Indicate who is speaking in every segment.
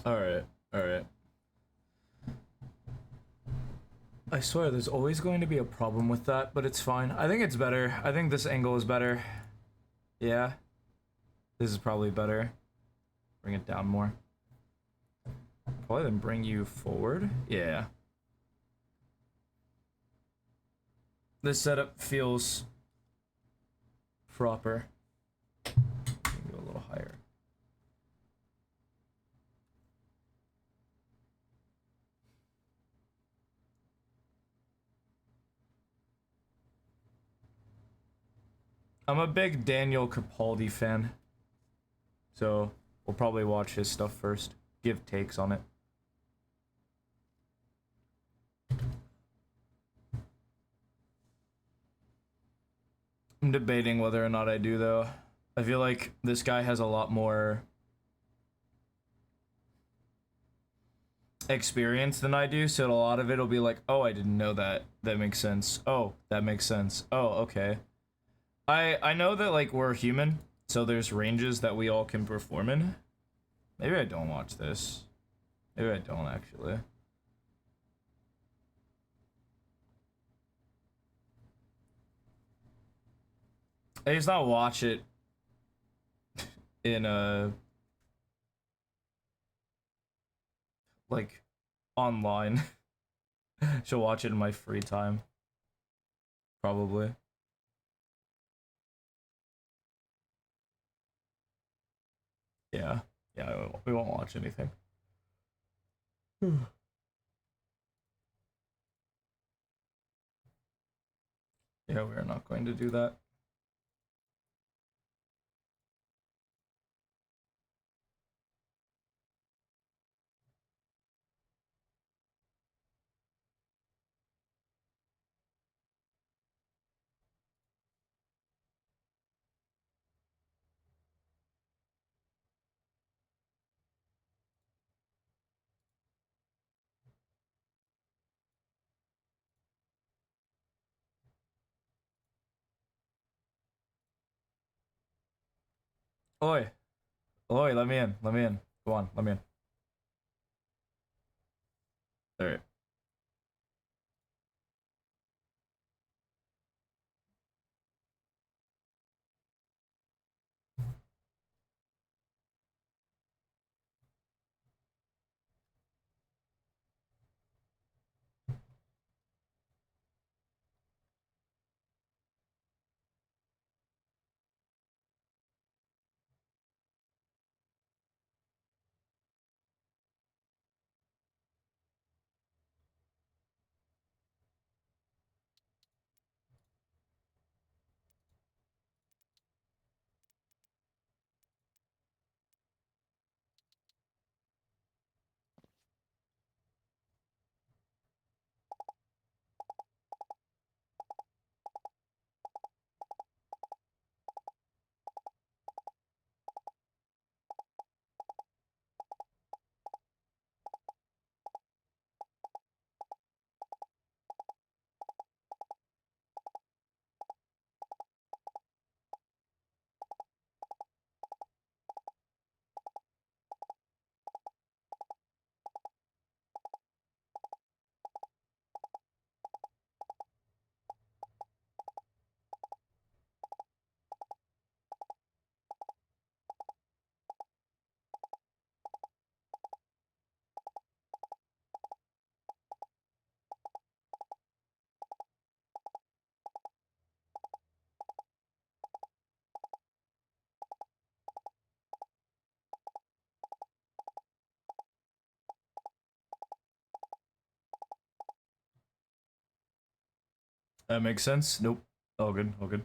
Speaker 1: Alright, alright. I swear there's always going to be a problem with that, but it's fine. I think it's better. I think this angle is better. Yeah. This is probably better. Bring it down more. Probably then bring you forward. Yeah. This setup feels proper. Go a little higher. I'm a big Daniel Capaldi fan, so we'll probably watch his stuff first. Give takes on it. I'm debating whether or not I do though. I feel like this guy has a lot more experience than I do, so a lot of it'll be like, oh, I didn't know that. That makes sense. Oh, that makes sense. Oh, okay. I know that like we're human, so there's ranges that we all can perform in. Maybe I don't watch this. Maybe I don't actually. I just not watch it in a like online. She'll watch it in my free time, probably. Yeah, yeah. We won't watch anything. Yeah, we are not going to do that. Oi, oi, let me in. Let me in. Go on, let me in. All right. That makes sense. Nope. All good. All good.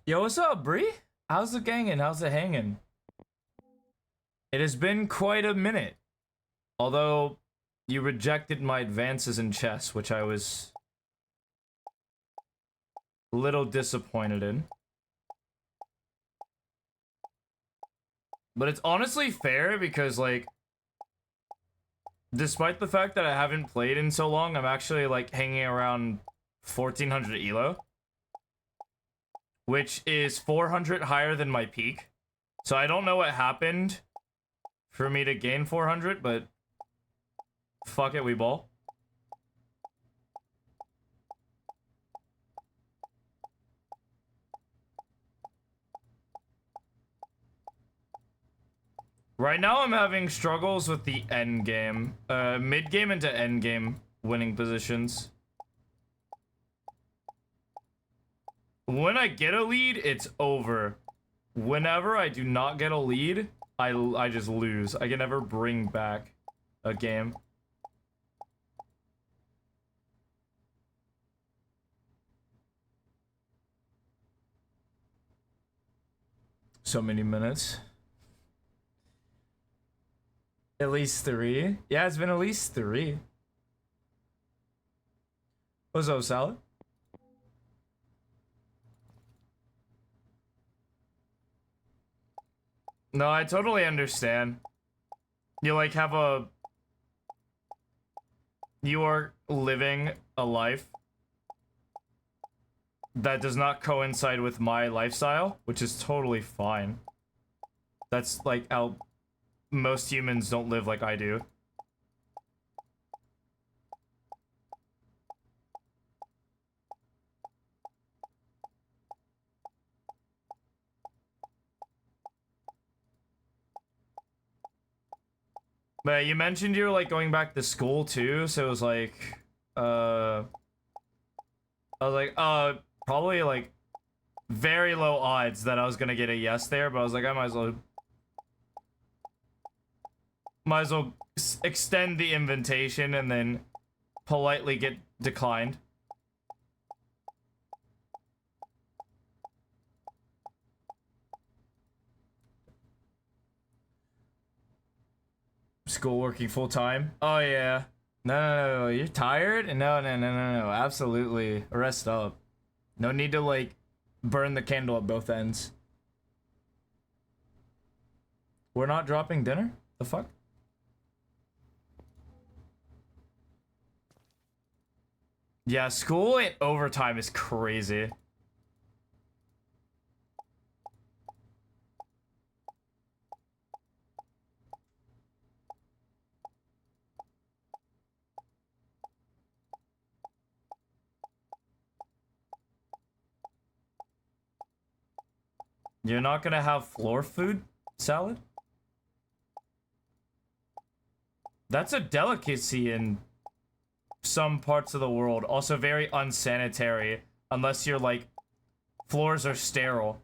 Speaker 1: Yo, what's up, Bree? How's it gangin'? How's it hanging? It has been quite a minute. Although, you rejected my advances in chess, which I was a little disappointed in. But it's honestly fair because, like, despite the fact that I haven't played in so long, I'm actually, like, hanging around 1400 elo. Which is 400 higher than my peak. So I don't know what happened for me to gain 400, but fuck it, we ball. Right now I'm having struggles with the end game. Mid game into end game winning positions. When I get a lead, it's over. Whenever I do not get a lead, I just lose. I can never bring back a game. So many minutes. At least 3. Yeah, it's been at least 3. What's up, Salad? No, I totally understand. You like have a... You are living a life that does not coincide with my lifestyle, which is totally fine. That's like how most humans don't live like I do. But you mentioned you were like going back to school too, so it was like, I was like, probably like very low odds that I was gonna get a yes there, but I was like, I might as well extend the invitation and then politely get declined. School working full time. Oh yeah. No, you're tired? No, absolutely. Rest up. No need to like burn the candle at both ends. We're not dropping dinner? The fuck? Yeah, school at overtime is crazy. You're not gonna have floor food salad? That's a delicacy in some parts of the world. Also very unsanitary, unless your like floors are sterile.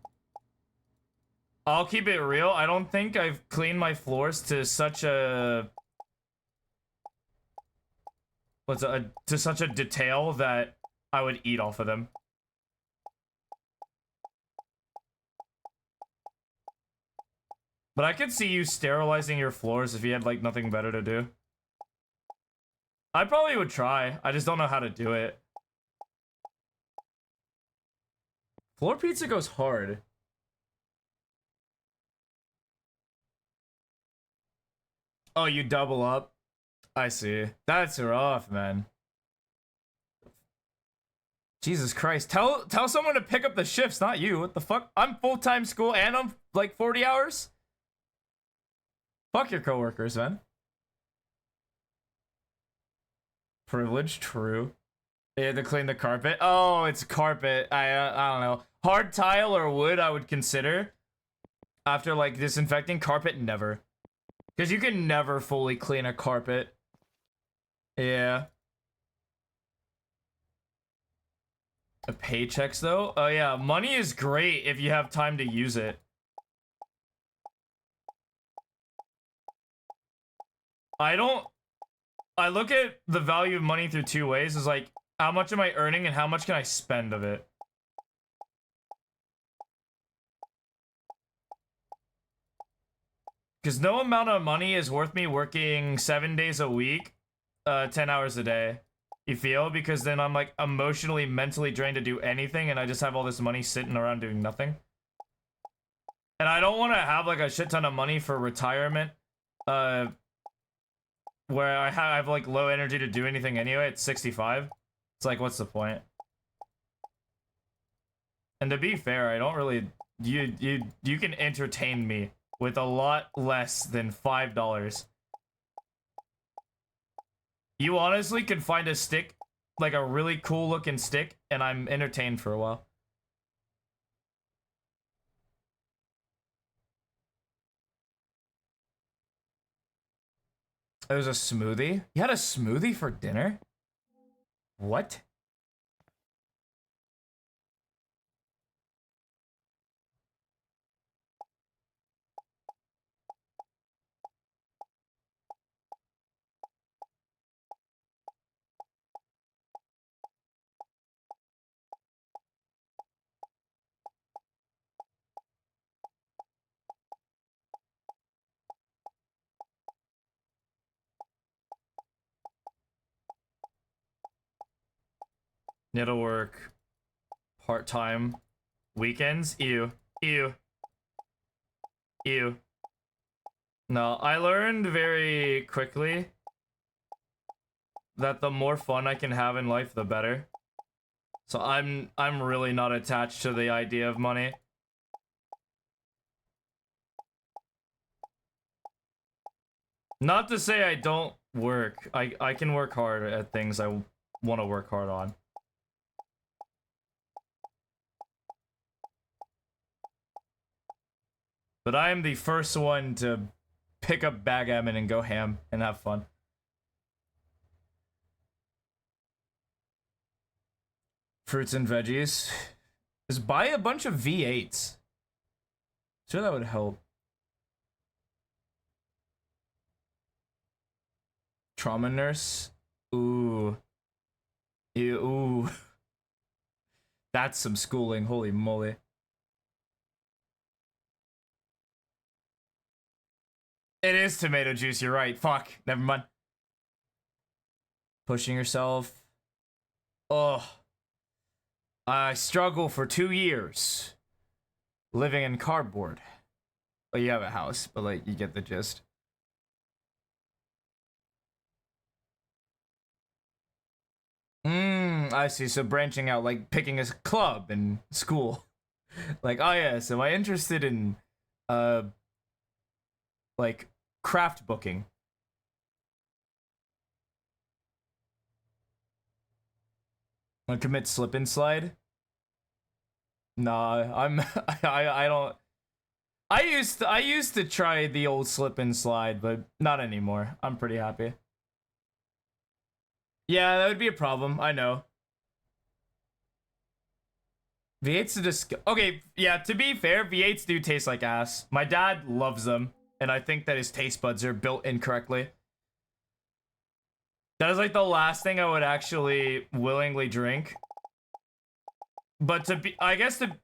Speaker 1: I'll keep it real. I don't think I've cleaned my floors to such a to such a detail that I would eat off of them. But I could see you sterilizing your floors if you had like nothing better to do. I probably would try. I just don't know how to do it. Floor pizza goes hard. Oh, you double up? I see. That's rough, man. Jesus Christ. Tell someone to pick up the shifts, not you. What the fuck? I'm full-time school and I'm like 40 hours? Fuck your coworkers, man. Privilege, true. They had to clean the carpet. Oh, it's carpet. I don't know. Hard tile or wood, I would consider. After like disinfecting carpet, never. Because you can never fully clean a carpet. Yeah. Paychecks though? Oh yeah, money is great if you have time to use it. I look at the value of money through two ways. Is like, how much am I earning and how much can I spend of it? Because no amount of money is worth me working 7 days a week, 10 hours a day. You feel? Because then I'm like emotionally, mentally drained to do anything, and I just have all this money sitting around doing nothing. And I don't want to have like a shit ton of money for retirement, where I have like low energy to do anything anyway at 65. It's like, what's the point? And to be fair, I don't really, you can entertain me with a lot less than $5. You honestly could find a stick, like a really cool looking stick, and I'm entertained for a while. It was a smoothie? You had a smoothie for dinner? What? It'll work part-time weekends. Ew. Ew. Ew. No, I learned very quickly that the more fun I can have in life, the better. So I'm really not attached to the idea of money. Not to say I don't work. I can work hard at things I want to work hard on. But I am the first one to pick up backgammon and go ham and have fun. Fruits and veggies. Just buy a bunch of V8s. Sure, that would help. Trauma nurse. Ooh. Ew, ooh. That's some schooling. Holy moly. It is tomato juice, you're right. Fuck, never mind. Pushing yourself. Oh. I struggle for 2 years. Living in cardboard. Well, you have a house, but like, you get the gist. I see. So branching out, like picking a club in school. Like, oh yes, am I interested in, like, craft booking? Want to commit slip and slide? Nah, I don't. I used to try the old slip and slide, but not anymore. I'm pretty happy. Yeah, that would be a problem. I know. V8s are just okay. Yeah, to be fair, V8s do taste like ass. My dad loves them, and I think that his taste buds are built incorrectly. That is like the last thing I would actually willingly drink. But to be, I guess the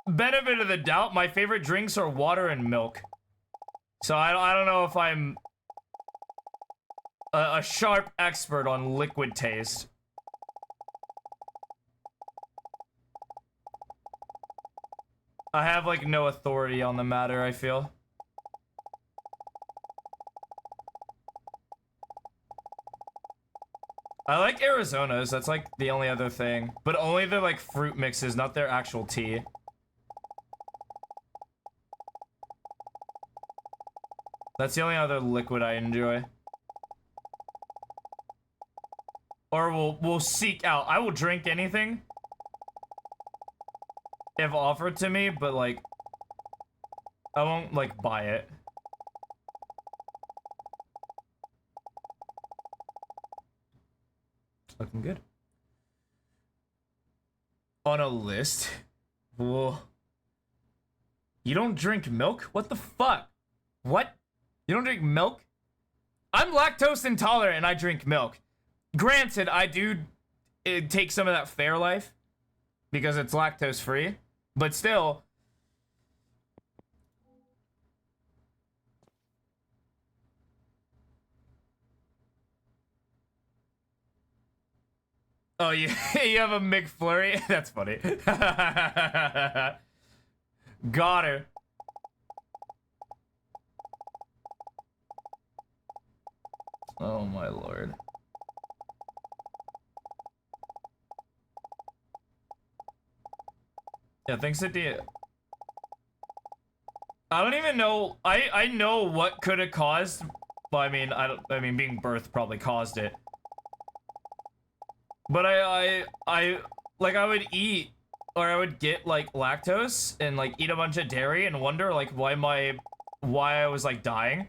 Speaker 1: benefit of the doubt, my favorite drinks are water and milk. So I don't know if I'm a sharp expert on liquid taste. I have like no authority on the matter, I feel. I like Arizona's, that's like the only other thing. But only the like fruit mixes, not their actual tea. That's the only other liquid I enjoy. Or we'll seek out. I will drink anything if offered to me, but like I won't like buy it. Looking good. On a list? Whoa. You don't drink milk? What the fuck? What? You don't drink milk? I'm lactose intolerant and I drink milk. Granted, I do take some of that Fairlife because it's lactose free, but still. Oh, you you have a McFlurry? That's funny. Got her. Oh my lord. Yeah, thanks to the. I don't even know. I know what could have caused. Well, I mean, I mean, being birthed probably caused it. But like I would eat, or I would get like lactose and like eat a bunch of dairy and wonder like why I was like dying.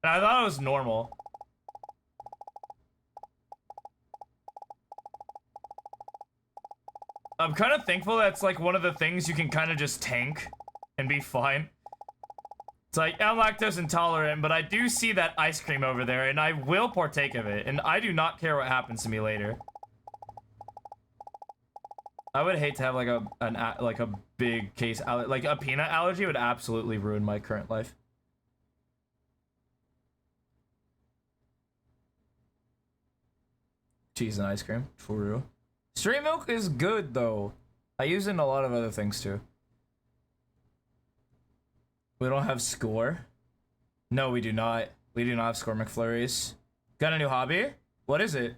Speaker 1: And I thought it was normal. I'm kind of thankful that's like one of the things you can kind of just tank and be fine. It's like, I'm lactose intolerant, but I do see that ice cream over there and I will partake of it. And I do not care what happens to me later. I would hate to have like a big case like a peanut allergy would absolutely ruin my current life. Cheese and ice cream, true. Straight milk is good though. I use it in a lot of other things too. We don't have score. No, we do not. We do not have score McFlurries. Got a new hobby? What is it?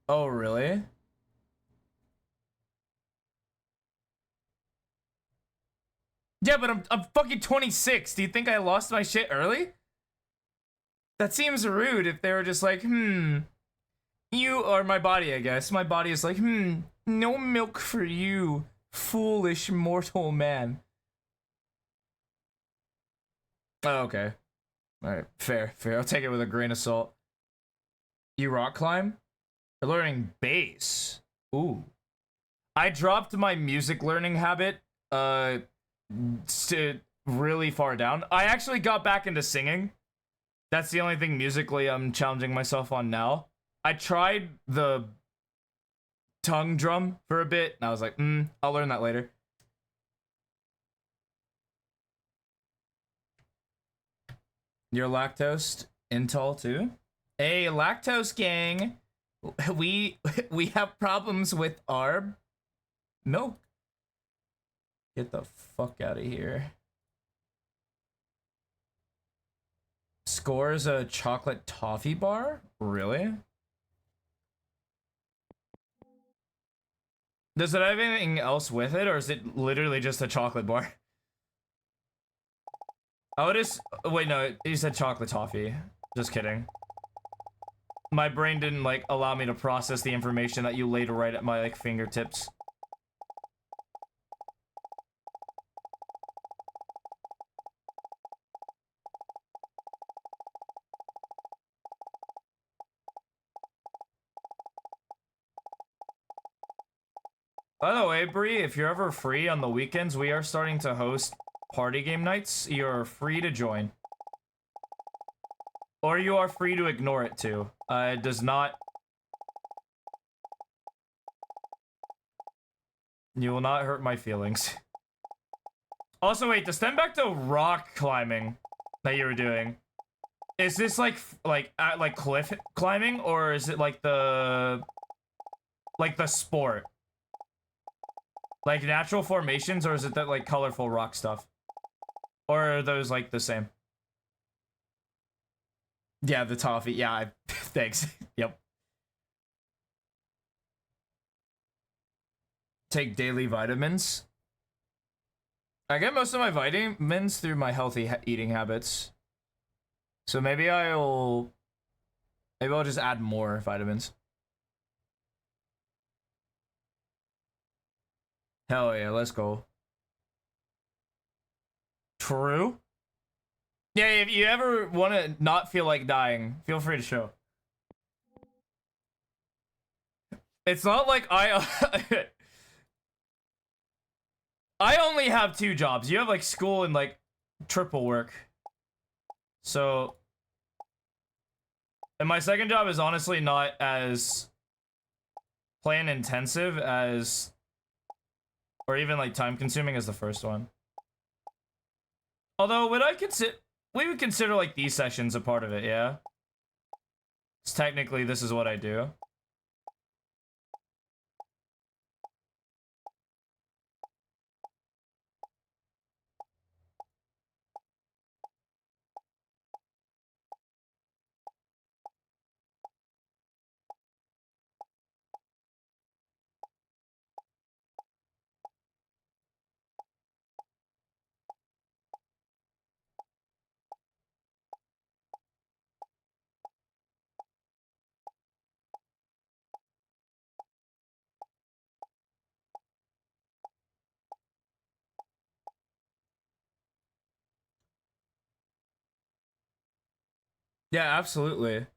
Speaker 1: Oh, really? Yeah, but I'm fucking 26. Do you think I lost my shit early? That seems rude if they were just like, you or my body, I guess. My body is like, no milk for you, foolish mortal man. Oh, okay. Alright, fair, fair. I'll take it with a grain of salt. You rock climb? You're learning bass. Ooh. I dropped my music learning habit, to really far down. I actually got back into singing. That's the only thing musically I'm challenging myself on now. I tried the tongue drum for a bit, and I was like, I'll learn that later. You're lactose intol too? Hey, lactose gang. We have problems with our milk. Get the fuck out of here. Scores a chocolate toffee bar? Really? Does it have anything else with it, or is it literally just a chocolate bar? Oh, it is. Wait, no, you said chocolate toffee. Just kidding. My brain didn't like allow me to process the information that you laid right at my like fingertips. By the way, Bree, if you're ever free on the weekends, we are starting to host party game nights. You're free to join. Or you are free to ignore it too. It does not... You will not hurt my feelings. Also, wait, to stem back to rock climbing that you were doing, is this like cliff climbing, or is it like the sport? Like natural formations, or is it that like colorful rock stuff? Or are those like the same? Yeah, the toffee. Yeah, thanks. Yep. Take daily vitamins. I get most of my vitamins through my healthy eating habits. So maybe I'll just add more vitamins. Hell yeah, let's go. True. Yeah, if you ever want to not feel like dying, feel free to show. It's not like I I only have 2 jobs. You have like school and like triple work. So, and my second job is honestly not as plan intensive as or even like time consuming as the first one. Although would I consider, we would consider like these sessions a part of it, yeah? 'Cause technically this is what I do. Yeah, absolutely.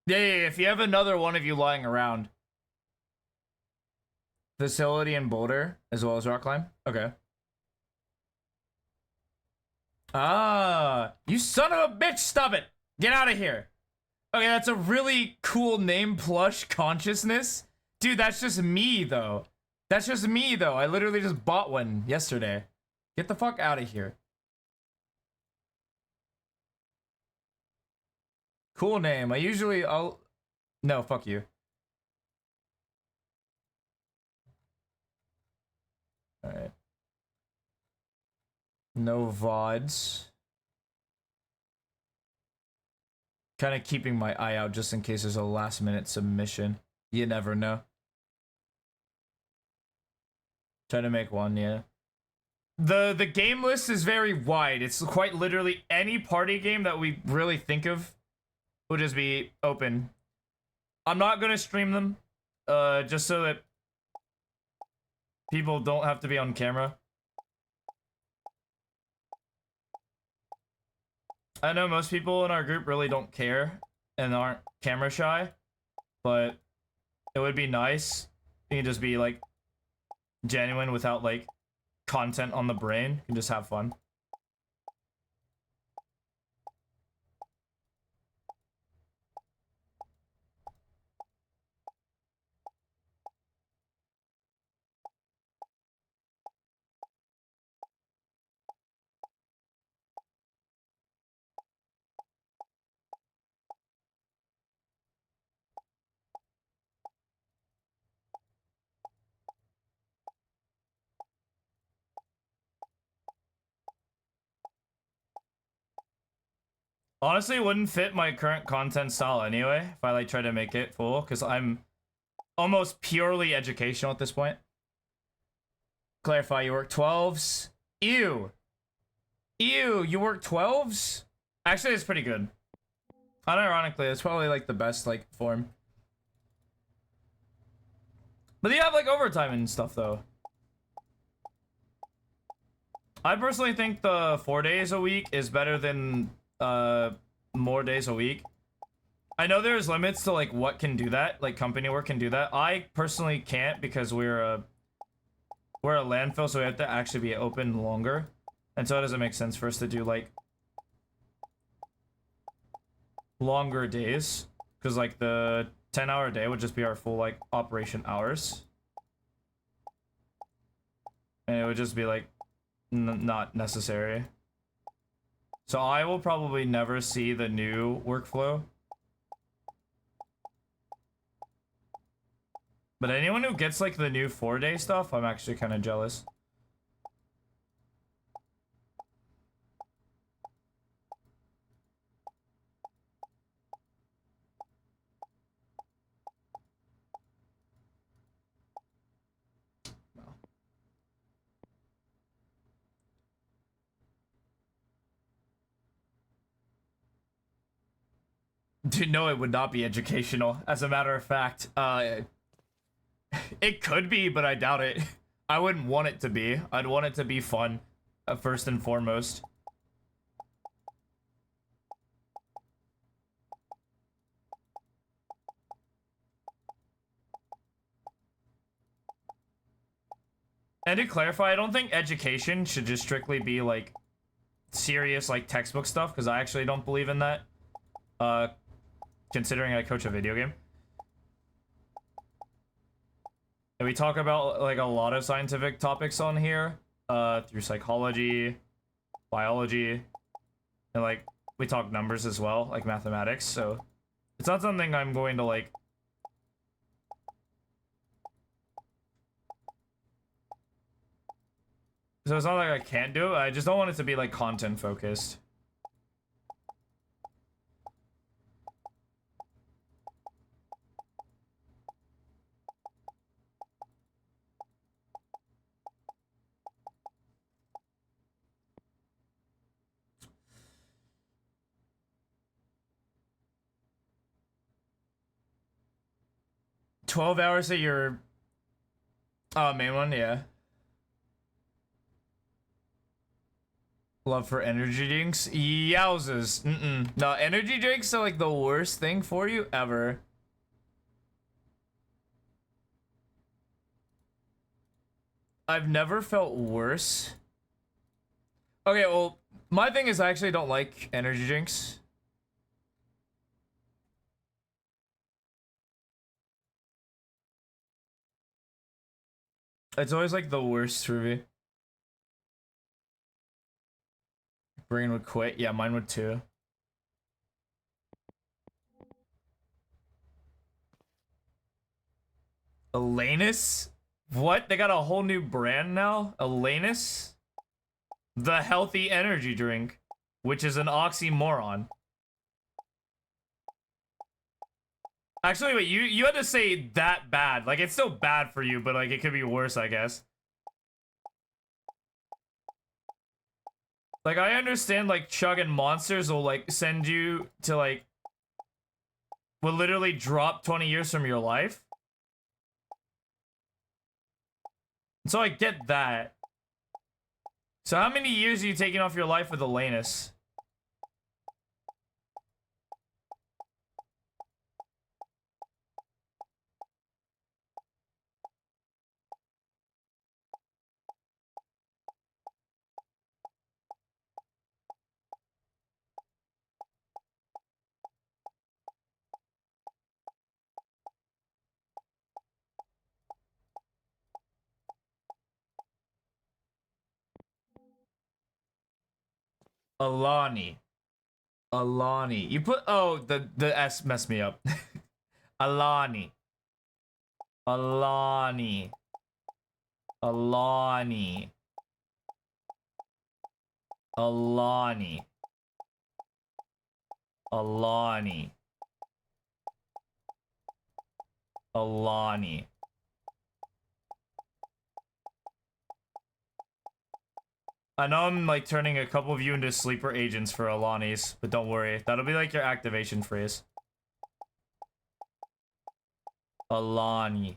Speaker 1: Yeah, if you have another one of you lying around. Facility and Boulder, as well as rock climb? Okay. Ah, you son of a bitch, stop it! Get out of here! Okay, that's a really cool name, Plush Consciousness. Dude, that's just me, though. That's just me, though. I literally just bought one yesterday. Get the fuck out of here. Cool name. I'll... No, fuck you. Alright. No VODs. Kind of keeping my eye out just in case there's a last minute submission. You never know. Try to make one, yeah. The game list is very wide. It's quite literally any party game that we really think of will just be open. I'm not gonna stream them, just so that people don't have to be on camera. I know most people in our group really don't care and aren't camera shy, but it would be nice. You can just be like genuine without like content on the brain. You can just have fun. Honestly, it wouldn't fit my current content style anyway if I like try to make it full, because I'm almost purely educational at this point. Clarify, you work 12s? Ew. Ew, you work 12s? Actually, it's pretty good. Unironically, it's probably like the best like form. But you have like overtime and stuff though. I personally think the 4 days a week is better than more days a week. I know there's limits to like what can do that, like company work can do that. I personally can't because we're a landfill, so we have to actually be open longer. And so it doesn't make sense for us to do like longer days, because like the 10-hour day would just be our full like operation hours. And it would just be like not necessary. So I will probably never see the new workflow. But anyone who gets like the new 4-day stuff, I'm actually kind of jealous. Dude, no, it would not be educational. As a matter of fact, it could be, but I doubt it. I wouldn't want it to be. I'd want it to be fun, first and foremost. And to clarify, I don't think education should just strictly be like serious like textbook stuff, because I actually don't believe in that. Considering I coach a video game. It And we talk about like a lot of scientific topics on here, through psychology, biology, and like we talk numbers as well, like mathematics. So it's not something I'm going to like. So it's not like I can't do it. I just don't want it to be like content focused. $12 at your main one, yeah. Love for energy drinks? Yowzers. No, energy drinks are like the worst thing for you ever. I've never felt worse. Okay, well, my thing is I actually don't like energy drinks. It's always like the worst for me. Brain would quit. Yeah, mine would too. Elanus? What? They got a whole new brand now? Elanus? The healthy energy drink, which is an oxymoron. Actually, wait, you had to say that bad. Like, it's still bad for you, but like, it could be worse, I guess. Like, I understand, like, chugging monsters will, like, send you to, like, will literally drop 20 years from your life. So I get that. So how many years are you taking off your life with Elanus? Alani. Alani. You put, oh, the S messed me up. Alani. Alani. Alani. Alani. Alani. Alani. I know I'm like turning a couple of you into sleeper agents for Alani's, but don't worry. That'll be like your activation phrase. Alani.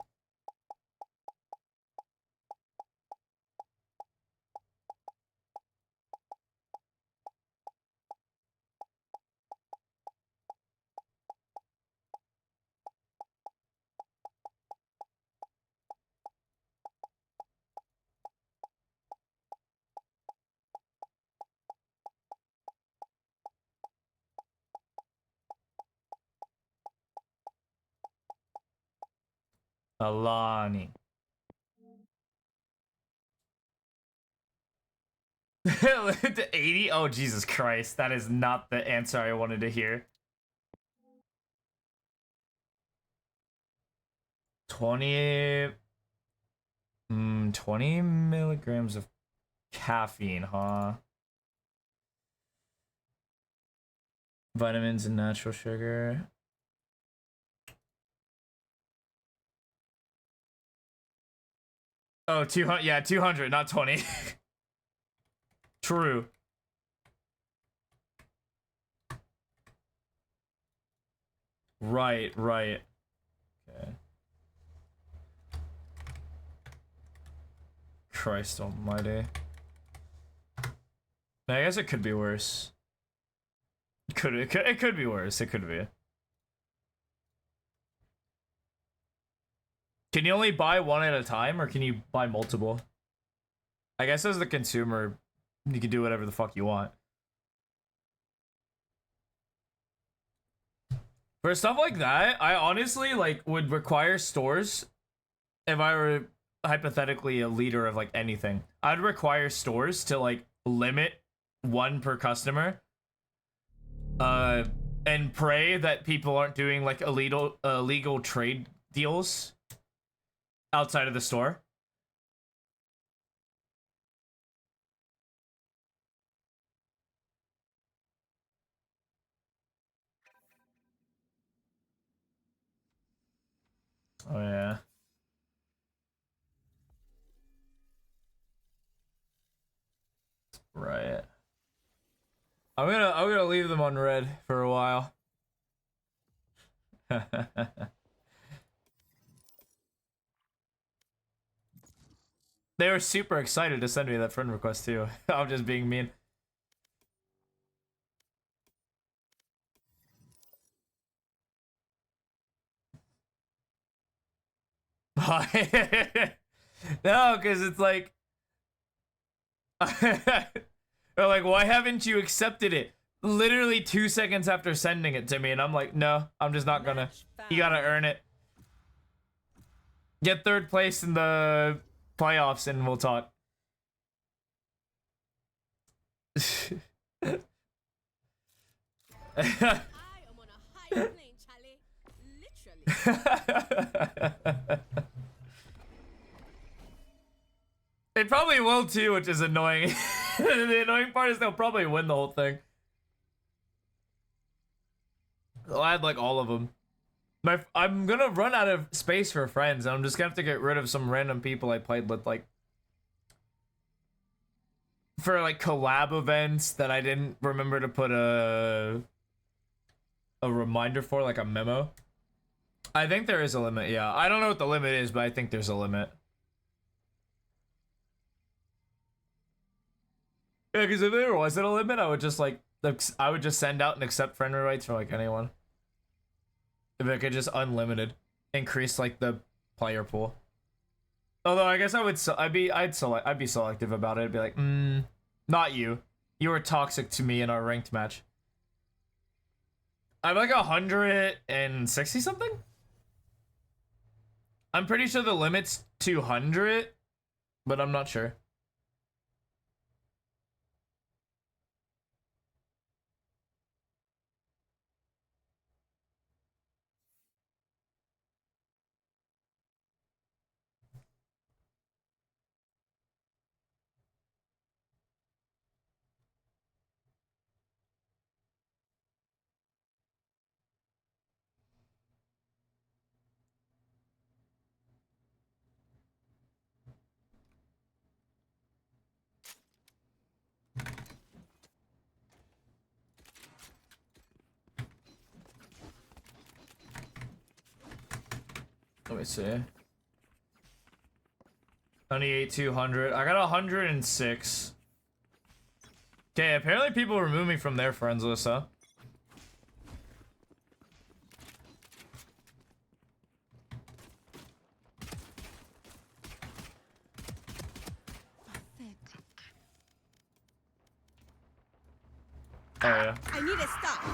Speaker 1: Alani. To 80? Oh, Jesus Christ. That is not the answer I wanted to hear. 20... 20 milligrams of caffeine, huh? Vitamins and natural sugar. Oh, 200. Yeah, 200, not 20. True. Right, right. Okay. Christ almighty. I guess it could be worse. It could be worse. It could be. Can you only buy one at a time, or can you buy multiple? I guess as the consumer, you can do whatever the fuck you want. For stuff like that, I honestly like would require stores if I were hypothetically a leader of like anything, I'd require stores to like limit one per customer, and pray that people aren't doing like illegal trade deals outside of the store. Oh yeah. Right. I'm gonna leave them on red for a while. They were super excited to send me that friend request too. I'm just being mean. No, because it's like, they're like, why haven't you accepted it? Literally 2 seconds after sending it to me, and I'm like, no, I'm just not gonna. You gotta earn it. Get third place in the playoffs, and we'll talk.
Speaker 2: I am on a high plane, Charlie. Literally.
Speaker 1: They probably will too, which is annoying. The annoying part is they'll probably win the whole thing. I'll add like all of them. I'm gonna run out of space for friends, and I'm just gonna have to get rid of some random people I played with, like for like collab events that I didn't remember to put a reminder for, like a memo. I think there is a limit, yeah. I don't know what the limit is, but I think there's a limit. Yeah, because if there wasn't a limit, I would just like, I would just send out and accept friend invites for like anyone. If it could just unlimited increase like the player pool. Although I guess I would, I'd be selective about it. I'd be like, not you. You were toxic to me in our ranked match. I'm like 160 something. I'm pretty sure the limit's 200, but I'm not sure. Let me see. 28, 200. I got 106. Okay, apparently people remove me from their friends list, huh? Oh yeah.
Speaker 2: I need a stop.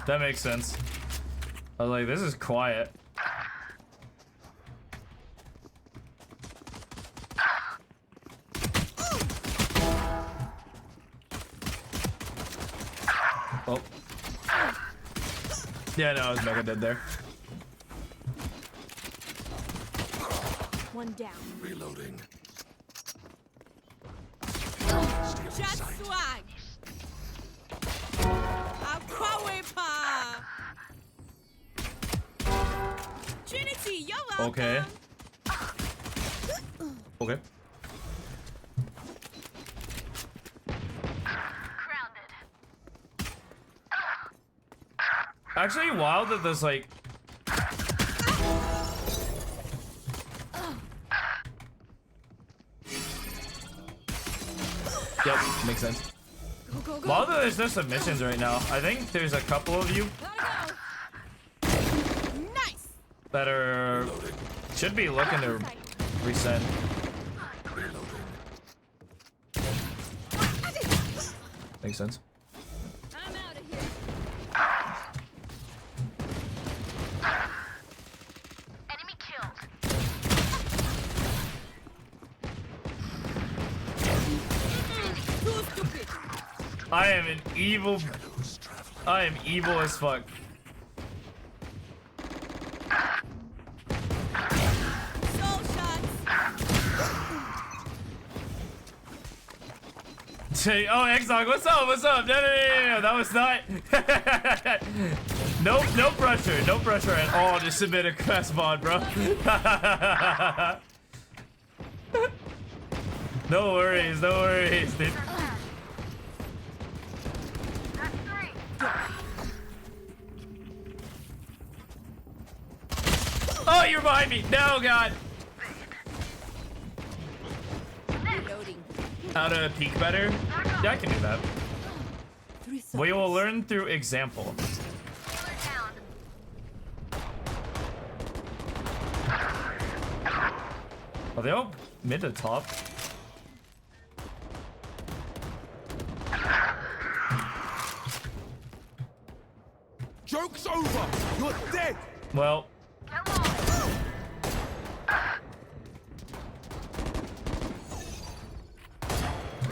Speaker 1: That makes sense. I was like, this is quiet. Oh. Yeah, no, I was mega dead there.
Speaker 2: One down.
Speaker 3: Reloading.
Speaker 2: Just swag. Aquawepa. Trinity, you're welcome.
Speaker 1: Okay. Okay. Actually, wild that there's like. Yep, makes sense.
Speaker 2: Go, go, go.
Speaker 1: Wild that there's no submissions right now. I think there's a couple of you
Speaker 2: Gotta go. Nice.
Speaker 1: that are should be looking to resend. Makes sense.
Speaker 2: I'm out of here.
Speaker 3: Enemy killed.
Speaker 1: I am an evil. I am evil as fuck.
Speaker 2: Soul shots.
Speaker 1: Say, oh, Exog, what's up? What's up? No, that was not. No pressure. No pressure at all. Just submit a quest mod, bro. No worries, dude. Oh, you're behind me. No, God.
Speaker 2: Reloading.
Speaker 1: How to peek better? Yeah, I can do that.
Speaker 2: 3 seconds.
Speaker 1: We will learn through example. Are they all mid to top?
Speaker 3: Joke's over! You're dead!
Speaker 1: Well,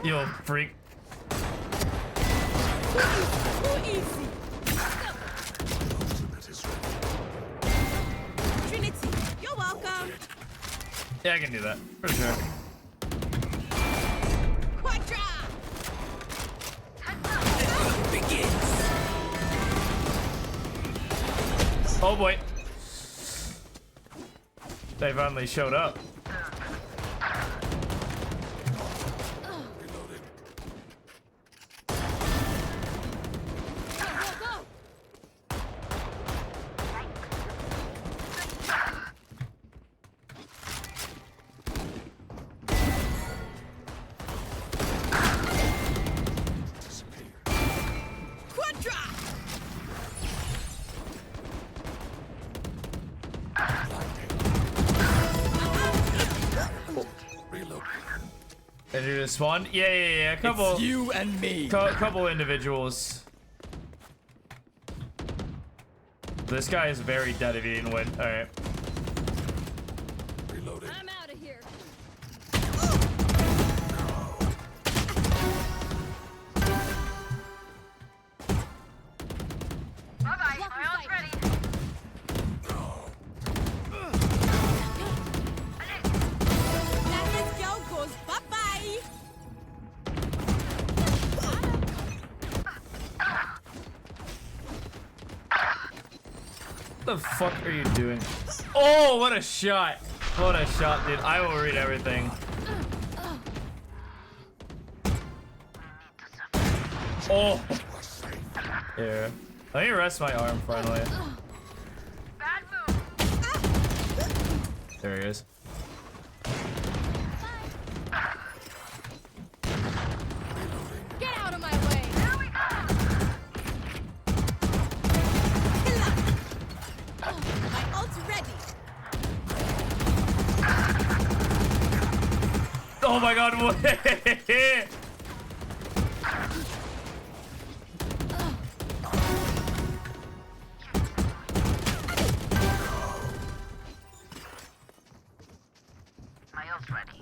Speaker 1: you freak.
Speaker 2: Too easy. Trinity, you're welcome.
Speaker 1: Yeah, I can do that for sure.
Speaker 2: Quadra.
Speaker 1: Oh boy. They finally showed up.
Speaker 2: Go, go, go. Quadra.
Speaker 1: And you just spawn? Yeah. A couple.
Speaker 3: It's you and me.
Speaker 1: Couple individuals. This guy is very dead if he didn't win. All right.
Speaker 3: Reloading.
Speaker 2: I'm out of here.
Speaker 4: Bye-bye, my ult's ready.
Speaker 2: Now this girl goes bye-bye.
Speaker 1: What the fuck are you doing? Oh, what a shot. What a shot, dude. I will read everything. Oh. Here. Let me rest my arm finally.
Speaker 4: Bad move.
Speaker 1: There he is.
Speaker 2: Get out of my way.
Speaker 4: Here we go.
Speaker 2: Killer. My ult's ready.
Speaker 1: Oh my god, what?
Speaker 4: My ult's ready.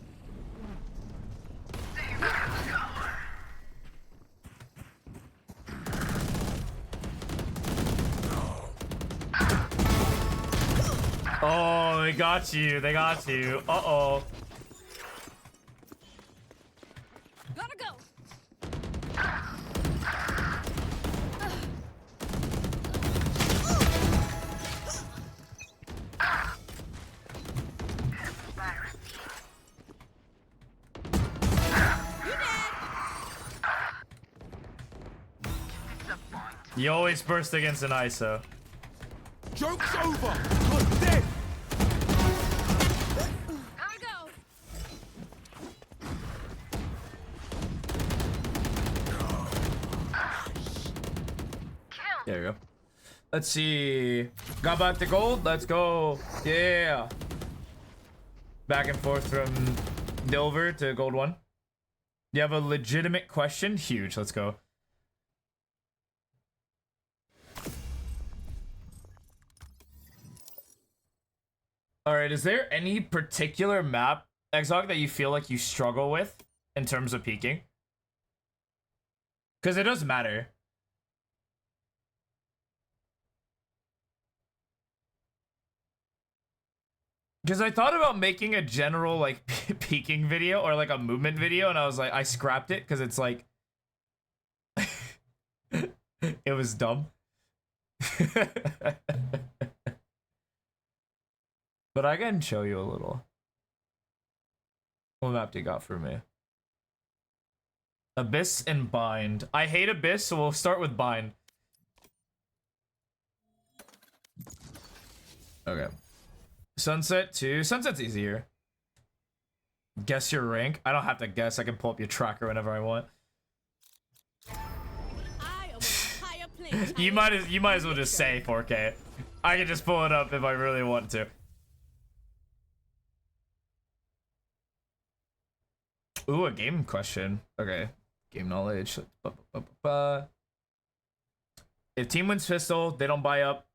Speaker 1: Oh, they got you. They got you. Uh-oh.
Speaker 2: Gotta go. You dead.
Speaker 1: You always burst against an ISO.
Speaker 3: Joke's over! You're dead!
Speaker 2: Gotta go.
Speaker 1: There you go. Let's see. Got back to gold. Let's go. Yeah. Back and forth from Dilver to gold 1. You have a legitimate question? Huge. Let's go. Alright, is there any particular map, Exog, that you feel like you struggle with in terms of peeking? Because it doesn't matter. Because I thought about making a general like peeking video or like a movement video, and I was like, I scrapped it because it's like it was dumb. But I can show you a little. What map do you got for me? Abyss and Bind. I hate Abyss, so we'll start with Bind. Okay. Sunset 2. Sunset's easier. Guess your rank. I don't have to guess. I can pull up your tracker whenever I want.
Speaker 2: I am on a higher plane.
Speaker 1: You might as well just say 4K. I can just pull it up if I really want to. Ooh, a game question. Okay. Game knowledge. If team wins pistol, they don't buy up.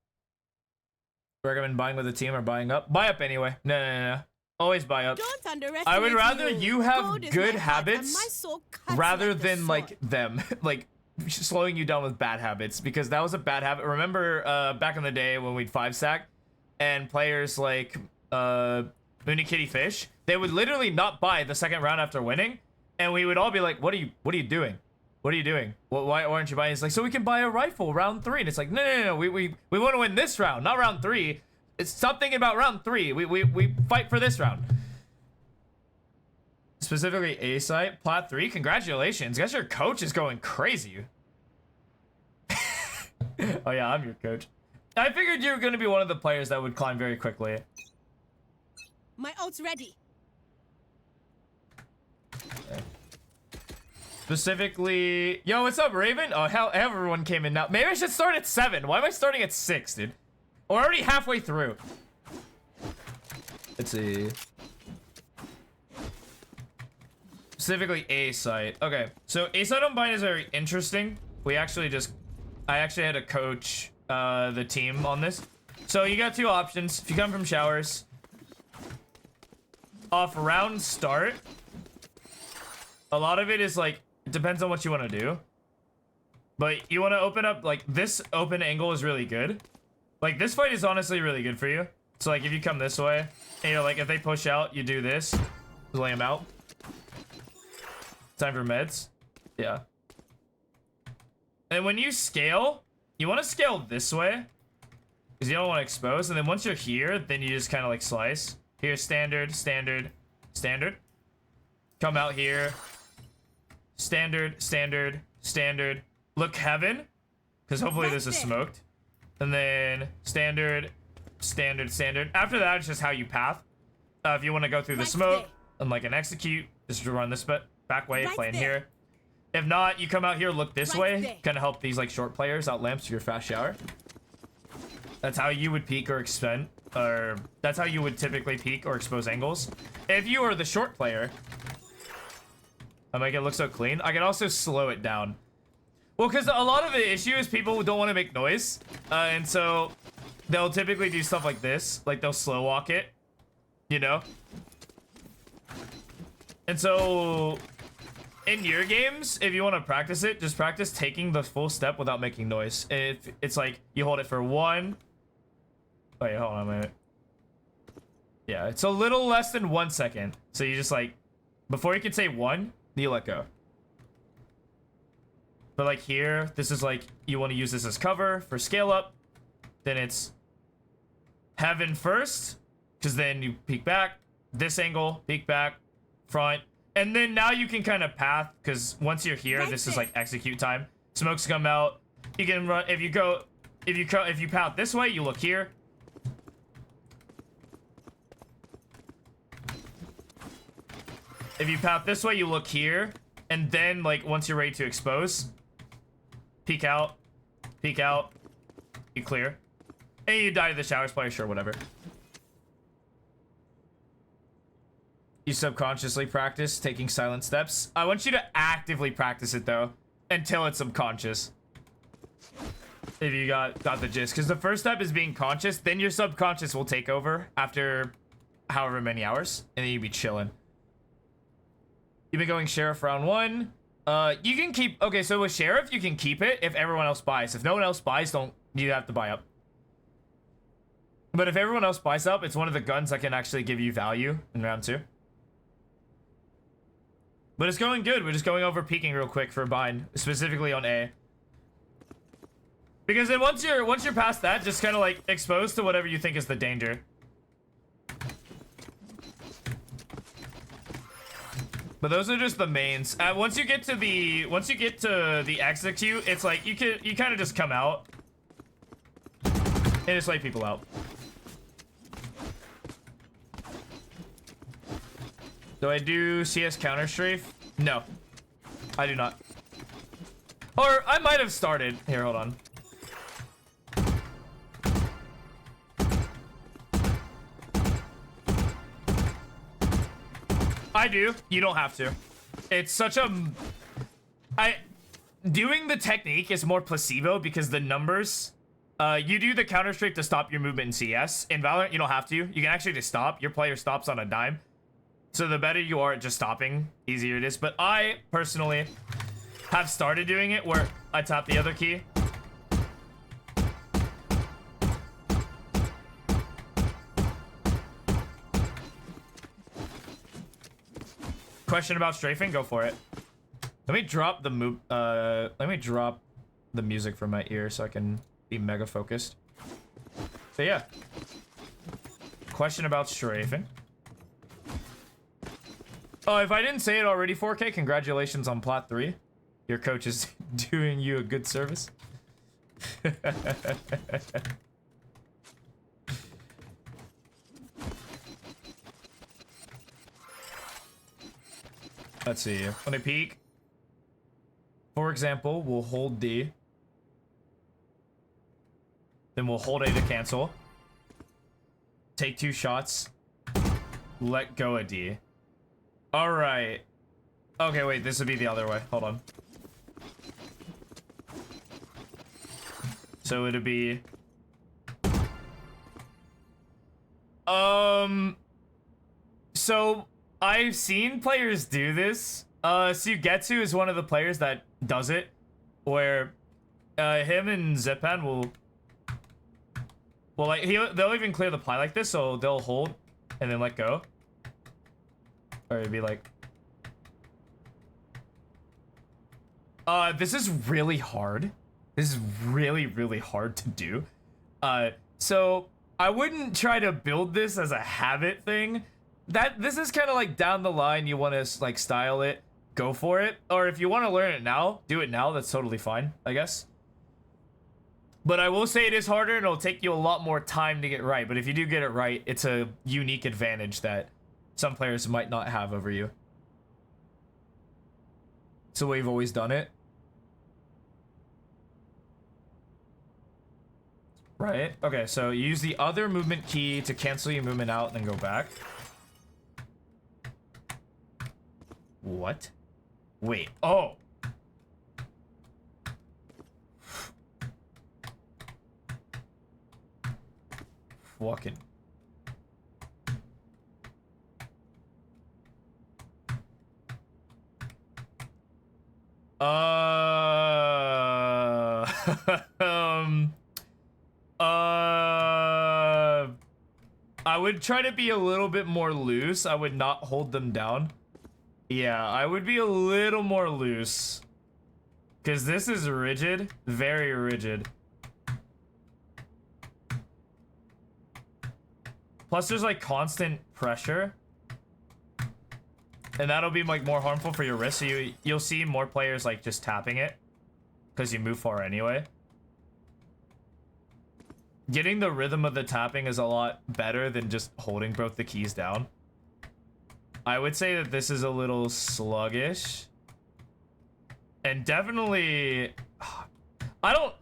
Speaker 1: Recommend buying with a team or buying up. Buy up anyway. No. Always buy up.
Speaker 2: Don't underestimate
Speaker 1: I would rather you have
Speaker 2: Gold is
Speaker 1: good
Speaker 2: my heart and
Speaker 1: habits
Speaker 2: my soul cuts
Speaker 1: rather
Speaker 2: like the
Speaker 1: than
Speaker 2: sword.
Speaker 1: like them. Like slowing you down with bad habits, because that was a bad habit. Remember back in the day when we'd 5-stack and players like Mooney Kitty Fish, they would literally not buy the second round after winning, and we would all be like, what are you doing? What are you doing? Why aren't you buying? It's like, so we can buy a rifle round 3. And it's like, no. We want to win this round, not round 3. It's stop thinking about round 3. We fight for this round. Specifically A site, plat 3. Congratulations. Guess your coach is going crazy. Oh yeah, I'm your coach. I figured you were going to be one of the players that would climb very quickly.
Speaker 2: My ult's ready.
Speaker 1: Okay. Specifically, yo, what's up, Raven? Oh, hell, everyone came in now. Maybe I should start at 7. Why am I starting at 6, dude? We're already halfway through. Let's see. Specifically A site. Okay, so A site on Bind is very interesting. I actually had to coach the team on this. So you got 2 options. If you come from showers, off round start, a lot of it is like, it depends on what you want to do. But you want to open up, like, this open angle is really good. Like, this fight is honestly really good for you. So, like, if you come this way, and you're like, if they push out, you do this. Lay them out. Time for meds. Yeah. And when you scale, you want to scale this way. Because you don't want to expose. And then once you're here, then you just kind of, like, slice. Here, standard. Come out here. Standard. Look heaven. Because hopefully this is smoked. And then standard. After that, it's just how you path. If you want to go through the smoke and like an execute, just run this back way, plan here. If not, you come out here, look this way. Kind of help these like short players out lamps to your fast shower. That's how you would peek or expend, or that's how you would typically peek or expose angles. If you are the short player, I make it look so clean. I can also slow it down. Well, because a lot of the issue is people don't want to make noise. And so they'll typically do stuff like this. Like they'll slow walk it, you know? And so in your games, if you want to practice it, just practice taking the full step without making noise. It's like you hold it for 1. Wait, hold on a minute. Yeah, it's a little less than 1 second. So you just like, before you can say 1, you let go. But like here, this is like, you want to use this as cover for scale up. Then it's heaven first, because then you peek back, this angle, peek back, front. And then now you can kind of path, because once you're here, this is like execute time. Smokes come out. You can run, if you path this way, you look here. If you path this way, you look here. And then, like, once you're ready to expose, peek out, you clear. And you die to the showers player, sure, whatever. You subconsciously practice taking silent steps. I want you to actively practice it, though, until it's subconscious. If you got the gist. Because the first step is being conscious, then your subconscious will take over after however many hours, and then you'll be chilling. You've been going Sheriff round 1. You can keep, okay, so with Sheriff, you can keep it if everyone else buys. If no one else buys, you have to buy up. But if everyone else buys up, it's one of the guns that can actually give you value in round 2. But it's going good. We're just going over peeking real quick for bind, specifically on A. Because then once you're past that, just kind of like exposed to whatever you think is the danger. But those are just the mains. Once you get to the execute, it's like you kind of just come out and just lay people out. Do I do CS counter strafe? No, I do not. Or I might have started. Here, hold on. I do. You don't have to. It's such a... Doing the technique is more placebo because the numbers... you do the counter strafe to stop your movement in CS. In Valorant, you don't have to. You can actually just stop. Your player stops on a dime. So the better you are at just stopping, easier it is. But I, personally, have started doing it where I tap the other key. Question about strafing? Go for it. Let me drop the music from my ear so I can be mega focused. So yeah. Question about strafing. Oh, if I didn't say it already, 4K, congratulations on Plat 3. Your coach is doing you a good service. Let's see. When I peek, for example, we'll hold D. Then we'll hold A to cancel. Take 2 shots. Let go of D. Alright. Okay, wait, this would be the other way. Hold on. So it'd be... So, I've seen players do this. Sugetsu is one of the players that does it. Where, him and Zepan will... Well, like, they'll even clear the pie like this, so they'll hold and then let go. Or it'd be like... this is really hard. This is really, really hard to do. So I wouldn't try to build this as a habit thing. This is kind of like down the line, you want to like style it, go for it. Or if you want to learn it now, do it now. That's totally fine, I guess. But I will say it is harder and it'll take you a lot more time to get right. But if you do get it right, it's a unique advantage that some players might not have over you. It's the way you've always done it. Right? Okay, so you use the other movement key to cancel your movement out and then go back. What? Wait. Oh! Fucking... I would try to be a little bit more loose. I would not hold them down. Yeah, I would be a little more loose. Because this is rigid. Very rigid. Plus there's like constant pressure. And that'll be like more harmful for your wrist. So you'll see more players like just tapping it. Because you move far anyway. Getting the rhythm of the tapping is a lot better than just holding both the keys down. I would say that this is a little sluggish. And definitely... I don't...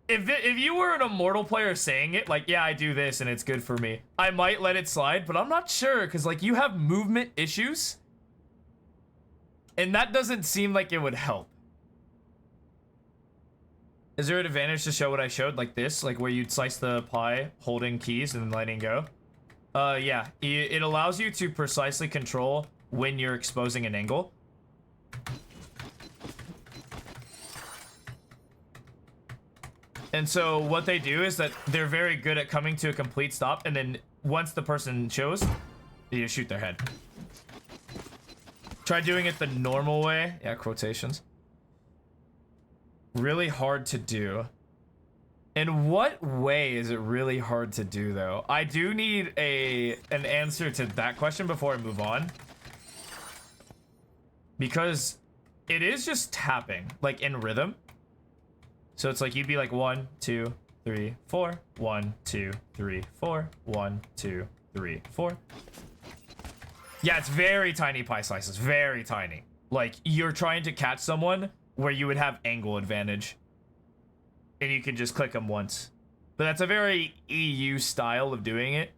Speaker 1: If you were an Immortal player saying it, like, yeah, I do this and it's good for me, I might let it slide, but I'm not sure, because, like, you have movement issues. And that doesn't seem like it would help. Is there an advantage to show what I showed, like this? Like where you'd slice the pie, holding keys, and then letting go? Yeah. It allows you to precisely control when you're exposing an angle. And so what they do is that they're very good at coming to a complete stop, and then once the person shows, you shoot their head. Try doing it the normal way. Yeah, quotations. Really hard to do. In what way is it really hard to do, though? I do need an answer to that question before I move on. Because it is just tapping, like in rhythm. So it's like you'd be like 1, 2, 3, 4. 1, 2, 3, 4. 1, 2, 3, 4. Yeah, it's very tiny pie slices. Very tiny. Like you're trying to catch someone where you would have angle advantage. And you can just click them once. But that's a very EU style of doing it.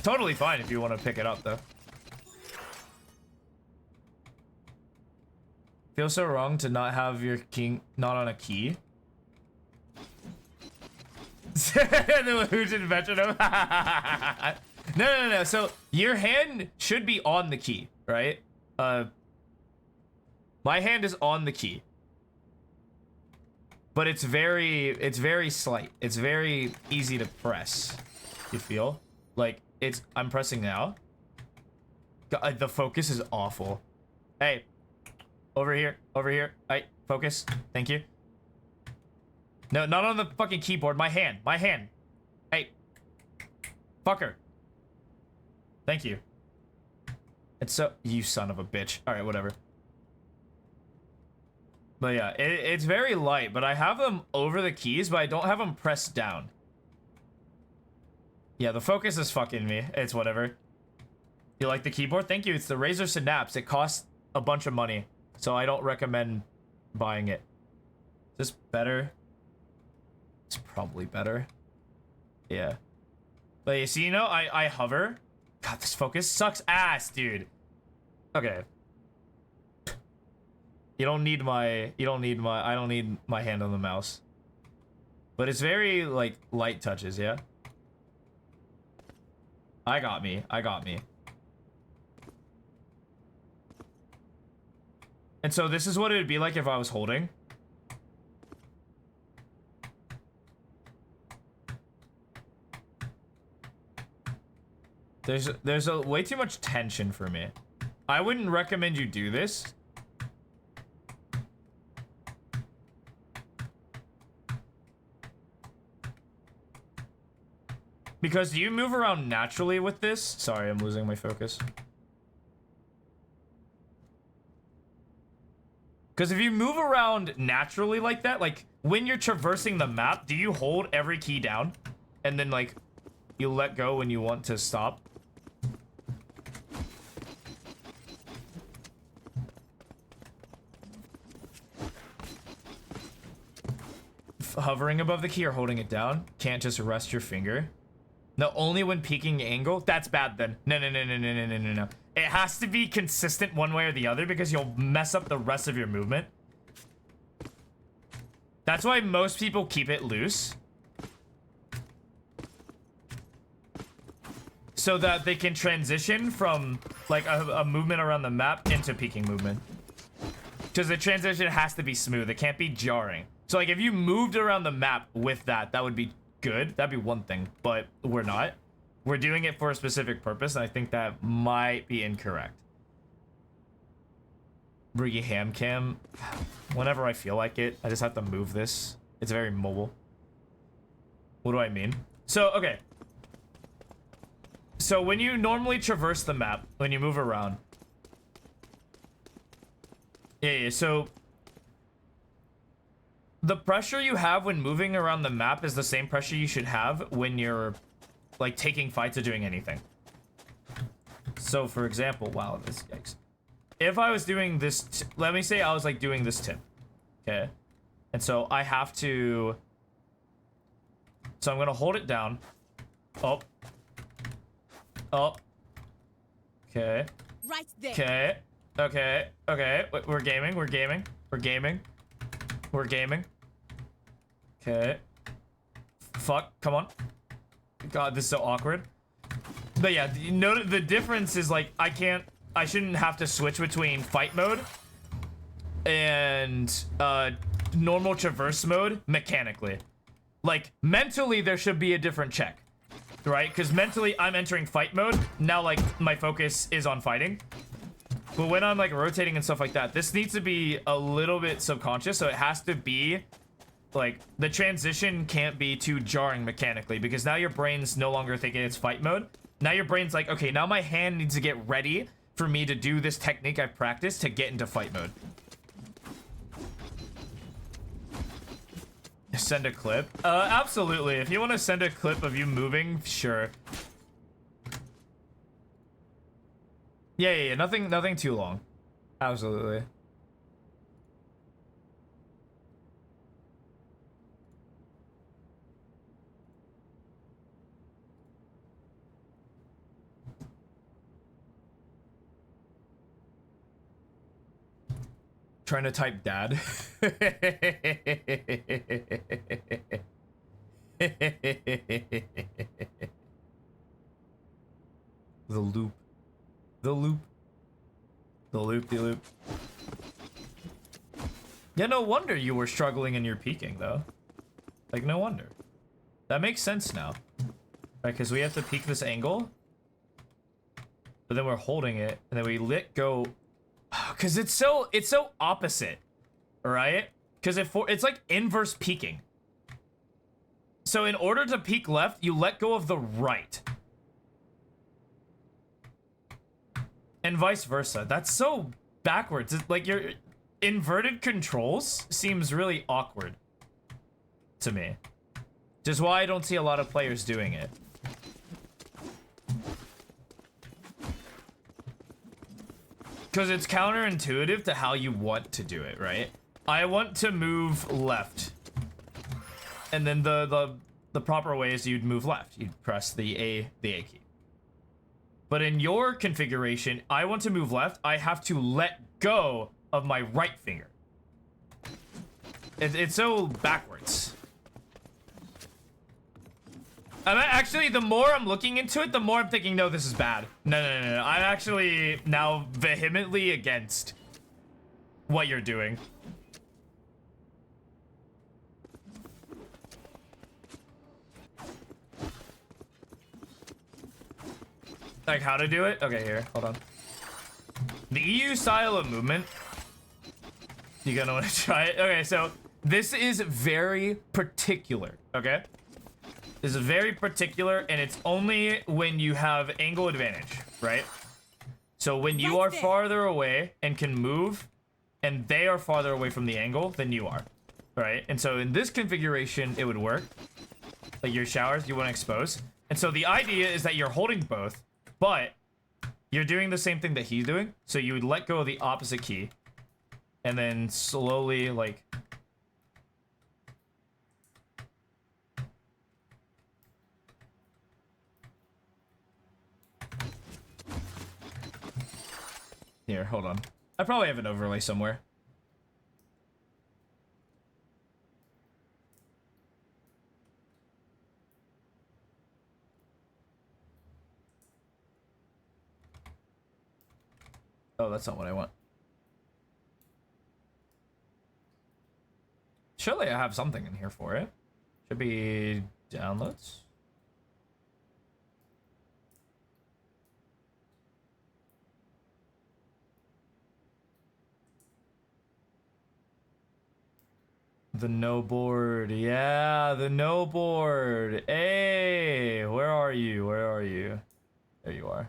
Speaker 1: Totally fine if you want to pick it up, though. Feels so wrong to not have your king not on a key. Who's in metronome? No. So your hand should be on the key, right? My hand is on the key. But it's very slight. It's very easy to press. You feel? Like I'm pressing now. God, the focus is awful. Hey, over here. Hey, focus. Thank you. No, not on the fucking keyboard. My hand. Hey, fucker. Thank you. It's so, you son of a bitch. All right, whatever. But yeah, it's very light, but I have them over the keys, but I don't have them pressed down. Yeah, the focus is fucking me. It's whatever. You like the keyboard? Thank you. It's the Razer Synapse. It costs a bunch of money, so I don't recommend buying it. Is this better? It's probably better. Yeah. But you see, I hover. God, this focus sucks ass, dude. Okay. I don't need my hand on the mouse. But it's very, like, light touches, yeah? I got me. And so this is what it would be like if I was holding. There's a way too much tension for me. I wouldn't recommend you do this. Because do you move around naturally with this? Sorry, I'm losing my focus. Because if you move around naturally like that, like when you're traversing the map, do you hold every key down? And then like you let go when you want to stop? Hovering above the key or holding it down? Can't just rest your finger? No, only when peaking angle? That's bad then. No. It has to be consistent one way or the other because you'll mess up the rest of your movement. That's why most people keep it loose. So that they can transition from like a movement around the map into peaking movement. Because the transition has to be smooth. It can't be jarring. So like if you moved around the map with that would be good. That'd be one thing, but we're not. We're doing it for a specific purpose, and I think that might be incorrect. Briggy ham cam. Whenever I feel like it, I just have to move this. It's very mobile. What do I mean? So, okay. So when you normally traverse the map, when you move around. Yeah, so the pressure you have when moving around the map is the same pressure you should have when you're like taking fights or doing anything. So for example, wow, this yikes. If I was doing this, let me say I was like doing this tip, okay? And so I have to, so I'm gonna hold it down, up, okay.
Speaker 2: Right there.
Speaker 1: Okay, we're gaming. Okay. Fuck, come on. God, this is so awkward. But yeah, you know, the difference is like I shouldn't have to switch between fight mode and normal traverse mode mechanically. Like mentally there should be a different check, right? Because mentally I'm entering fight mode now, like my focus is on fighting. But when I'm like rotating and stuff like that, this needs to be a little bit subconscious. So it has to be like the transition can't be too jarring mechanically, because now your brain's no longer thinking it's fight mode. Now your brain's like, okay, now my hand needs to get ready for me to do this technique I've practiced to get into fight mode. Send a clip? Absolutely. If you want to send a clip of you moving, sure. Yeah. Nothing too long. Absolutely. Trying to type dad. The loop. The loop. The loop. Yeah, no wonder you were struggling and you're peeking, though. Like, no wonder. That makes sense now. Right, because we have to peek this angle. But then we're holding it, and then we let go. Because it's so opposite, right? Because it's like inverse peeking. So in order to peek left, you let go of the right. And vice versa. That's so backwards. It's like your inverted controls seems really awkward to me. Just why I don't see a lot of players doing it. Because it's counterintuitive to how you want to do it, right? I want to move left. And then the proper way is you'd move left. You'd press the A key. But in your configuration, I want to move left. I have to let go of my right finger. It's so backwards. Actually, the more I'm looking into it, the more I'm thinking, no, this is bad. No. I'm actually now vehemently against what you're doing. Like how to do it? Okay, here, hold on. The EU style of movement. You gonna want to try it? Okay, so this is very particular, okay? This is very particular, and it's only when you have angle advantage, right? So when you are farther away and can move, and they are farther away from the angle than you are, right? And so in this configuration, it would work. Like your showers, you want to expose. And so the idea is that you're holding both, but you're doing the same thing that he's doing. So you would let go of the opposite key, and then slowly, like... Here, hold on. I probably have an overlay somewhere. Oh, that's not what I want. Surely I have something in here for it. Should be downloads. The no board. Yeah, the no board. Hey, where are you? Where are you? There you are.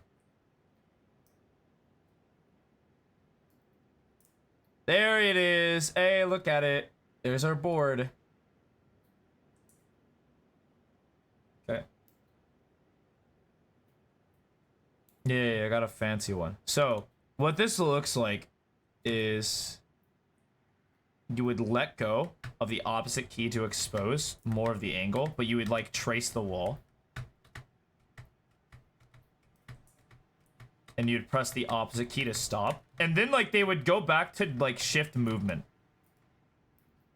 Speaker 1: There it is. Hey, look at it. There's our board. Okay. Yeah, I got a fancy one. So, what this looks like is you would let go of the opposite key to expose more of the angle, but you would like trace the wall. And you'd press the opposite key to stop. And then like they would go back to like shift movement.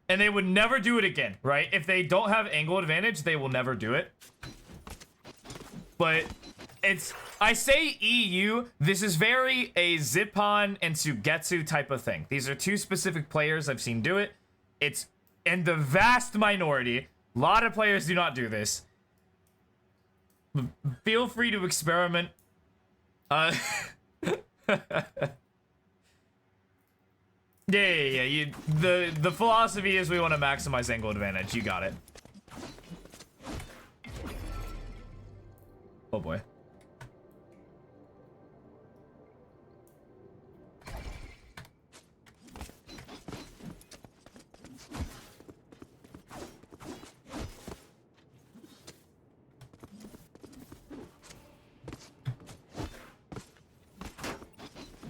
Speaker 1: And they would never do it again, right? If they don't have angle advantage, they will never do it. But it's I say EU. This is very a Zippon and Sugetsu type of thing. These are two specific players I've seen do it. It's in the vast minority. A lot of players do not do this. Feel free to experiment. Yeah. The philosophy is we want to maximize angle advantage. You got it. Oh boy.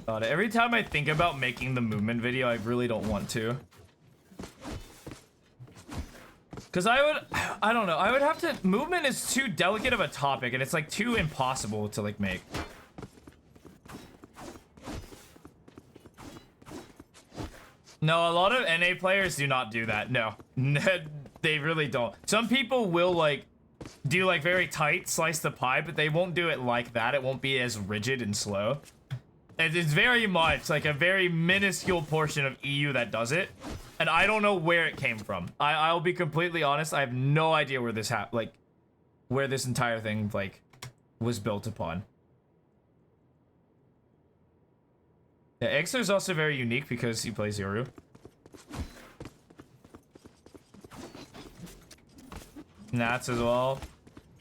Speaker 1: God, every time I think about making the movement video, I really don't want to. Because I don't know, I would have to, movement is too delicate of a topic and it's like too impossible to like make. No, a lot of NA players do not do that, no. They really don't. Some people will like, do like very tight slice the pie, but they won't do it like that. It won't be as rigid and slow. It's very much like a very minuscule portion of EU that does it, and I don't know where it came from. I'll be completely honest. I have no idea where this where this entire thing like was built upon. Yeah, Ixer's also very unique because he plays Yoru. Nats as well.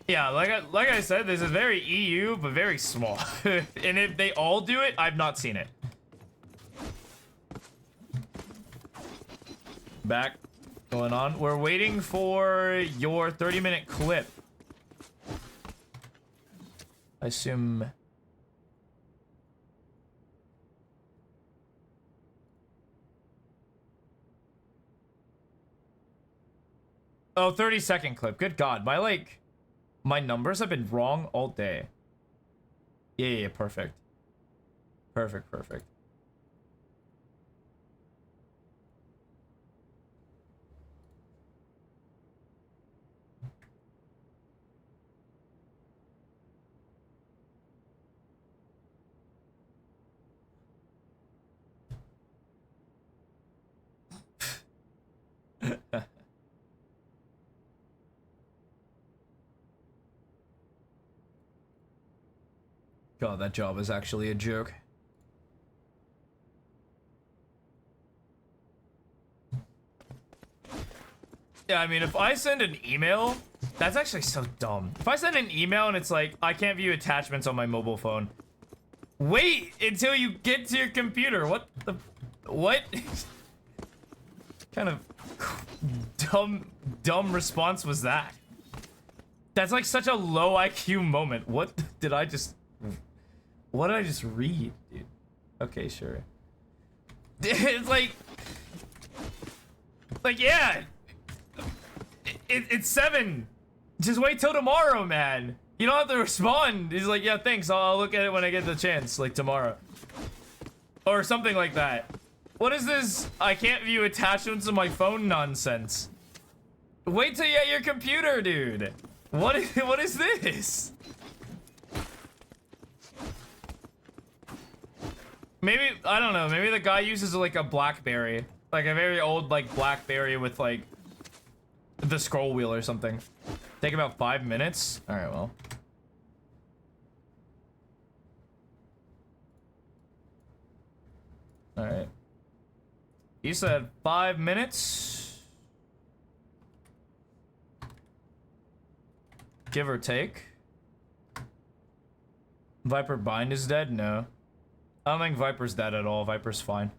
Speaker 1: Yeah, like I said, this is very EU, but very small. And if they all do it, I've not seen it. Back. Going on. We're waiting for your 30-minute clip. I assume... Oh, 30-second clip. Good God. My numbers have been wrong all day. Yeah, perfect. Perfect. God, that job is actually a joke. Yeah, I mean, if I send an email, that's actually so dumb. If I send an email and it's like, I can't view attachments on my mobile phone. Wait until you get to your computer. What? Kind of dumb response was that? That's like such a low IQ moment. What did I just read, dude? Okay, sure. It's like yeah. It's 7. Just wait till tomorrow, man. You don't have to respond. He's like, yeah, thanks. I'll look at it when I get the chance, like tomorrow. Or something like that. What is this? I can't view attachments on my phone nonsense. Wait till you're at your computer, dude. What is this? Maybe, I don't know, maybe the guy uses like a BlackBerry. Like a very old like BlackBerry with like the scroll wheel or something. Take about 5 minutes? Alright, well. Alright. You said 5 minutes? Give or take. Viper Bind is dead? No. I don't think Viper's dead at all. Viper's fine.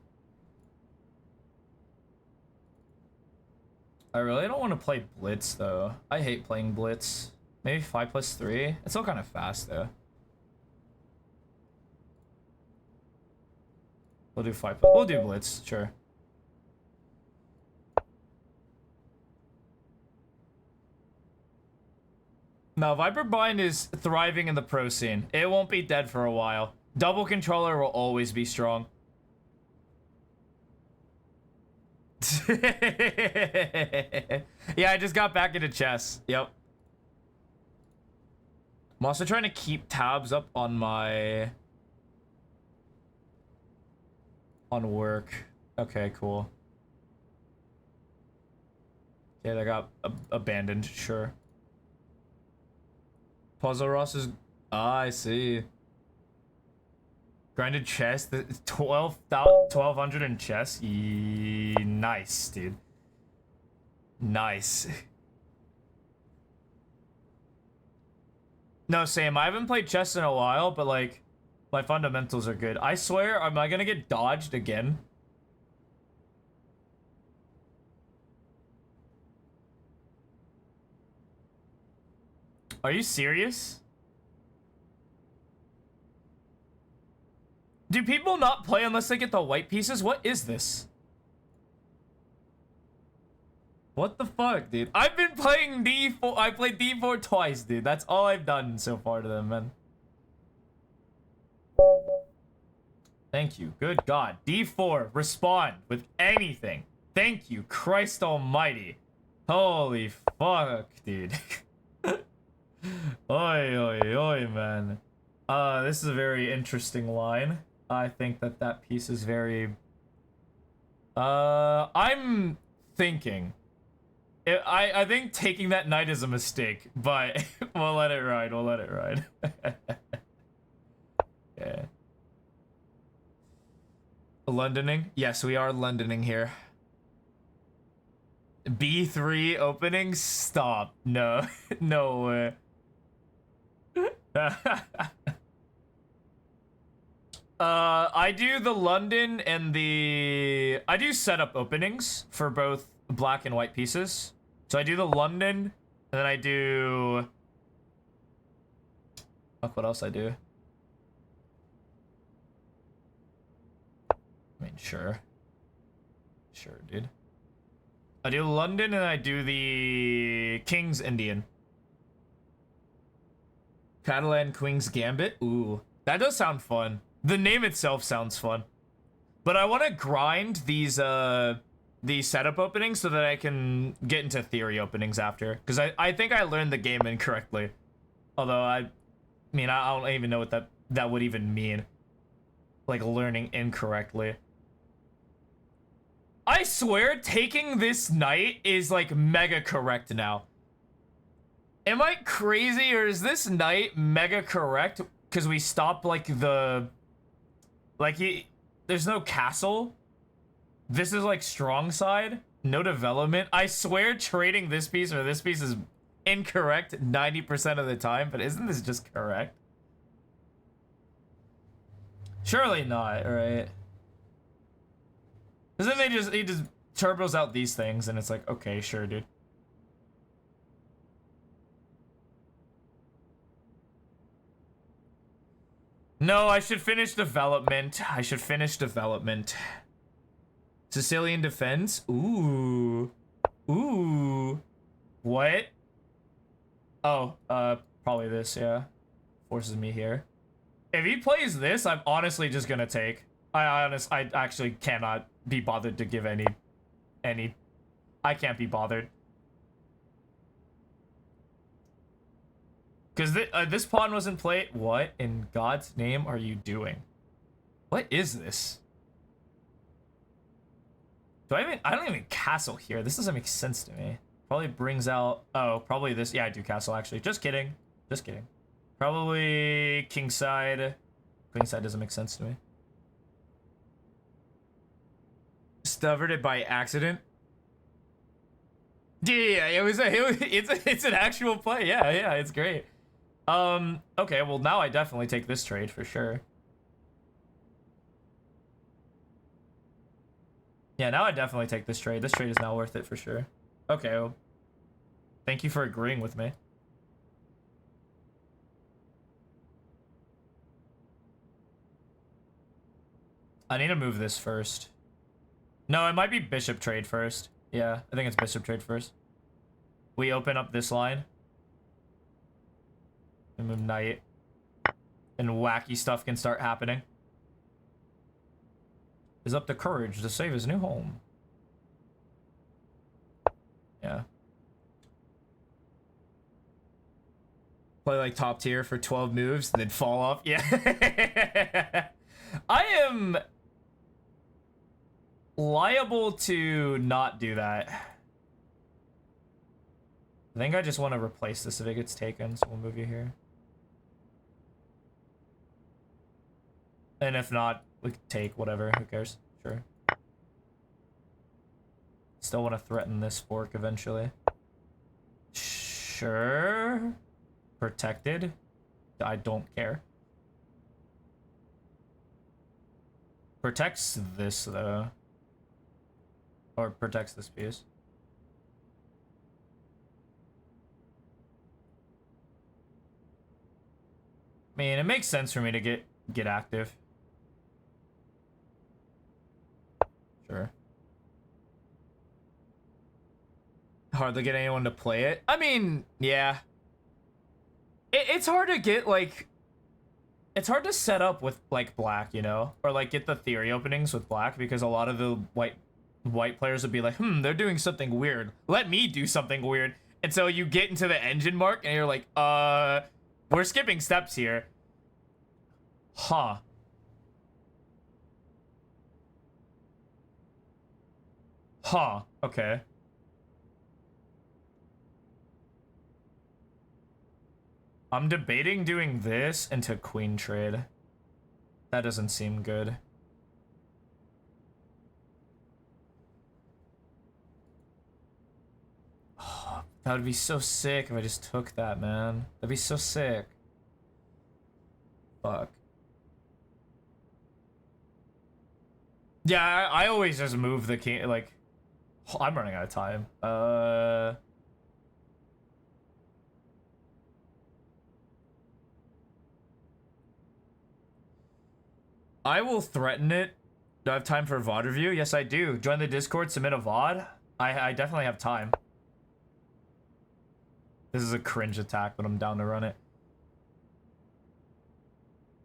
Speaker 1: I really don't want to play Blitz, though. I hate playing Blitz. Maybe 5+3? It's still kind of fast, though. We'll do 5. We'll do Blitz, sure. No, Viper Bind is thriving in the pro scene. It won't be dead for a while. Double controller will always be strong. Yeah, I just got back into chess. Yep. I'm also trying to keep tabs up on my... on work. Okay, cool. Okay, that got abandoned, sure. Puzzle Ross is... Ah, I see. Grinded chest, 1200 in chess? Nice, dude. Nice. No, Sam, I haven't played chess in a while, but like, my fundamentals are good. I swear, am I gonna get dodged again? Are you serious? Do people not play unless they get the white pieces? What is this? What the fuck, dude? I've been playing D4. I played D4 twice, dude. That's all I've done so far to them, man. Thank you. Good God. D4. Respond with anything. Thank you. Christ almighty. Holy fuck, dude. Oi, oi, oi, man. This is a very interesting line. I think that piece is very... I'm thinking... I think taking that knight is a mistake, but we'll let it ride. We'll let it ride. Yeah. Londoning? Yes, we are Londoning here. B3 opening? Stop. No. No way. I do the London and the... I do setup openings for both black and white pieces. So I do the London, and then I do... Fuck, what else I do? I mean, sure. Sure, dude. I do London, and I do the King's Indian. Catalan Queen's Gambit? Ooh. That does sound fun. The name itself sounds fun. But I want to grind these setup openings so that I can get into theory openings after. Because I think I learned the game incorrectly. Although, I mean, I don't even know what that would even mean. Like, learning incorrectly. I swear, taking this knight is, like, mega correct now. Am I crazy, or is this knight mega correct? Because we stopped, like, the... Like, there's no castle. This is, like, strong side. No development. I swear trading this piece or this piece is incorrect 90% of the time, but isn't this just correct? Surely not, right? Because then he just turbos out these things, and it's like, okay, sure, dude. No, I should finish development. I should finish development. Sicilian defense? Ooh. Ooh. What? Oh, probably this, yeah. Forces me here. If he plays this, I'm honestly just gonna take. I actually cannot be bothered to give any. I can't be bothered. Because this pawn wasn't played. What in God's name are you doing? What is this? I don't even castle here. This doesn't make sense to me. Probably brings out... Oh, probably this. Yeah, I do castle, actually. Just kidding. Just kidding. Probably kingside. Queenside doesn't make sense to me. Stubborned it by accident. Yeah, it's an actual play. Yeah, it's great. Okay, well, now I definitely take this trade for sure. Yeah, now I definitely take this trade. This trade is now worth it for sure. Okay, well, thank you for agreeing with me. I need to move this first. No, it might be bishop trade first. Yeah, I think it's bishop trade first. We open up this line. And move knight. And wacky stuff can start happening. Is up to courage to save his new home. Yeah. Play like top tier for 12 moves, then fall off. Yeah. I am liable to not do that. I think I just want to replace this if it gets taken, so we'll move you here. And if not, we can take whatever, who cares? Sure. Still want to threaten this fork eventually. Sure. Protected. I don't care. Protects this though. Or protects this piece. I mean, it makes sense for me to get active. Sure. Hard to get anyone to play it. I mean, yeah. It's hard to get, like... It's hard to set up with, like, black, you know? Or, like, get the theory openings with black, because a lot of the white players would be like, they're doing something weird. Let me do something weird. And so you get into the engine mark, and you're like, we're skipping steps here. Huh. Huh. Okay. I'm debating doing this into queen trade. That doesn't seem good. Oh, that would be so sick if I just took that, man. That'd be so sick. Fuck. Yeah, I always just move the king, like... I'm running out of time. I will threaten it. Do I have time for a VOD review? Yes, I do. Join the Discord, submit a VOD. I definitely have time. This is a cringe attack, but I'm down to run it.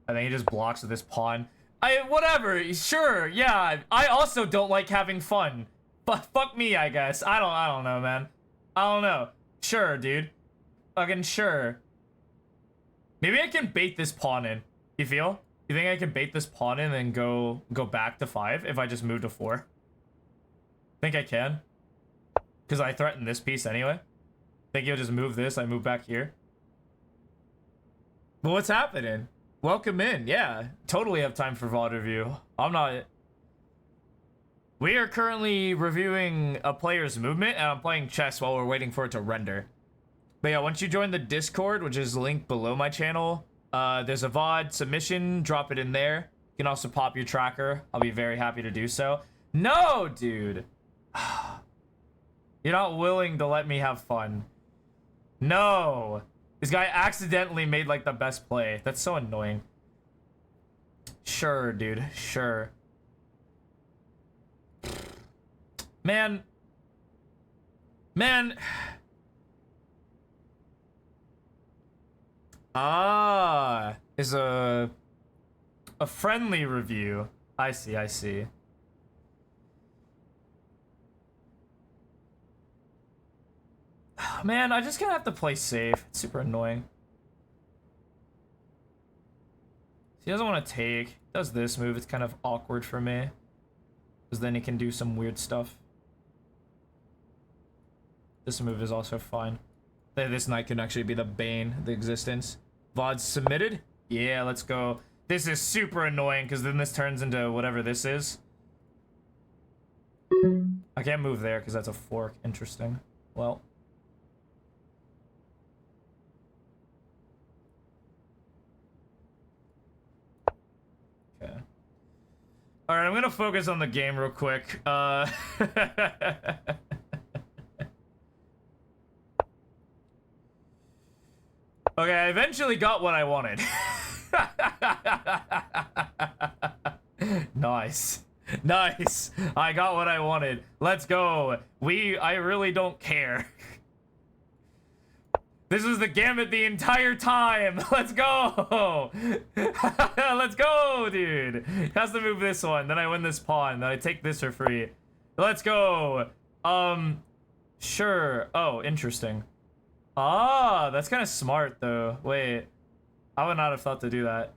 Speaker 1: I think he just blocks with this pawn. Whatever, sure, yeah. I also don't like having fun. But fuck me, I guess. I don't know, man. I don't know. Sure, dude. Fucking sure. Maybe I can bait this pawn in. You feel? You think I can bait this pawn in and go back to 5 if I just move to 4? Think I can? Because I threatened this piece anyway. Think you'll just move this, I move back here. But what's happening? Welcome in. Yeah, totally have time for VOD review. I'm not... We are currently reviewing a player's movement, and I'm playing chess while we're waiting for it to render. But yeah, once you join the Discord, which is linked below my channel, there's a VOD submission, drop it in there. You can also pop your tracker. I'll be very happy to do so. No, dude. You're not willing to let me have fun. No. This guy accidentally made, like, the best play. That's so annoying. Sure, dude. Sure. Man. Ah, is a friendly review. I see. Man, I just gonna have to play safe. It's super annoying. He doesn't want to take. Does this move? It's kind of awkward for me. Because then he can do some weird stuff. This move is also fine. This knight can actually be the bane of the existence. VOD submitted? Yeah, let's go. This is super annoying because then this turns into whatever this is. I can't move there because that's a fork. Interesting. Well. Okay. Alright, I'm gonna focus on the game real quick. Okay, I eventually got what I wanted. Nice. Nice. I got what I wanted. Let's go. I really don't care. This was the gambit the entire time. Let's go. Let's go, dude. Has to move this one. Then I win this pawn. Then I take this for free. Let's go. Sure. Oh, interesting. Ah, that's kind of smart though. Wait, I would not have thought to do that.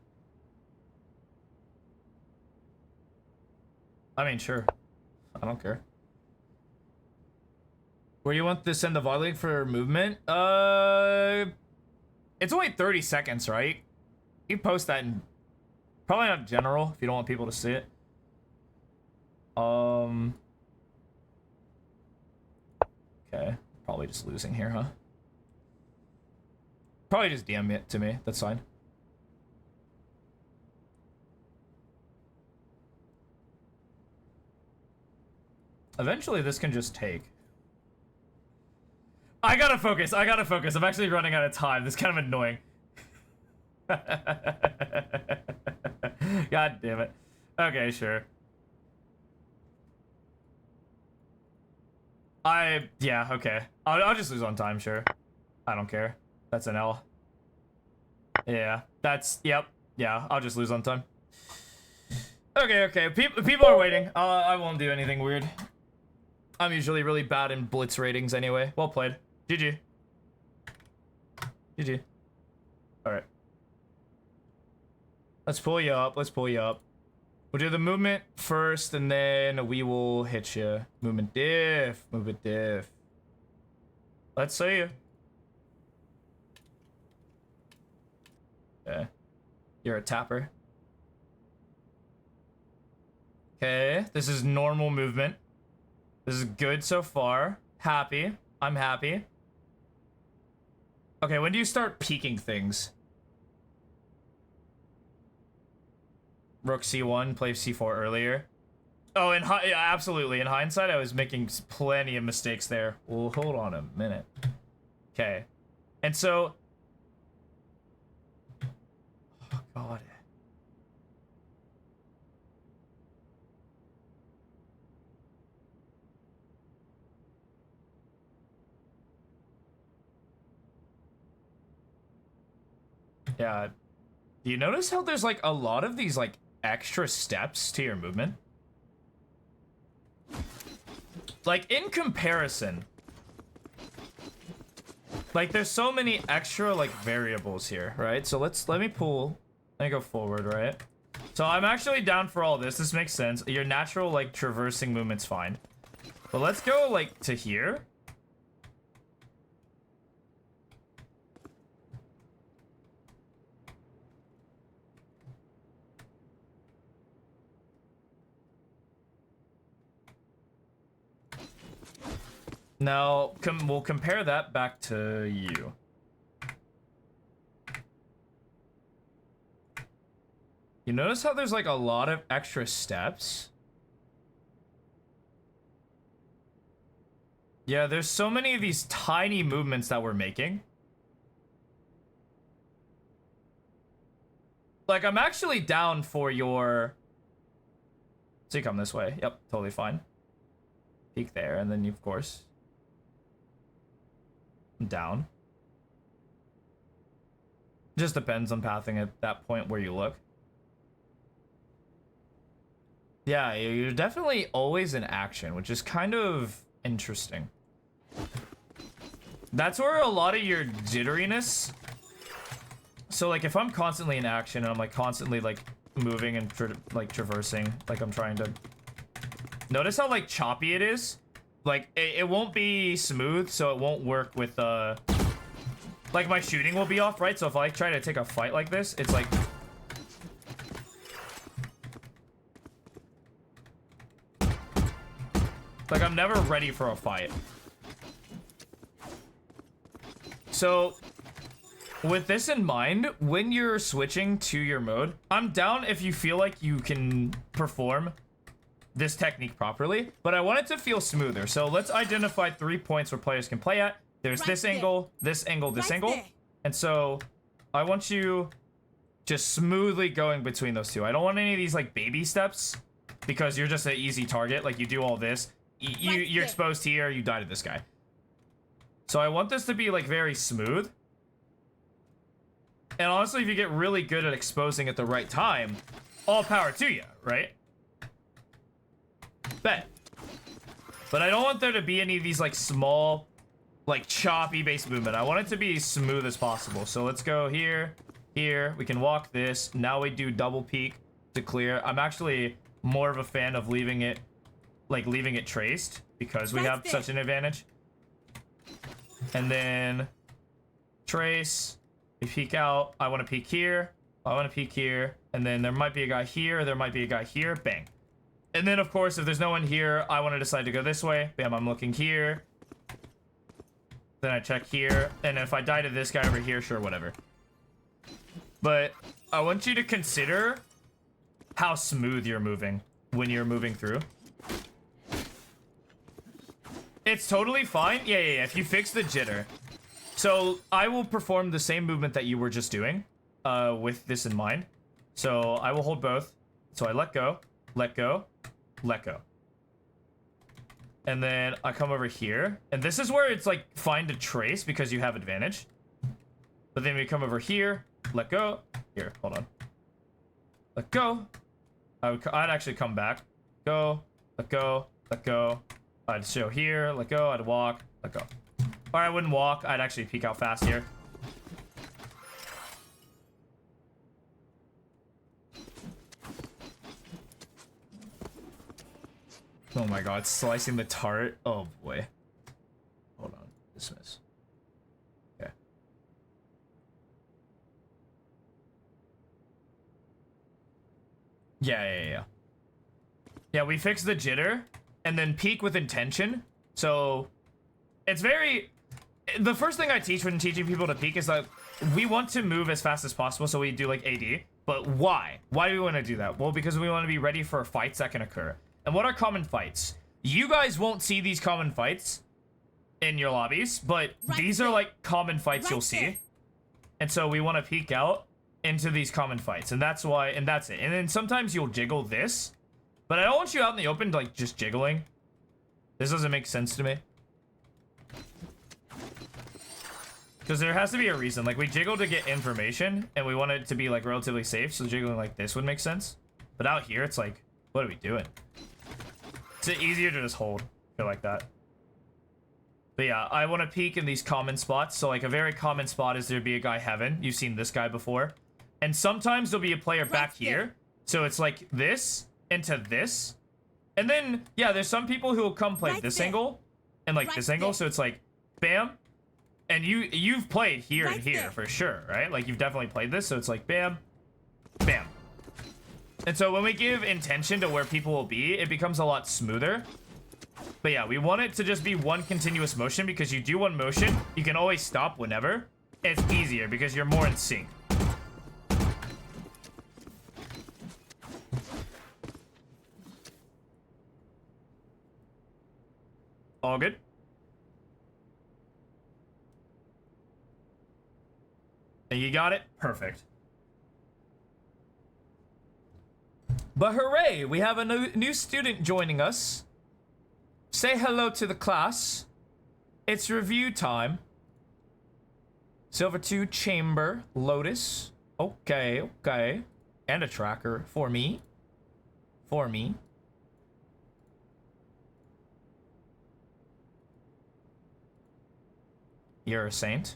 Speaker 1: I mean, sure. I don't care. Where you want this in the VOD link for movement? It's only 30 seconds, right? You post that in probably not general if you don't want people to see it. Okay, probably just losing here, huh? Probably just DM it to me. That's fine. Eventually, this can just take. I gotta focus. I gotta focus. I'm actually running out of time. This is kind of annoying. God damn it. Okay, sure. Yeah, okay. I'll just lose on time, sure. I don't care. That's an L. Yeah, yep. Yeah, I'll just lose on time. Okay. People are waiting. I won't do anything weird. I'm usually really bad in blitz ratings anyway. Well played. GG. GG. Alright. Let's pull you up. We'll do the movement first, and then we will hit you. Movement diff. Let's see you. Okay. You're a tapper. Okay, this is normal movement. This is good so far. Happy. I'm happy. Okay, when do you start peeking things? Rook C1, play C4 earlier. Oh, yeah, absolutely. In hindsight, I was making plenty of mistakes there. Well, hold on a minute. Okay. And so... Oh, God. Yeah. Do you notice how there's, like, a lot of these, like, extra steps to your movement? Like, in comparison, like, there's so many extra, like, variables here, right? So let me go forward, right? So I'm actually down for all this. This makes sense. Your natural, like, traversing movement's fine. But let's go, like, to here. Now, we'll compare that back to you. You notice how there's like a lot of extra steps? Yeah, there's so many of these tiny movements that we're making. Like, I'm actually down for your... So you come this way. Yep, totally fine. Peek there, and then you, of course... down. Just depends on pathing at that point where you look. Yeah, you're definitely always in action, which is kind of interesting. That's where a lot of your jitteriness... So, like, if I'm constantly in action and I'm, like, constantly, like, moving and, traversing, like, I'm trying to... Notice how, like, choppy it is? Like, it won't be smooth, so it won't work with, like, my shooting will be off, right? So if I try to take a fight like this, it's like... Like, I'm never ready for a fight. So, with this in mind, when you're switching to your mode, I'm down if you feel like you can perform this technique properly, but I want it to feel smoother. So let's identify 3 points where players can play at. There's
Speaker 2: Right
Speaker 1: this
Speaker 2: there.
Speaker 1: angle, this angle, this
Speaker 2: Right
Speaker 1: angle.
Speaker 2: there.
Speaker 1: And so I want you just smoothly going between those two. I don't want any of these like baby steps because you're just an easy target. Like you do all this,
Speaker 2: Right
Speaker 1: you're
Speaker 2: there.
Speaker 1: exposed here, you die to this guy. So I want this to be like very smooth. And honestly, if you get really good at exposing at the right time, all power to you, right? Bet. But I don't want there to be any of these like small like choppy base movement. I want it to be as smooth as possible. So let's go here, here. We can walk this. Now we do double peek to clear. I'm actually more of a fan of leaving it traced because we
Speaker 2: Right
Speaker 1: have
Speaker 2: there.
Speaker 1: such an advantage. And then trace. We peek out. I want to peek here. I want to peek here. And then there might be a guy here. There might be a guy here. Bang. And then, of course, if there's no one here, I want to decide to go this way. Bam, I'm looking here. Then I check here. And if I die to this guy over here, sure, whatever. But I want you to consider how smooth you're moving when you're moving through. It's totally fine. Yeah. If you fix the jitter. So I will perform the same movement that you were just doing with this in mind. So I will hold both. So I let go, let go, let go. And then I come over here. And this is where it's like fine to trace because you have advantage. But then we come over here, let go. Here, hold on. Let go. I'd actually come back. Go, let go, let go. I'd show here, let go, I'd walk, let go. Or I wouldn't walk, I'd actually peek out fast here. Oh my god, slicing the tart. Oh boy. Hold on, dismiss. Okay. Yeah. Yeah, we fixed the jitter and then peek with intention. So it's very... The first thing I teach when teaching people to peek is that we want to move as fast as possible, so we do like AD. But why? Why do we want to do that? Well, because we want to be ready for fights that can occur. And what are common fights? You guys won't see these common fights in your lobbies, but
Speaker 2: Right
Speaker 1: these are
Speaker 2: there.
Speaker 1: like common fights
Speaker 2: Right
Speaker 1: you'll see.
Speaker 2: there.
Speaker 1: And so we want to peek out into these common fights. And that's why, and that's it. And then sometimes you'll jiggle this, but I don't want you out in the open like just jiggling. This doesn't make sense to me. Because there has to be a reason. Like, we jiggle to get information, and we want it to be, like, relatively safe, so jiggling like this would make sense. But out here, it's like, what are we doing? It's easier to just hold. I feel like that. But yeah, I want to peek in these common spots. So, like, a very common spot is there'd be a guy heaven. You've seen this guy before. And sometimes there'll be a player back here. So it's like this into this. And then, yeah, there's some people who will come play
Speaker 2: Right
Speaker 1: this
Speaker 2: there.
Speaker 1: angle and, like,
Speaker 2: Right
Speaker 1: this angle.
Speaker 2: there.
Speaker 1: So it's like, bam. And you've played here and
Speaker 2: Right
Speaker 1: here
Speaker 2: there.
Speaker 1: for sure, right? Like, you've definitely played this, so it's like bam, bam. And so when we give intention to where people will be, it becomes a lot smoother. But yeah, we want it to just be one continuous motion because you do one motion, you can always stop whenever. It's easier because you're more in sync. All good? You got it? Perfect. But hooray! We have a new student joining us. Say hello to the class. It's review time. Silver 2 Chamber, Lotus. Okay. And a tracker for me. You're a saint.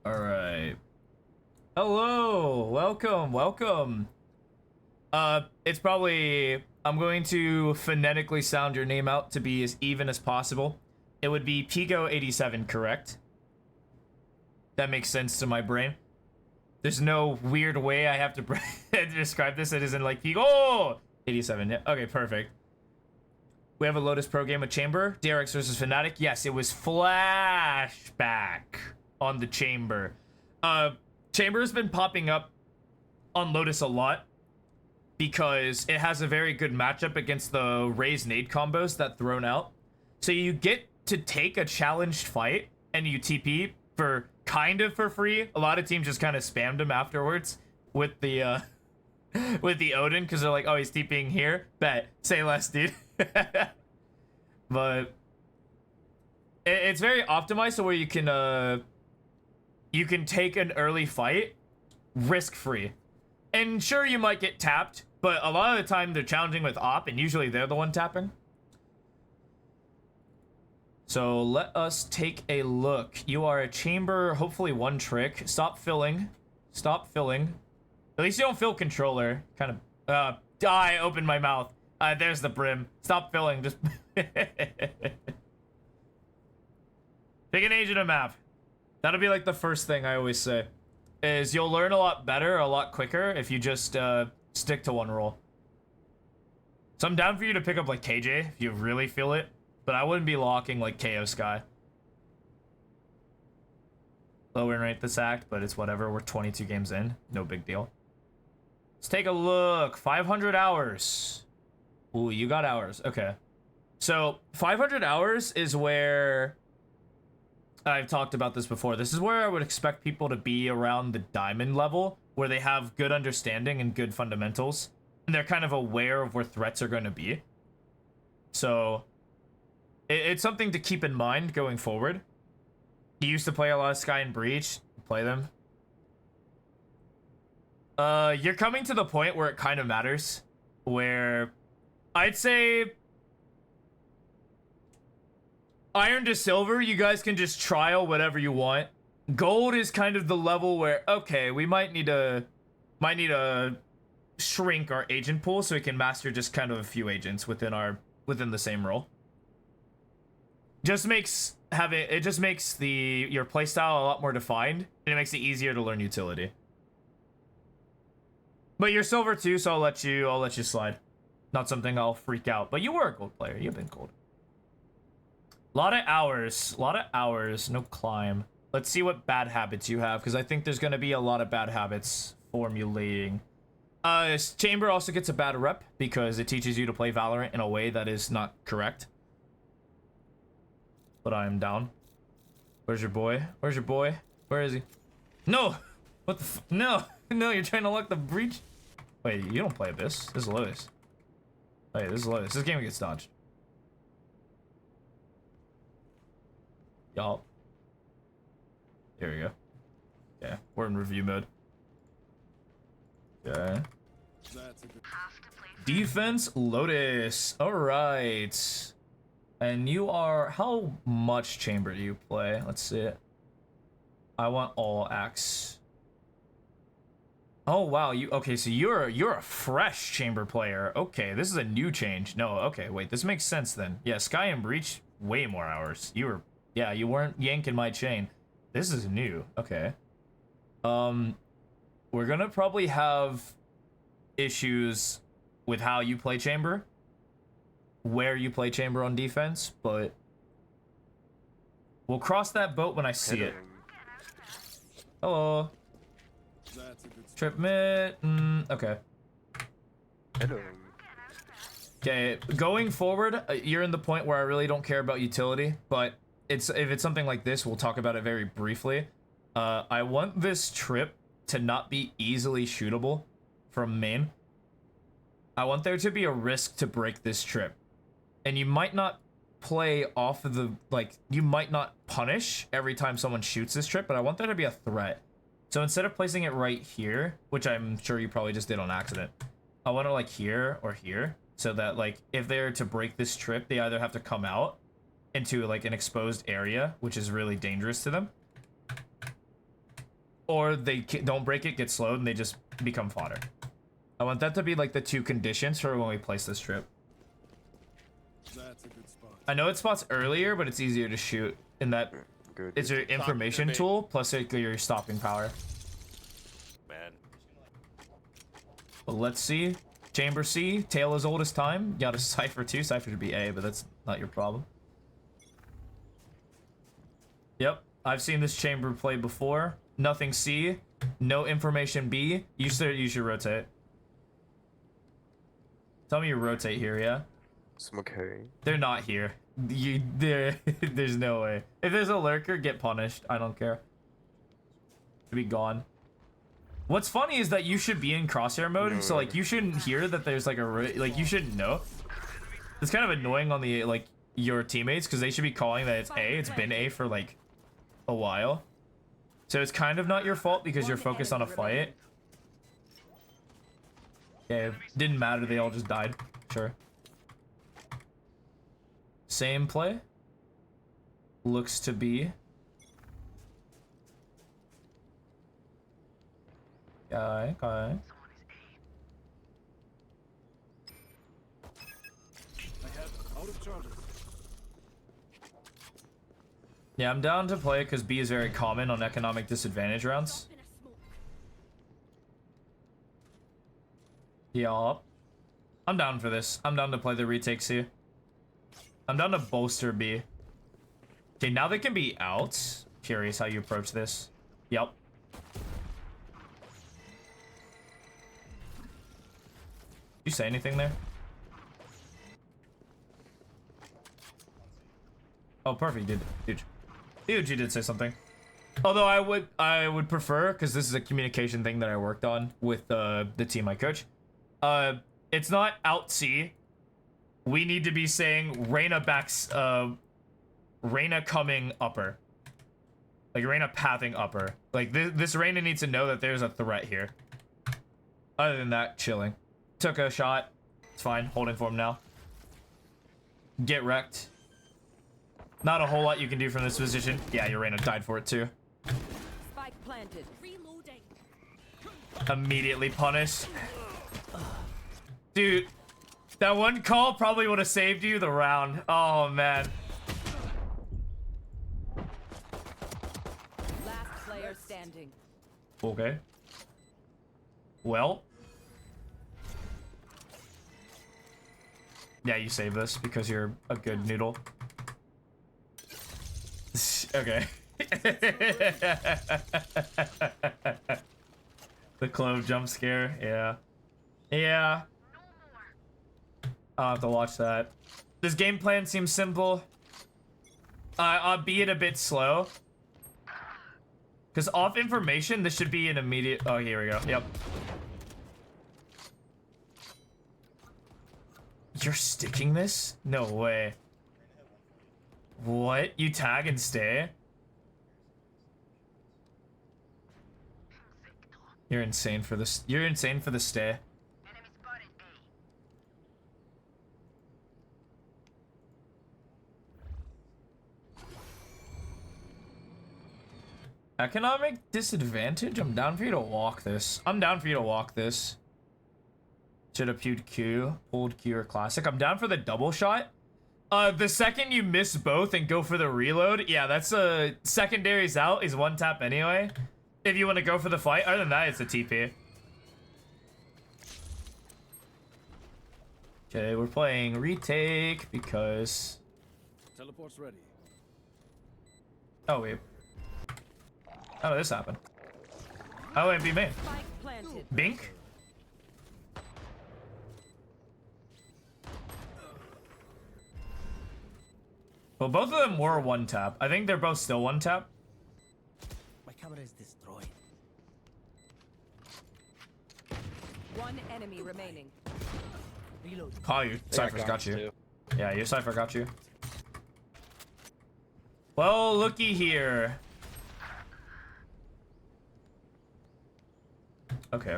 Speaker 1: All right. Hello, welcome. It's probably, I'm going to phonetically sound your name out to be as even as possible. It would be Pigo87, correct? That makes sense to my brain. There's no weird way I have to describe this. It isn't like Pigo. Oh, 87. Yeah. Okay, perfect. We have a Lotus Pro game with Chamber. DRX versus Fnatic. Yes, it was flashback on the Chamber. Chamber has been popping up on Lotus a lot because it has a very good matchup against the Raze nade combos that thrown out. So you get to take a challenged fight and you TP for kind of for free. A lot of teams just kind of spammed him afterwards with the with the Odin because they're like, oh, he's TPing here. Bet. Say less, dude. But it's very optimized so where you can take an early fight risk free. And sure, you might get tapped But a lot of the time they're challenging with op, and usually they're the one tapping. So let us take a look. You are a chamber, hopefully one trick. Stop filling. Stop filling. At least you don't fill controller. Kind of, I opened my mouth. There's the brim. Stop filling, just... Pick an agent a map. That'll be like the first thing I always say. Is you'll learn a lot better, a lot quicker, if you just, stick to one role. So I'm down for you to pick up like KJ, if you really feel it. But I wouldn't be locking like KO Sky. Low win rate this act, but it's whatever. We're 22 games in. No big deal. Let's take a look. 500 hours. Ooh, you got hours. Okay. So 500 hours is where... I've talked about this before. This is where I would expect people to be around the diamond level, where they have good understanding and good fundamentals. And they're kind of aware of where threats are going to be. So... it's something to keep in mind going forward. You used to play a lot of Sky and Breach. Play them. You're coming to the point where it kind of matters. Where I'd say Iron to Silver, you guys can just trial whatever you want. Gold is kind of the level where, okay, we might need to shrink our agent pool so we can master just kind of a few agents within the same role. Just makes your playstyle a lot more defined, and it makes it easier to learn utility. But you're silver too, so I'll let you slide. Not something I'll freak out. But you were a gold player. You've been gold. Lot of hours. No climb. Let's see what bad habits you have, because I think there's gonna be a lot of bad habits formulating. Chamber also gets a bad rep because it teaches you to play Valorant in a way that is not correct. But I am down. Where's your boy? Where's your boy? Where is he? No! What the f- No! No, you're trying to lock the breach? Wait, you don't play Abyss. This is Lotus. Wait, this is Lotus. This game gets dodged. Y'all. There we go. Yeah, we're in review mode. Okay. Defense, Lotus. Alright. And you are... How much chamber do you play? Let's see it. I want all axe. Oh, wow. Okay, so you're a fresh chamber player. Okay, this is a new change. No, okay, wait. This makes sense then. Yeah, Sky and Breach, way more hours. You weren't yanking my chain. This is new. Okay. We're gonna probably have issues with how you play chamber. Where you play chamber on defense, but we'll cross that boat when I see it. Hello. Trip mid. Okay.
Speaker 5: Hello.
Speaker 1: Okay, going forward, you're in the point where I really don't care about utility, but if it's something like this, we'll talk about it very briefly. I want this trip to not be easily shootable from main. I want there to be a risk to break this trip. And you might not play off of the, you might not punish every time someone shoots this trip, but I want there to be a threat. So instead of placing it right here, which I'm sure you probably just did on accident, I want it here or here, so that if they're to break this trip, they either have to come out into an exposed area, which is really dangerous to them, or they don't break it, get slowed, and they just become fodder. I want that to be the two conditions for when we place this trip.
Speaker 3: That's a good spot.
Speaker 1: I know it spots earlier, but it's easier to shoot in that
Speaker 5: Good.
Speaker 1: it's your information tool plus your stopping power.
Speaker 5: Man.
Speaker 1: But let's see. Chamber C, Tail as old as time. You got a Cypher too. Cypher should be A, but that's not your problem. Yep, I've seen this chamber play before. Nothing C, no information B. You should rotate. Tell me you rotate here, yeah?
Speaker 5: Okay.
Speaker 1: They're not here. There's no way. If there's a lurker, get punished. I don't care. Should be gone. What's funny is that you should be in crosshair mode, so you shouldn't hear that there's you shouldn't know. It's kind of annoying on the your teammates because they should be calling that it's A. It's been A for a while. So it's kind of not your fault because you're focused on a fight. Okay, didn't matter. They all just died. Sure. Same play. Looks to be. Okay.
Speaker 3: I have out of charges.
Speaker 1: Yeah, I'm down to play because B is very common on economic disadvantage rounds.
Speaker 2: In a smoke.
Speaker 1: Yup. I'm down for this. I'm down to play the retake C. I'm down to bolster B. Okay, now they can be out. Curious how you approach this. Yup. You say anything there? Oh, perfect. You did. Dude, you did say something. Although I would prefer, because this is a communication thing that I worked on with the team I coach. It's not out C. We need to be saying Reyna backs, Reyna coming upper. Like Reyna pathing upper. Like this Reyna needs to know that there's a threat here. Other than that, chilling. Took a shot. It's fine. Holding for him now. Get wrecked. Not a whole lot you can do from this position. Yeah, your Reyna died for it too.
Speaker 6: Spike planted.
Speaker 2: Reloading.
Speaker 1: Immediately punished. Dude, that one call probably would have saved you the round. Oh, man.
Speaker 6: Last player standing.
Speaker 1: Okay. Well. Yeah, you save this because you're a good noodle. Okay. The clove jump scare, yeah. Yeah. I'll have to watch that. This game plan seems simple. Albeit a bit slow. Because off information, this should be an immediate... Oh, here we go. Yep. You're sticking this? No way. What? You tag and stay? You're insane for this. You're insane for the stay.
Speaker 4: Enemy spotted A.
Speaker 1: Economic disadvantage? I'm down for you to walk this. I'm down for you to walk this. Should have pulled Q. Pulled Q or classic. I'm down for the double shot. The second you miss both and go for the reload, yeah, that's a secondaries out is one tap anyway. If you want to go for the fight, other than that, it's a TP. Okay, we're playing retake because.
Speaker 3: Teleport's ready.
Speaker 1: Oh wait. How did this happen? Oh, and be me.
Speaker 6: Spike planted.
Speaker 1: Bink. Well, both of them were one tap. I think they're both still one tap.
Speaker 7: My camera is destroyed.
Speaker 6: One enemy remaining.
Speaker 7: Reload.
Speaker 1: Oh, your Cypher's got you. Yeah, your Cypher got you. Well, looky here. Okay.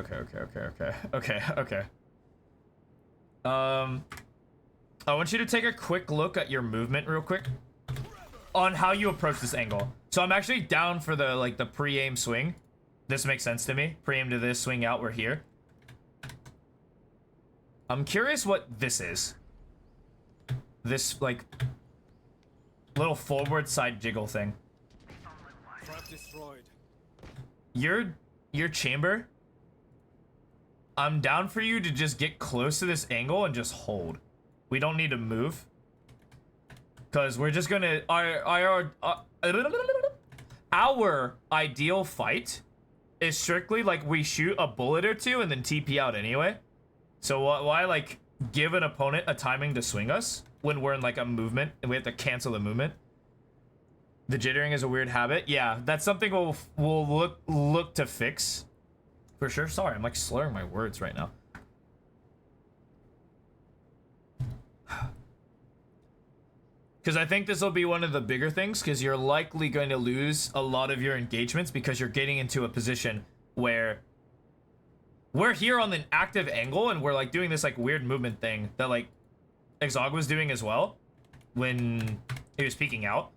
Speaker 1: I want you to take a quick look at your movement real quick on how you approach this angle. So I'm actually down for the pre-aim swing. This makes sense to me. Pre-aim to this, swing out, we're here. I'm curious what this is. This like little forward side jiggle thing.
Speaker 3: Trap destroyed.
Speaker 1: Your chamber. I'm down for you to just get close to this angle and just hold. We don't need to move. Because we're just gonna... Our ideal fight is strictly like we shoot a bullet or two and then TP out anyway. So why like give an opponent a timing to swing us when we're in like a movement and we have to cancel the movement? The jittering is a weird habit. Yeah, that's something we'll look to fix. For sure. Sorry, I'm like slurring my words right now. Because I think this will be one of the bigger things, because you're likely going to lose a lot of your engagements because you're getting into a position where we're here on an active angle and we're like doing this like weird movement thing that like Exog was doing as well when he was peeking out.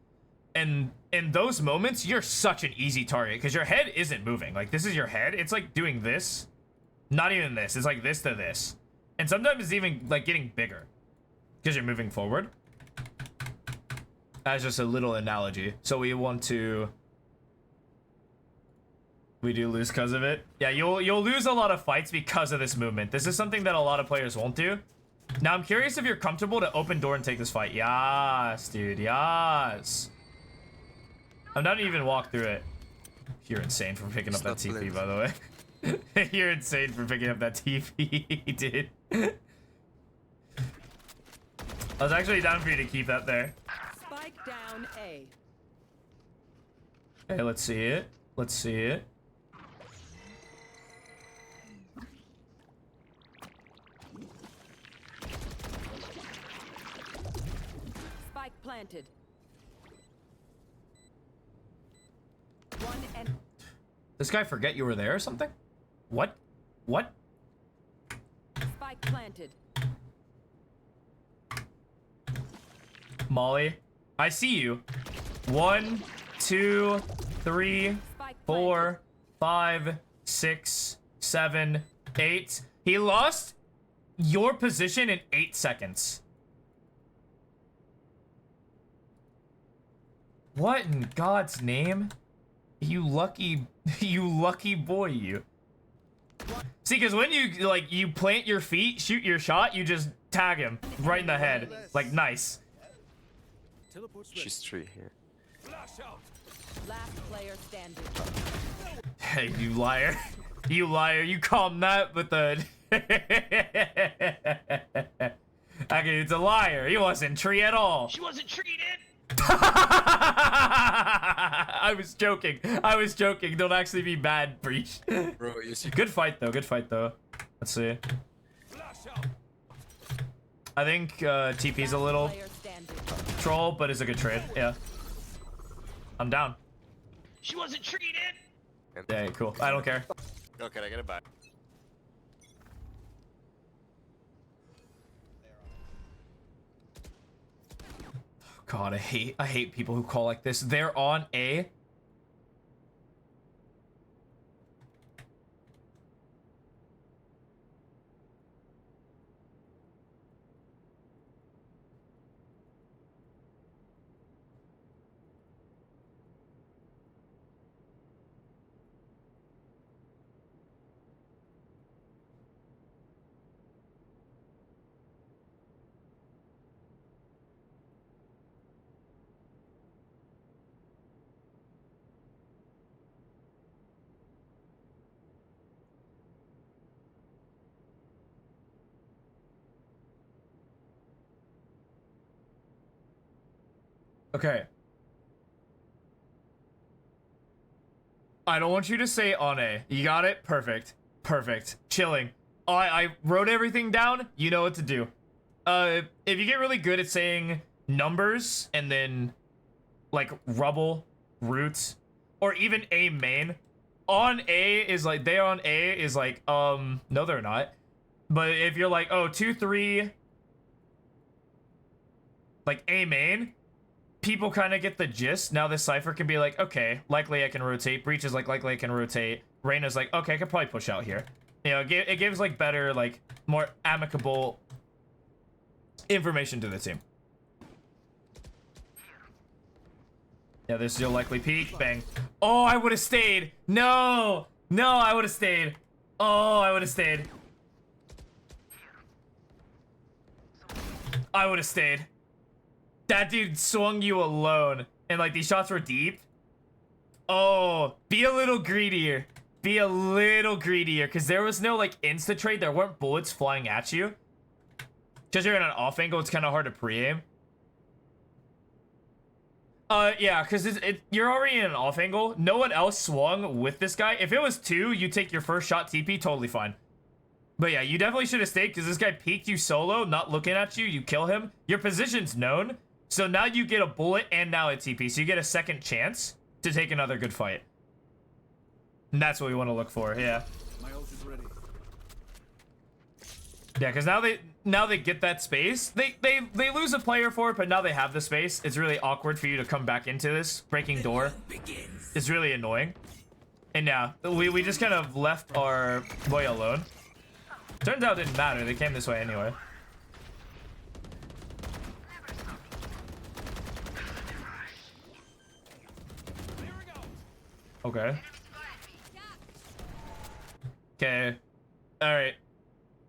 Speaker 1: And in those moments, you're such an easy target because your head isn't moving. Like, this is your head. It's like doing this. Not even this. It's like this to this. And sometimes it's even like getting bigger because you're moving forward. As just a little analogy. So we want to... We do lose because of it. Yeah, you'll lose a lot of fights because of this movement. This is something that a lot of players won't do. Now, I'm curious if you're comfortable to open door and take this fight. Yes, dude. Yes. I'm not even walk through it. You're insane for picking up that TP, by the way. You're insane for picking up that TP, dude. I was actually down for you to keep that there.
Speaker 6: Spike down A.
Speaker 1: Okay, let's see it. Let's see it.
Speaker 6: Spike planted. One and
Speaker 1: This guy forget you were there or something? What? What?
Speaker 6: spike planted.
Speaker 1: Molly, I see you. 1, 2, 3,
Speaker 6: Spike
Speaker 1: 4, 5, 6, 7, 8. He lost your position in 8 seconds. What in God's name? You lucky boy, you. See, because when you, like, you plant your feet, shoot your shot, you just tag him right in the head. Like, nice.
Speaker 3: Teleport's ready.
Speaker 5: She's 3 here.
Speaker 3: Flash out.
Speaker 6: Last player standing.
Speaker 1: Hey, you liar. You liar. You call him that, but the... Okay, it's a liar. He wasn't tree at all.
Speaker 7: She wasn't treated.
Speaker 1: I was joking. I was joking. Don't actually be bad, Breach.
Speaker 5: Bro, you see.
Speaker 1: Good fight, though. Good fight, though. Let's see.
Speaker 3: Flash out.
Speaker 1: I think TP's a little
Speaker 6: Player standing.
Speaker 1: troll, but it's a good trade. Yeah. I'm down.
Speaker 7: She wasn't treated.
Speaker 1: Yeah, cool. I don't care.
Speaker 5: Oh, can I get it back?
Speaker 1: God, I hate people who call like this. They're on A. Okay. I don't want you to say on A. You got it? Perfect. Perfect. Chilling. I wrote everything down. You know what to do. If you get really good at saying numbers and then like rubble, roots, or even A main, on A is like, they're on A is like, no they're not. But if you're like, oh, 2, 3, like A main, people kind of get the gist. Now this Cypher can be like, okay, likely I can rotate. Breach is like, likely I can rotate. Reyna's like, okay, I could probably push out here. You know, it gives like better, like more amicable information to the team. Yeah, this is your likely peak. Bang. Oh, I would have stayed. No, no, I would have stayed. Oh, I would have stayed. I would have stayed. That dude swung you alone, and like these shots were deep. Oh, be a little greedier. Be a little greedier, because there was no like insta trade. There weren't bullets flying at you. Because you're in an off angle, it's kind of hard to pre-aim. Yeah, because you're already in an off angle. No one else swung with this guy. If it was 2, you take your first shot TP, totally fine. But yeah, you definitely should have stayed, because this guy peeked you solo, not looking at you. You kill him. Your position's known. So now you get a bullet and now a TP. So you get a second chance to take another good fight. And that's what we want to look for, yeah.
Speaker 3: My ult is ready.
Speaker 1: Yeah, because now they get that space. They lose a player for it, but now they have the space. It's really awkward for you to come back into this. Breaking door is really annoying. And yeah, we just kind of left our boy alone. Turns out it didn't matter. They came this way anyway. Okay. Okay. All right.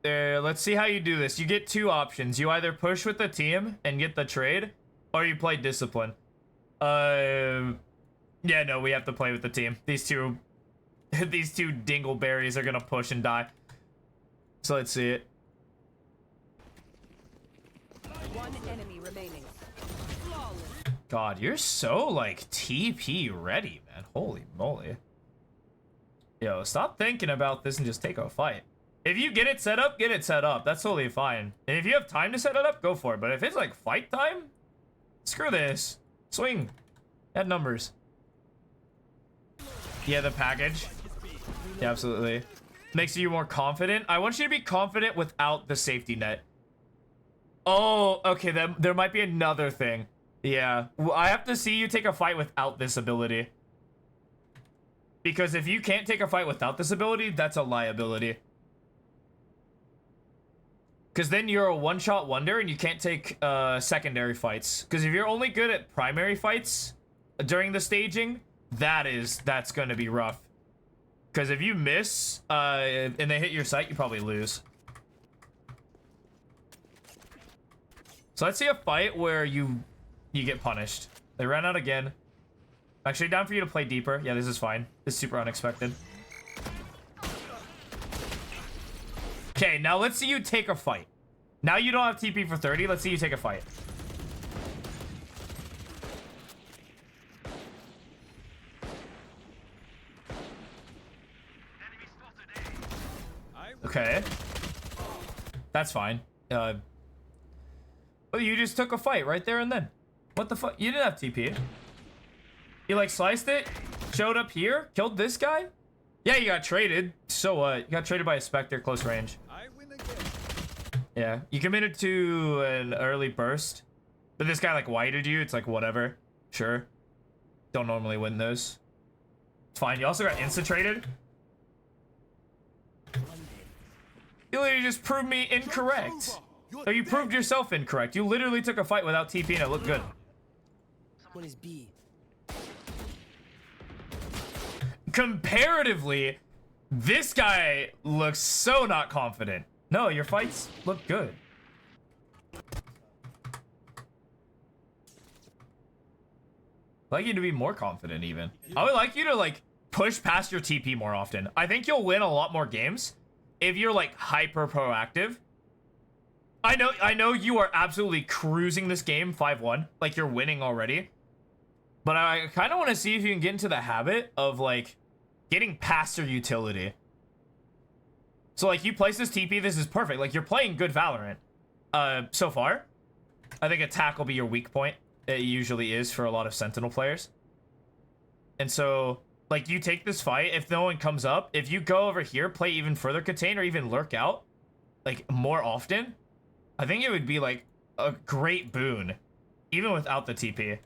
Speaker 1: Let's see how you do this. You get two options. You either push with the team and get the trade, or you play discipline. Yeah, no, we have to play with the team. These two dingleberries are gonna push and die. So let's see it.
Speaker 6: One enemy remaining. Flawless.
Speaker 1: God, you're so like TP ready, man. Holy moly. Yo, stop thinking about this and just take a fight. If you get it set up, get it set up. That's totally fine. And if you have time to set it up, go for it. But if it's like fight time, screw this. Swing. Add numbers. Yeah, the package. Yeah, absolutely. Makes you more confident. I want you to be confident without the safety net. Oh, okay. Then there might be another thing. Yeah. Well, I have to see you take a fight without this ability. Because if you can't take a fight without this ability, that's a liability. Because then you're a one-shot wonder and you can't take secondary fights. Because if you're only good at primary fights during the staging, that's going to be rough. Because if you miss and they hit your sight, you probably lose. So let's see a fight where you get punished. They ran out again. Actually, down for you to play deeper. Yeah, this is fine. This is super unexpected. Okay, now let's see you take a fight. Now you don't have TP for 30. Let's see you take a fight. Okay. That's fine. Well, you just took a fight right there and then. What the fuck? You didn't have TP. You like sliced it, showed up here, killed this guy? Yeah, you got traded. So what? You got traded by a Spectre close range.
Speaker 3: I win again.
Speaker 1: Yeah, you committed to an early burst. But this guy like whited you. It's like whatever. Sure. Don't normally win those. It's fine. You also got insta-traded. You literally just proved me incorrect. So you proved yourself incorrect. You literally took a fight without TP and it looked good.
Speaker 7: One is B.
Speaker 1: Comparatively, this guy looks so not confident. No, your fights look good. I'd like you to be more confident even. I would like you to like push past your TP more often. I think you'll win a lot more games if you're like hyper proactive. I know you are absolutely cruising this game 5-1, like you're winning already. But I kind of want to see if you can get into the habit of like getting past your utility. So like you place this TP, this is perfect. Like you're playing good Valorant so far. I think attack will be your weak point. It usually is for a lot of Sentinel players. And so like you take this fight, if no one comes up, if you go over here, play even further contain or even lurk out like more often, I think it would be like a great boon even without the TP.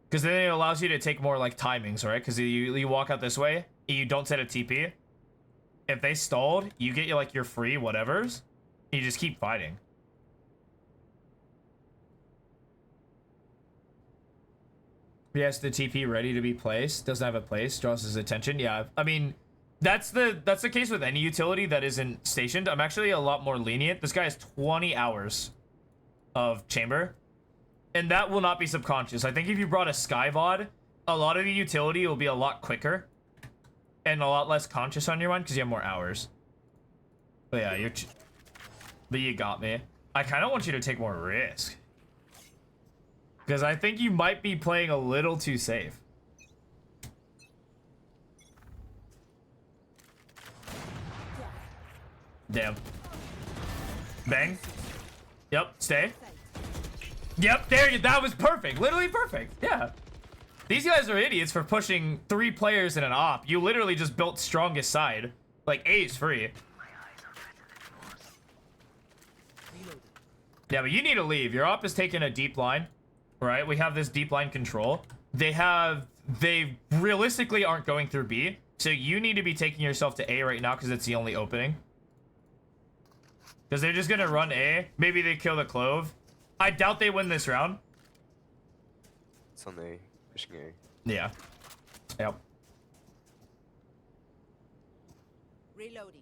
Speaker 1: Because then it allows you to take more like timings, right? Because you walk out this way, you don't set a TP. If they stalled, you get like your free whatevers. You just keep fighting. Yes, the TP ready to be placed. Doesn't have a place. Draws his attention. Yeah, I mean, that's the case with any utility that isn't stationed. I'm actually a lot more lenient. This guy has 20 hours of chamber. And that will not be subconscious. I think if you brought a Sky VOD, a lot of the utility will be a lot quicker. And a lot less conscious on your mind because you have more hours. But yeah, but you got me. I kind of want you to take more risk. Because I think you might be playing a little too safe. Damn. Bang. Yep, stay. Yep, there you, that was perfect. Literally perfect. Yeah. These guys are idiots for pushing 3 players in an op. You literally just built strongest side. Like, A is free. Yeah, but you need to leave. Your op is taking a deep line, right? We have this deep line control. They realistically aren't going through B. So you need to be taking yourself to A right now because it's the only opening. Because they're just going to run A. Maybe they kill the Clove. I doubt they win this round.
Speaker 5: It's on A. Pushing A.
Speaker 1: Yeah. Yep.
Speaker 2: Reloading.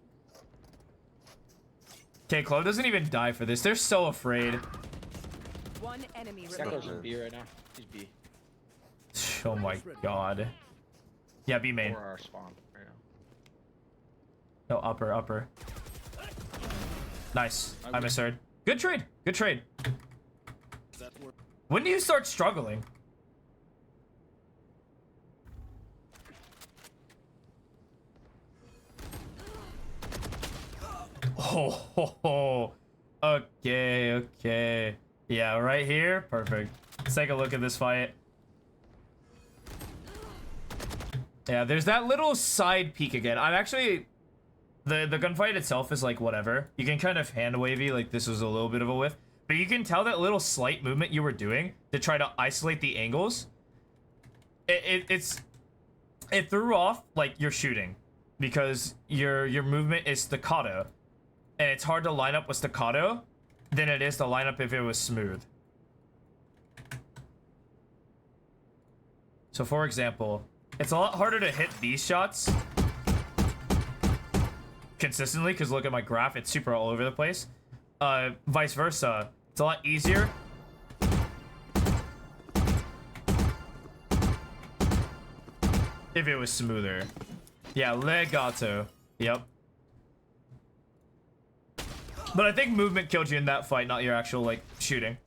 Speaker 1: Okay, Clove doesn't even die for this. They're so afraid.
Speaker 6: One enemy
Speaker 8: Sacco's
Speaker 6: remaining.
Speaker 8: in B right now. He's B.
Speaker 1: Oh my god. Yeah, B main.
Speaker 8: Or our spawn right
Speaker 1: No,
Speaker 8: now.
Speaker 1: upper. Nice. I
Speaker 8: Okay.
Speaker 1: misheard. Good trade. Good trade.
Speaker 3: That work.
Speaker 1: When do you start struggling? Oh, ho, ho. Okay. Yeah, right here. Perfect. Let's take a look at this fight. Yeah, there's that little side peek again. I'm actually... The gunfight itself is like whatever. You can kind of hand wavy, like this was a little bit of a whiff. But you can tell that little slight movement you were doing to try to isolate the angles. It threw off like you're shooting. Because your movement is staccato. And it's hard to line up with staccato than it is to line up if it was smooth. So for example, it's a lot harder to hit these shots consistently because look at my graph, it's super all over the place. Vice versa, it's a lot easier if it was smoother. Yeah, legato. Yep. But I think movement killed you in that fight, not your actual like shooting.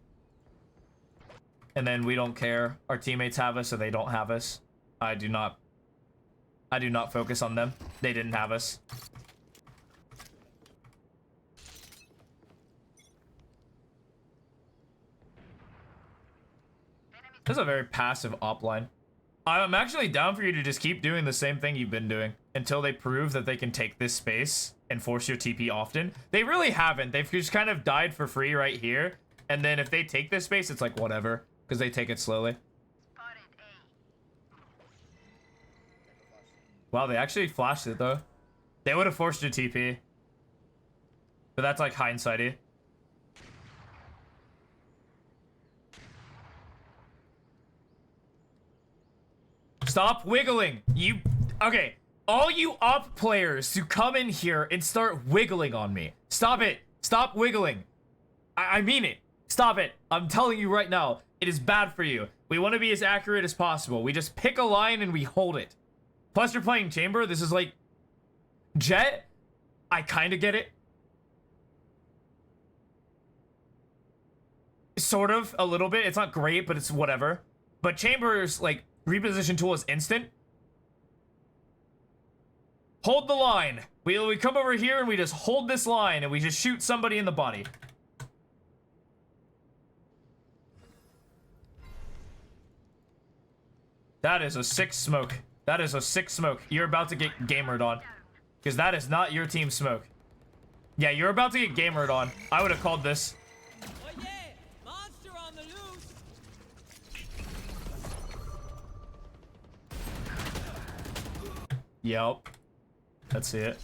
Speaker 1: And then we don't care. Our teammates have us, so they don't have us. I do not focus on them. They didn't have us. This is a very passive op line. I'm actually down for you to just keep doing the same thing you've been doing until they prove that they can take this space and force your TP often. They really haven't. They've just kind of died for free right here. And then if they take this space, it's like whatever, because they take it slowly. Wow, they actually flashed it though. They would have forced your TP. But that's like hindsighty. Stop wiggling. Okay. All you op players who come in here and start wiggling on me. Stop it. Stop wiggling. I mean it. Stop it. I'm telling you right now. It is bad for you. We want to be as accurate as possible. We just pick a line and we hold it. Plus you're playing chamber. This is like Jet. I kind of get it. Sort of. A little bit. It's not great, but it's whatever. But chamber's like reposition tool is instant. Hold the line. We come over here and we just hold this line and we just shoot somebody in the body. That is a sick smoke. That is a sick smoke. You're about to get gamered on. Because that is not your team smoke. Yeah, you're about to get gamered on. I would have called this.
Speaker 2: Oh yeah! Monster on the loose!
Speaker 1: Yep. Let's see it.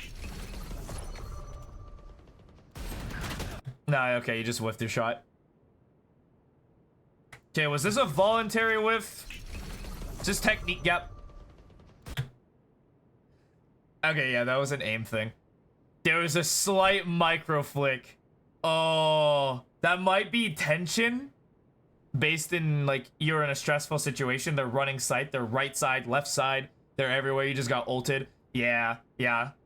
Speaker 1: Nah, okay, you just whiffed your shot. Okay, was this a voluntary whiff? Is this technique gap? Okay, yeah, that was an aim thing. There was a slight micro flick. Oh, that might be tension. Based in, like, you're in a stressful situation. They're running sight. They're right side, left side. They're everywhere. You just got ulted. Yeah.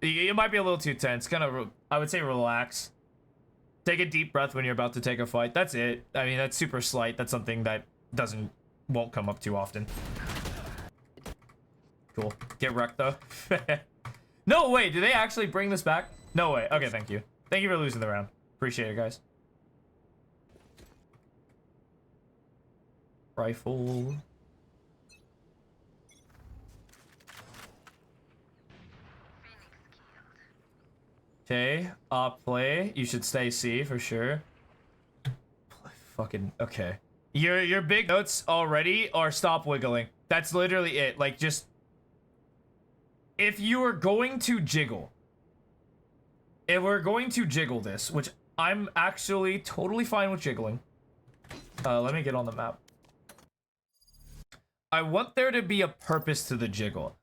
Speaker 1: It might be a little too tense. Kind of, I would say relax. Take a deep breath when you're about to take a fight. That's it. I mean, that's super slight. That's something that won't come up too often. Cool. Get wrecked, though. No way. Do they actually bring this back? No way. Okay, thank you. Thank you for losing the round. Appreciate it, guys. Rifle. Okay, play. You should stay C for sure. fucking okay. Your big notes already are stop wiggling. That's literally it. Like, just if you are going to jiggle, if we're going to jiggle this, which I'm actually totally fine with jiggling. Let me get on the map. I want there to be a purpose to the jiggle.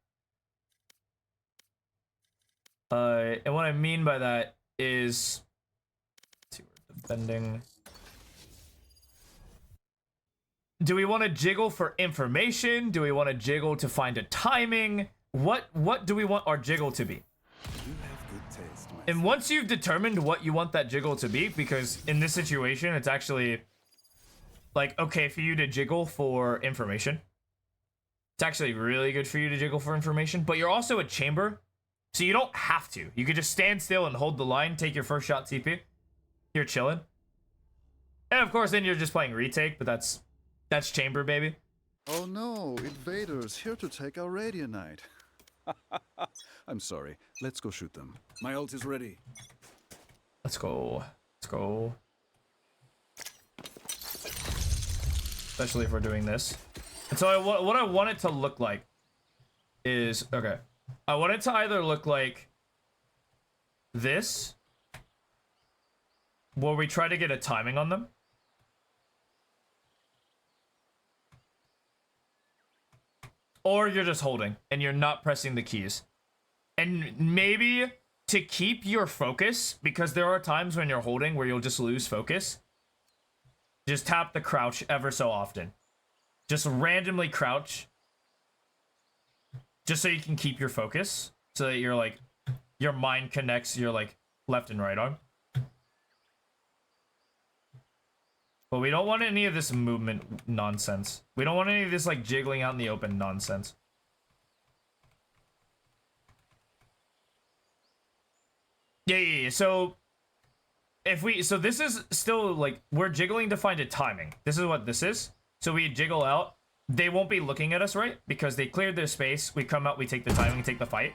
Speaker 1: And what I mean by that is, let's see where the bending. Do we want to jiggle for information? Do we want to jiggle to find a timing? What do we want our jiggle to be?
Speaker 3: You have good taste, my
Speaker 1: And once you've determined what you want that jiggle to be, because in this situation, it's actually like okay for you to jiggle for information. It's actually really good for you to jiggle for information, but you're also a chamber, so you don't have to. You could just stand still and hold the line, take your first shot TP. You're chilling. And of course, then you're just playing retake, but that's chamber, baby.
Speaker 9: Oh no, invaders here to take our Radianite. I'm sorry. Let's go shoot them.
Speaker 3: My ult is ready.
Speaker 1: Let's go. Let's go. Especially if we're doing this. And so what I want it to look like is, okay. I want it to either look like this, where we try to get a timing on them. Or you're just holding and you're not pressing the keys. And maybe to keep your focus, because there are times when you're holding where you'll just lose focus, just tap the crouch ever so often. Just randomly crouch. Just so you can keep your focus. So that you're like, your mind connects your like left and right arm. But we don't want any of this movement nonsense. We don't want any of this like jiggling out in the open nonsense. Yeah. So so this is still like, we're jiggling to find a timing. This is what this is. So we jiggle out. They won't be looking at us, right? Because they cleared their space. We come out, we take the timing, we take the fight.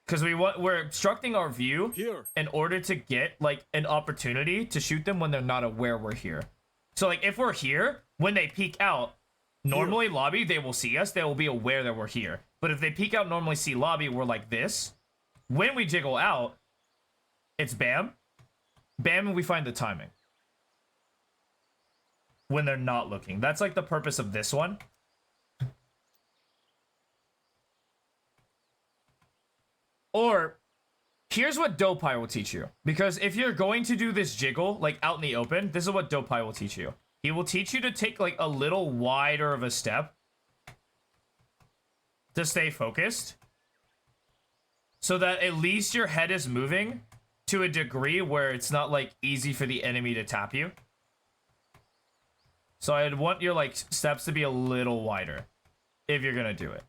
Speaker 1: Because we're obstructing our view
Speaker 3: Here.
Speaker 1: in order to get like an opportunity to shoot them when they're not aware we're here. So like if we're here, when they peek out, normally lobby, they will see us. They will be aware that we're here. But if they peek out, normally see lobby, we're like this. When we jiggle out, it's bam. Bam, and we find the timing. When they're not looking. That's like the purpose of this one. Or, here's what Dopai will teach you. Because if you're going to do this jiggle, like out in the open, this is what Dopai will teach you. He will teach you to take like a little wider of a step to stay focused. So that at least your head is moving to a degree where it's not like easy for the enemy to tap you. So I'd want your like steps to be a little wider if you're gonna do it.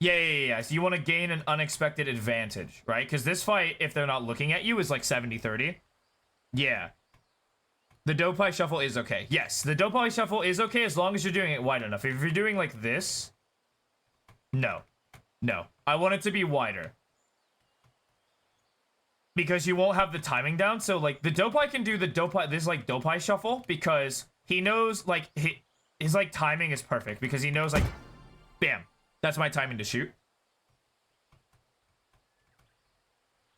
Speaker 1: Yeah. So you want to gain an unexpected advantage, right? Because this fight, if they're not looking at you, is like 70-30. Yeah. The Dopai shuffle is okay. Yes, the Dopai shuffle is okay as long as you're doing it wide enough. If you're doing like this, no. I want it to be wider. Because you won't have the timing down. So like the Dopai can do this like Dopai shuffle because he knows like his like timing is perfect because he knows like, bam, that's my timing to shoot.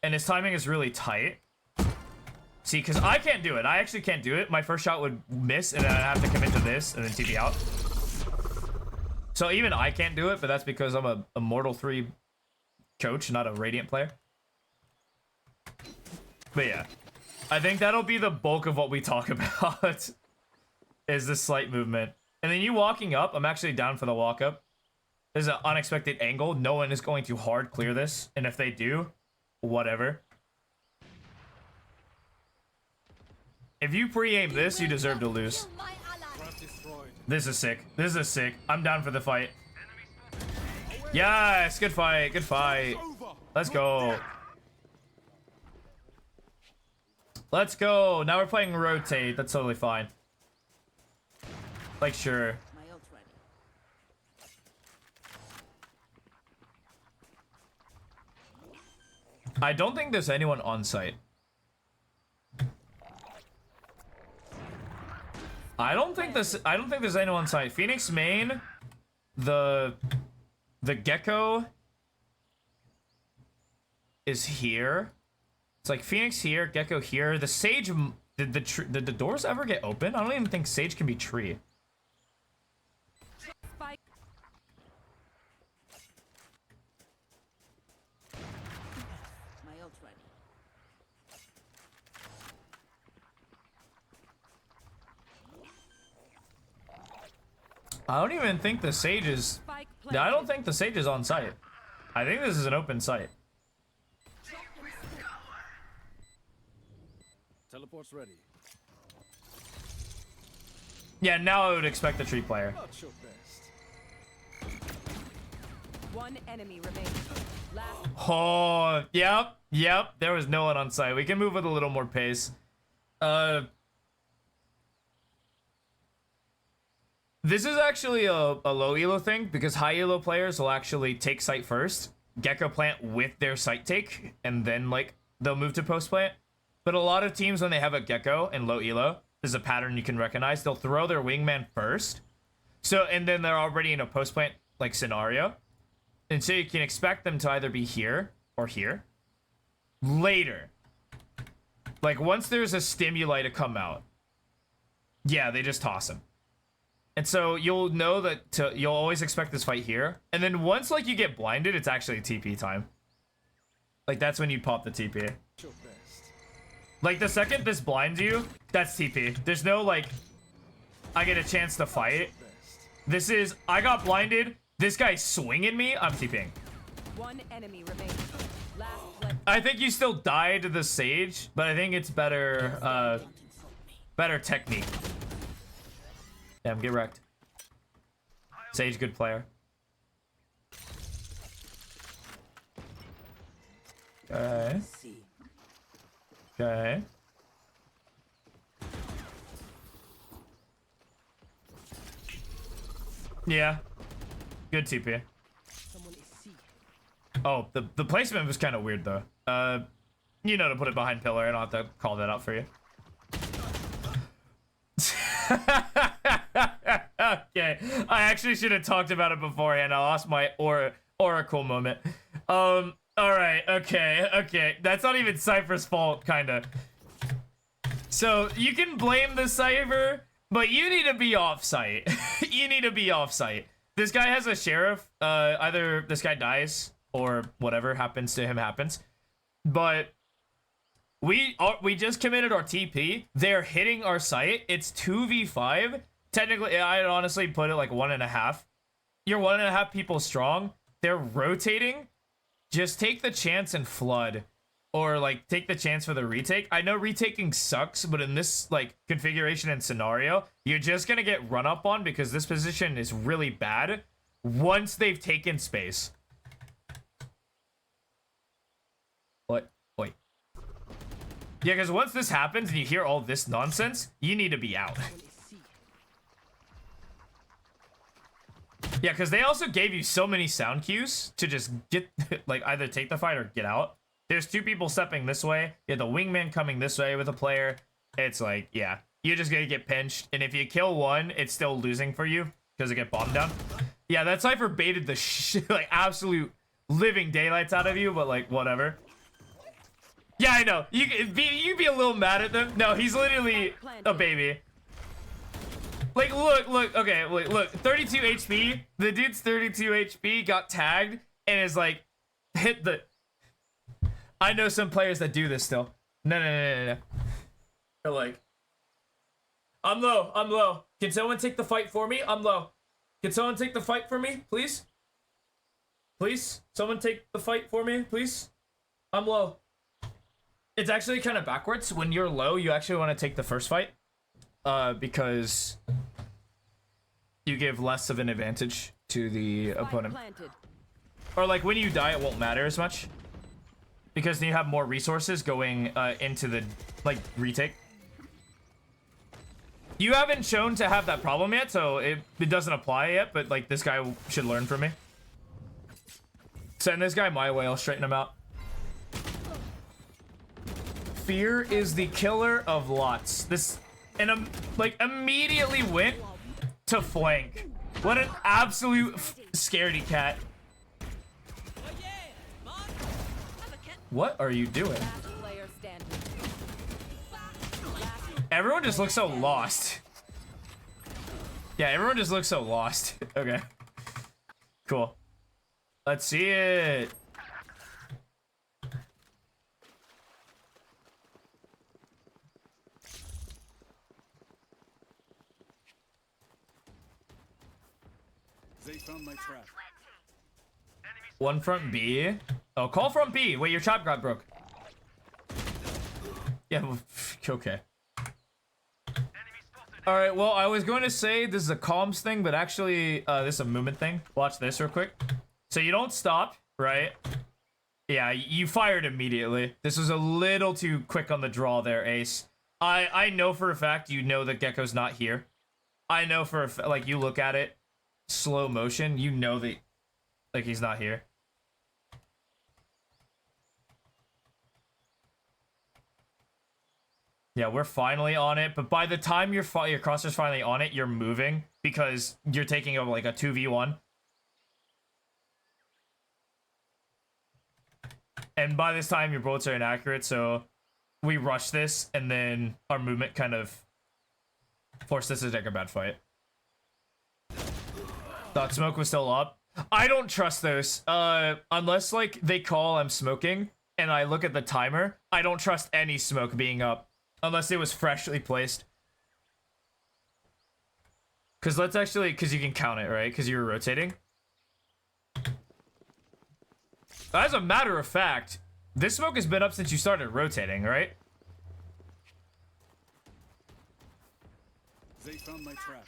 Speaker 1: And his timing is really tight. See, because I can't do it. I actually can't do it. My first shot would miss and then I'd have to commit to this and then TP out. So even I can't do it, but that's because I'm a Mortal 3 coach, not a Radiant player. But yeah, I think that'll be the bulk of what we talk about is the slight movement. And then you walking up, I'm actually down for the walk up. There's an unexpected angle. No one is going to hard clear this. And if they do, whatever. If you pre-aim this, you deserve to lose. This is sick. This is sick. I'm down for the fight. Yes, good fight. Good fight. Let's go. Let's go. Now we're playing rotate. That's totally fine. Like, sure.
Speaker 2: My ult's ready.
Speaker 1: I don't think there's anyone on site. I don't think there's anyone on site. Phoenix main, the Gecko is here. It's like Phoenix here, Gecko here. The Sage, did the doors ever get open? I don't even think Sage can be tree.
Speaker 6: Spike.
Speaker 2: My ult's ready.
Speaker 1: I don't even think the Sage is.
Speaker 6: Spike
Speaker 1: I don't
Speaker 6: planted.
Speaker 1: think the Sage is on site. I think this is an open site.
Speaker 3: Teleport's ready.
Speaker 1: Yeah, now I would expect the tree player.
Speaker 3: Not your best.
Speaker 6: One enemy remains. Last.
Speaker 1: Oh, yep. There was no one on site. We can move with a little more pace. This is actually a low elo thing because high elo players will actually take site first, Gecko plant with their site take, and then like they'll move to post plant. But a lot of teams, when they have a Gecko and low elo, there's a pattern you can recognize. They'll throw their wingman first, and then they're already in a post plant like scenario, and so you can expect them to either be here or here later. Like once there's a stimuli to come out, yeah, they just toss him. And so you'll know that you'll always expect this fight here. And then once like you get blinded, it's actually TP time. Like that's when you pop the TP.
Speaker 3: Your best.
Speaker 1: Like the second this blinds you, that's TP. There's no like, I get a chance to fight. This is, I got blinded. This guy's swinging me. I'm TPing.
Speaker 6: One enemy remains. Last play.
Speaker 1: I think you still die to the Sage, but I think it's better, better technique. Damn, get wrecked. Sage, good player. Okay.
Speaker 7: See.
Speaker 1: Okay. Yeah. Good TP.
Speaker 7: Someone is C.
Speaker 1: Oh, the placement was kind of weird though. You know to put it behind pillar. I don't have to call that out for you. Okay, I actually should have talked about it beforehand. I lost my oracle moment. All right, okay. That's not even Cypher's fault, kinda. So you can blame the Cypher, but you need to be off-site. You need to be off-site. This guy has a sheriff. Either this guy dies or whatever happens to him happens. But we just committed our TP. They're hitting our site. It's 2v5. Technically, I'd honestly put it like 1.5. You're 1.5 people strong. They're rotating. Just take the chance and flood. Or like take the chance for the retake. I know retaking sucks, but in this like configuration and scenario, you're just gonna get run up on because this position is really bad once they've taken space. What? Wait. Yeah, because once this happens and you hear all this nonsense, you need to be out.
Speaker 7: Someone is C.
Speaker 1: Yeah, because they also gave you so many sound cues to just get, like, either take the fight or get out. There's two people stepping this way. You have the wingman coming this way with a player. It's like, yeah, you're just gonna get pinched. And if you kill one, it's still losing for you because it get bombed down. Yeah, that Cypher baited the like absolute living daylights out of you, but like whatever. Yeah, I know. You'd be a little mad at them. No, he's literally a baby. Like, look, okay, look, 32 HP. The dude's 32 HP, got tagged, and is like, hit the... I know some players that do this still. No. They're like, I'm low. Can someone take the fight for me? I'm low. Can someone take the fight for me, please? Please? Someone take the fight for me, please? I'm low. It's actually kind of backwards. When you're low, you actually want to take the first fight. Because you give less of an advantage to the opponent.
Speaker 6: Planted.
Speaker 1: Or like when you die, it won't matter as much. Because then you have more resources going into the like retake. You haven't shown to have that problem yet, so it doesn't apply yet, but like this guy should learn from me. Send this guy my way, I'll straighten him out. Fear is the killer of lots. and like immediately went to flank. What an absolute scaredy cat. What are you doing?
Speaker 6: Last player standing.
Speaker 1: Everyone just looks so lost. Yeah, everyone just looks so lost. Okay. Cool. Let's see it.
Speaker 9: They found my trap.
Speaker 1: One front B. Oh, call front B. Wait, your chop got broke. Yeah, well, okay. All right, well, I was going to say this is a comms thing, but actually, this is a movement thing. Watch this real quick. So you don't stop, right? Yeah, you fired immediately. This was a little too quick on the draw there, Ace. I know for a fact you know that Gecko's not here. I know for a fact, like, you look at it, slow motion, you know that, like, he's not here. Yeah, we're finally on it, but by the time your crosshair's finally on it, you're moving because you're taking over like a 2v1. And by this time, your bullets are inaccurate, so we rush this, and then our movement kind of forced us to take a bad fight. Thought smoke was still up. I don't trust those. Unless, like, they call I'm smoking, and I look at the timer, I don't trust any smoke being up. Unless it was freshly placed. Because let's actually, because you can count it, right? Because you were rotating. As a matter of fact, this smoke has been up since you started rotating, right?
Speaker 9: They found my trap.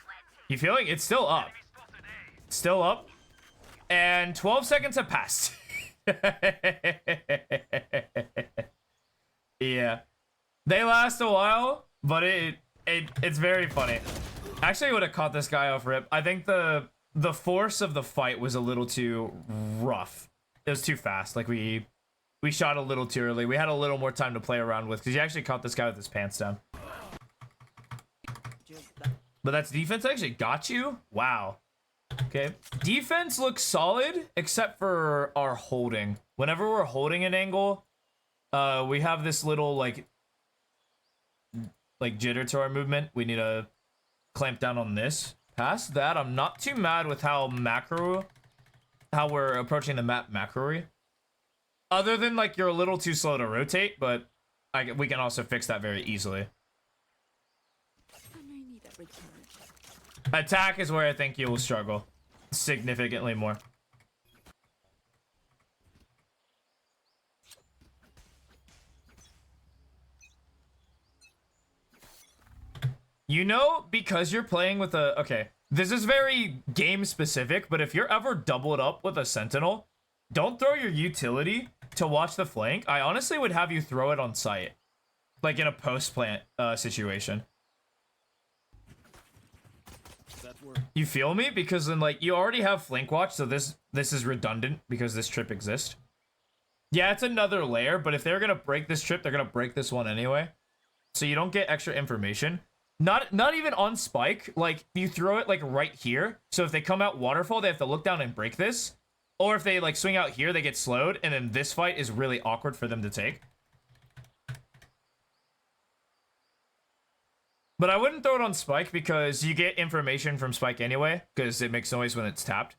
Speaker 1: You feeling? It's still up. Still up. And 12 seconds have passed. Yeah. They last a while, but it's very funny. Actually, I would have caught this guy off rip. I think the force of the fight was a little too rough. It was too fast. Like we shot a little too early. We had a little more time to play around with because you actually caught this guy with his pants down. But that's defense actually got you? Wow. Okay. Defense looks solid except for our holding. Whenever we're holding an angle, we have this little like jitter to our movement. We need to clamp down on this. Past that, I'm not too mad with how we're approaching the map macro-y. Other than like you're a little too slow to rotate, but we can also fix that very easily.
Speaker 2: I may need a recharge.
Speaker 1: Attack is where I think you will struggle significantly more. You know, because you're playing with a... Okay, this is very game specific, but if you're ever doubled up with a sentinel, don't throw your utility to watch the flank. I honestly would have you throw it on site. Like in a post-plant situation. You feel me? Because then, like, you already have flank watch, so this is redundant because this trip exists. Yeah, it's another layer, but if they're gonna break this trip, they're gonna break this one anyway. So you don't get extra information. Not even on spike. Like, you throw it like right here. So if they come out waterfall, they have to look down and break this. Or if they like swing out here, they get slowed, and then this fight is really awkward for them to take. But I wouldn't throw it on spike because you get information from spike anyway, because it makes noise when it's tapped.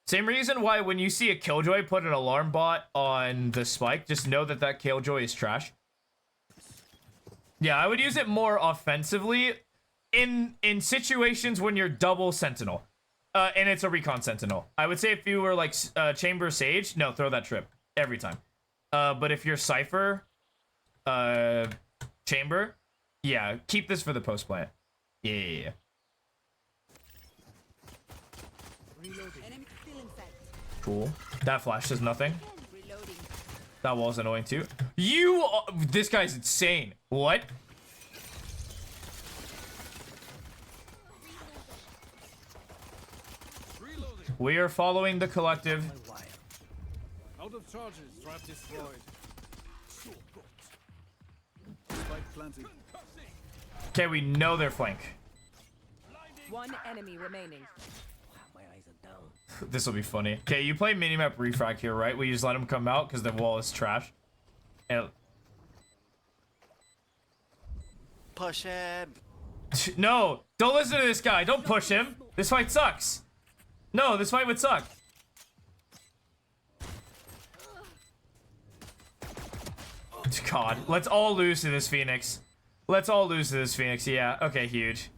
Speaker 1: Same reason why when you see a Killjoy put an alarm bot on the spike, just know that that Killjoy is trash. Yeah, I would use it more offensively in situations when you're double sentinel. And it's a recon sentinel. I would say if you were like chamber sage, no, throw that trip every time. But if you're cypher, chamber, yeah, keep this for the post plant. Yeah.
Speaker 2: Enemy still in sight.
Speaker 1: Cool. That flash does nothing.
Speaker 2: Reloading.
Speaker 1: That wall's annoying too. This guy's insane. What? We are following the collective.
Speaker 3: Out of charges, trap destroyed. Spike planted.
Speaker 1: Okay, we know their flank.
Speaker 6: One enemy remaining.
Speaker 7: My eyes are down.
Speaker 1: This will be funny. Okay, you play minimap refrag here, right? We just let him come out because the wall is trash. And
Speaker 5: Push him.
Speaker 1: no, don't listen to this guy. Don't push him. This fight sucks. No, this fight would suck. God, let's all lose to this Phoenix. Let's all lose to this Phoenix. Yeah, okay, huge.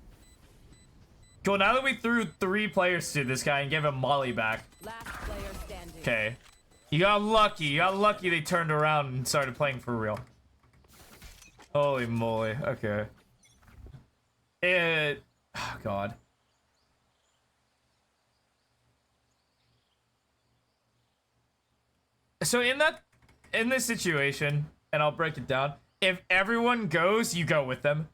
Speaker 1: Cool, now that we threw 3 players to this guy and gave him Molly back.
Speaker 6: Last player standing.
Speaker 1: Okay. You got lucky. You got lucky they turned around and started playing for real. Holy moly. Okay. Oh, God. So in this situation, and I'll break it down, if everyone goes, you go with them.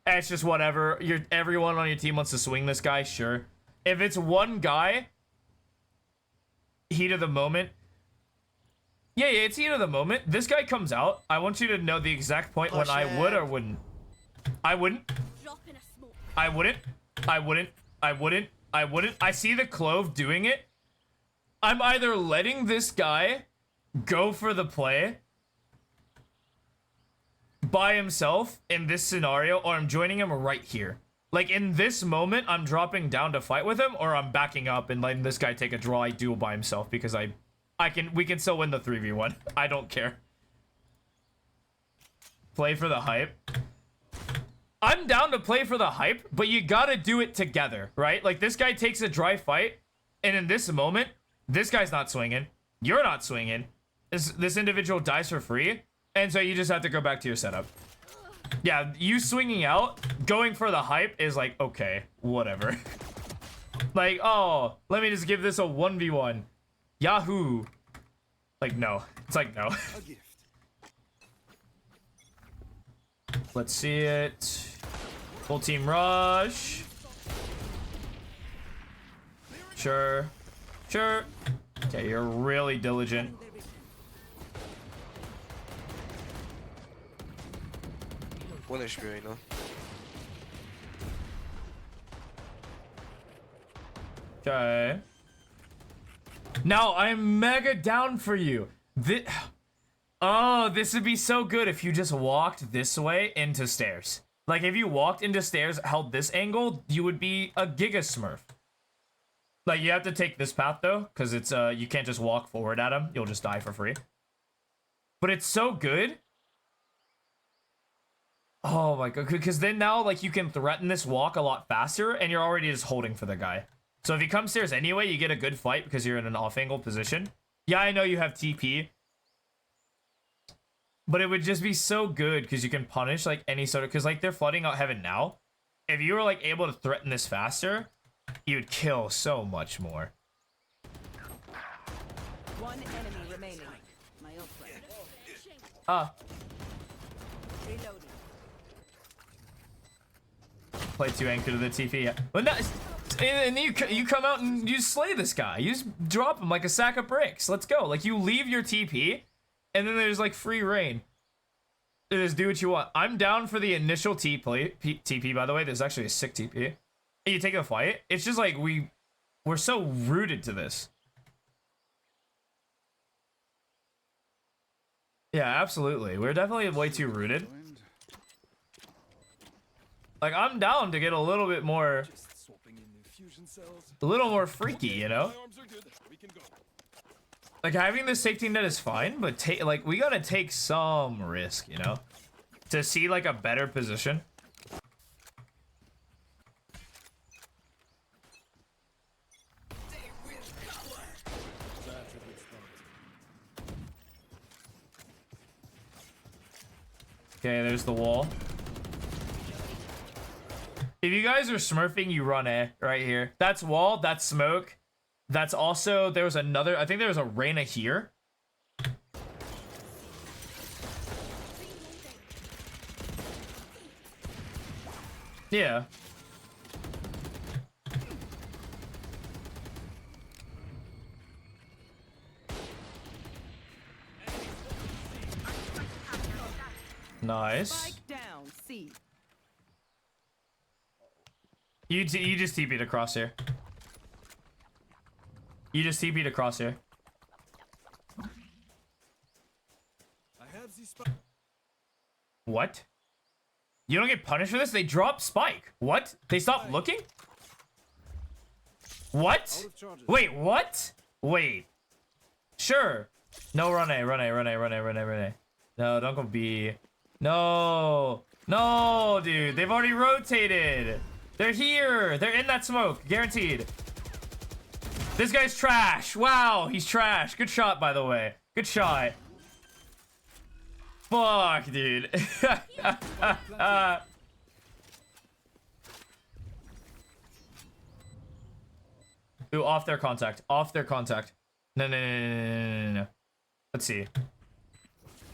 Speaker 1: And it's just whatever. Everyone on your team wants to swing this guy, sure. If it's one guy, heat of the moment. Yeah, it's heat of the moment. This guy comes out. I want you to know the exact point when I would or wouldn't. I wouldn't.
Speaker 2: Drop in a smoke.
Speaker 1: I wouldn't. I wouldn't. I wouldn't. I wouldn't. I see the Clove doing it. I'm either letting this guy go for the play by himself in this scenario, or I'm joining him right here. Like, in this moment, I'm dropping down to fight with him, or I'm backing up and letting this guy take a draw duel by himself because we can still win the 3v1. I don't care. Play for the hype. I'm down to play for the hype, but you gotta do it together, right? Like, this guy takes a dry fight, and in this moment, this guy's not swinging. You're not swinging. This individual dies for free, and so you just have to go back to your setup. Yeah, you swinging out, going for the hype is like, okay, whatever. Like, oh, let me just give this a 1v1. Yahoo. Like, no. It's like, no.
Speaker 3: A gift.
Speaker 1: Let's see it. Full team rush. Sure. Sure. Okay, you're really diligent.
Speaker 5: One HP right now.
Speaker 1: Okay. Now, I'm mega down for you. Oh, this would be so good if you just walked this way into stairs. Like, if you walked into stairs, held this angle, you would be a Giga Smurf. Like, you have to take this path, though, because it's, you can't just walk forward at him. You'll just die for free. But it's so good. Oh my god, because then now, like, you can threaten this walk a lot faster, and you're already just holding for the guy. So if he comes stairs anyway, you get a good fight because you're in an off-angle position. Yeah, I know you have TP. But it would just be so good because you can punish, like, any sort of... Because, like, they're flooding out heaven now. If you were, like, able to threaten this faster, you would kill so much more.
Speaker 6: One enemy remaining.
Speaker 2: My old friend.
Speaker 6: Reloading.
Speaker 1: Play 2 anchor to the TP. Yeah. But no, and then you come out and you slay this guy. You just drop him like a sack of bricks. Let's go. Like, you leave your TP, and then there's, like, free reign. Just do what you want. I'm down for the initial TP, by the way. There's actually a sick TP. And you take a fight. It's just like we're so rooted to this. Yeah, absolutely. We're definitely way too rooted. Like, I'm down to get a little bit more,
Speaker 3: Just swapping in the fusion cells.
Speaker 1: a little more freaky, you know?
Speaker 3: My arms are good. We can go.
Speaker 1: Like, having the safety net is fine, but like, we gotta take some risk, you know? To see, like, a better position. Okay, there's the wall. If you guys are smurfing, you run A right here. That's wall, that's smoke. That's also, there was another, I think there was a Reyna here. Yeah. Nice.
Speaker 6: Spike down. C.
Speaker 1: You just TP'd across here. You just TP'd across here.
Speaker 3: I have the spike.
Speaker 1: What? You don't get punished for this? They drop spike. What? They stopped looking? What?
Speaker 3: Out of charges.
Speaker 1: Wait, what? Wait. Sure. No, run A, run A, run A, run A, run A, run A. No, don't go B. No. No, dude. They've already rotated. They're here. They're in that smoke. Guaranteed. This guy's trash. Wow, he's trash. Good shot, by the way. Good shot. Fuck, dude. Ooh, off their contact. Off their contact. No, no, no, no, no, no, no, no. Let's see.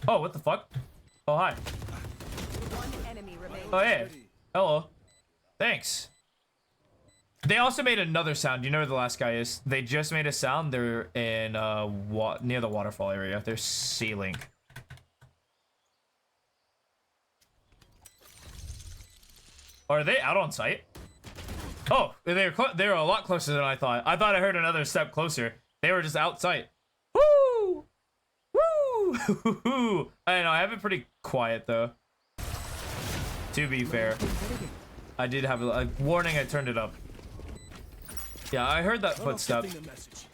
Speaker 1: Oh, what the fuck? Oh, hi.
Speaker 6: One enemy remaining.
Speaker 1: Oh, hey. Hello. Thanks. They also made another sound. You know where the last guy is? They just made a sound. They're in near the waterfall area. They're C-Link. Are they out on site? Oh, they're a lot closer than I thought. I thought I heard another step closer. They were just out sight. Woo! Woo! I know, I have it pretty quiet though. To be fair. I did have a warning, I turned it up. Yeah, I heard that
Speaker 3: They're not
Speaker 1: footstep.
Speaker 3: getting the message.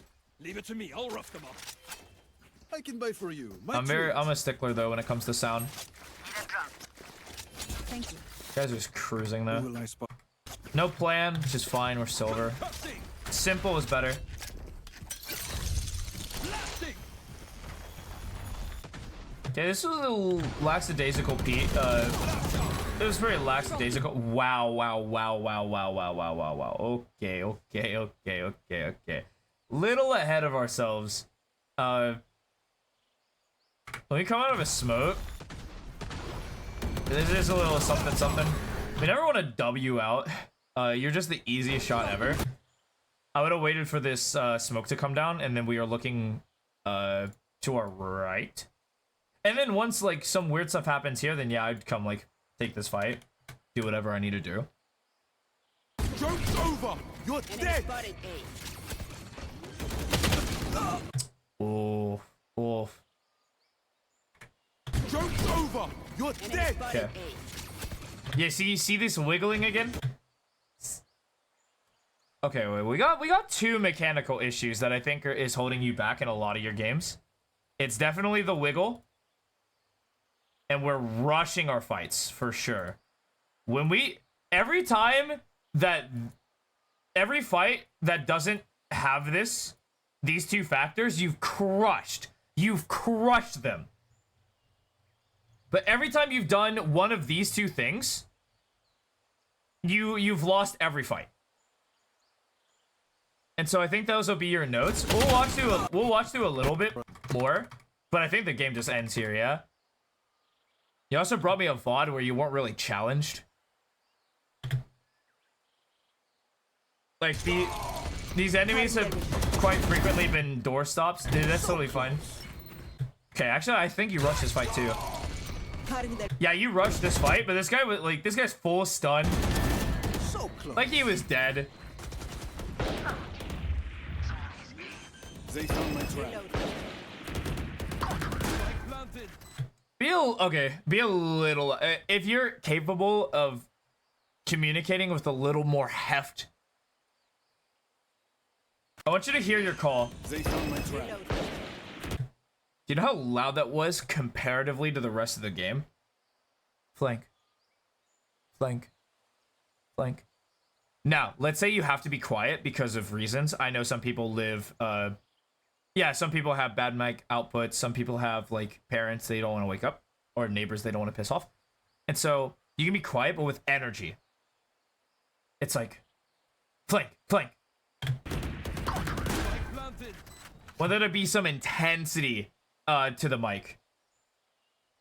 Speaker 3: Leave it to me. I'll rough them up.
Speaker 9: I can buy for you. My
Speaker 1: I'm
Speaker 9: treat.
Speaker 1: a stickler though when it comes to sound.
Speaker 6: Thank you.
Speaker 1: You guys are just cruising though.
Speaker 9: Who will I spot?
Speaker 1: No plan, just fine, we're silver.
Speaker 3: Cutting.
Speaker 1: Simple is better.
Speaker 3: Blasting.
Speaker 1: Okay, this was a little lackadaisical Pete. It was very lackadaisical. Wow, wow, wow, wow, wow, wow, wow, wow, wow. Okay, okay, okay, okay, okay. Little ahead of ourselves. Let me come out of a smoke. This is a little something, something. We never want to W out. You're just the easiest shot ever. I would have waited for this smoke to come down, and then we are looking to our right. And then once like some weird stuff happens here, then yeah, I'd come like take this fight, do whatever I need to do.
Speaker 3: Joke's over. You're dead.
Speaker 2: Spotted A.
Speaker 1: Oh, oh.
Speaker 3: Joke's over. You're dead.
Speaker 2: Spotted
Speaker 1: Okay.
Speaker 2: A.
Speaker 1: Yeah, see this wiggling again? Okay, wait, we got two mechanical issues that I think is holding you back in a lot of your games. It's definitely the wiggle, and we're rushing our fights for sure. Every fight that doesn't have these two factors, you've crushed them. But every time you've done one of these two things, you've lost every fight. And so I think those will be your notes. We'll watch through a little bit more, but I think the game just ends here, yeah? You also brought me a VOD where you weren't really challenged. Like, these enemies have quite frequently been doorstops. Dude, that's totally fine. Okay, actually, I think you rushed this fight too. Yeah, you rushed this fight, but this guy was like, this guy's full stun.
Speaker 9: So close.
Speaker 1: Like he was dead.
Speaker 9: They found my trap.
Speaker 3: Planted.
Speaker 1: Be a little, if you're capable of communicating with a little more heft. I want you to hear your call.
Speaker 9: They found my trap.
Speaker 1: Do you know how loud that was comparatively to the rest of the game? Flank. Flank. Flank. Now, let's say you have to be quiet because of reasons. I know some people live, yeah, some people have bad mic output. Some people have, like, parents they don't want to wake up. Or neighbors they don't want to piss off. And so, you can be quiet, but with energy. It's like, flank, flank.
Speaker 3: Planted.
Speaker 1: Whether there be some intensity to the mic.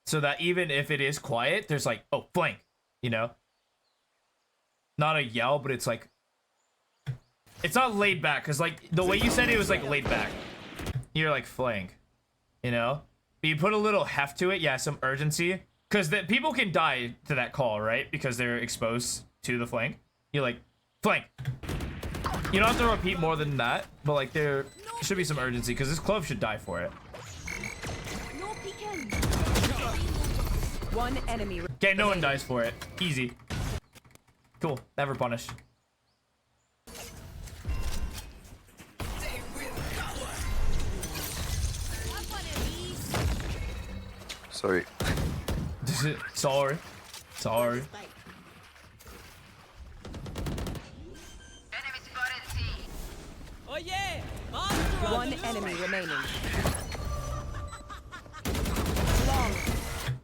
Speaker 1: So that even if it is quiet, there's like, oh, flank, you know? Not a yell, but it's like, it's not laid back, because like, the way you said it was like laid back. You're like, flank, you know? But you put a little heft to it, yeah, some urgency. Because people can die to that call, right? Because they're exposed to the flank. You're like, Flank. You don't have to repeat more than that, but like there should be some urgency because this clove should die for it.
Speaker 6: No peeking. One enemy.
Speaker 1: Okay, no one dies for it. Easy. Cool. Never punish.
Speaker 5: Sorry.
Speaker 1: Sorry. Sorry.
Speaker 4: Enemy spotted C.
Speaker 3: Oh yeah!
Speaker 6: One enemy remaining.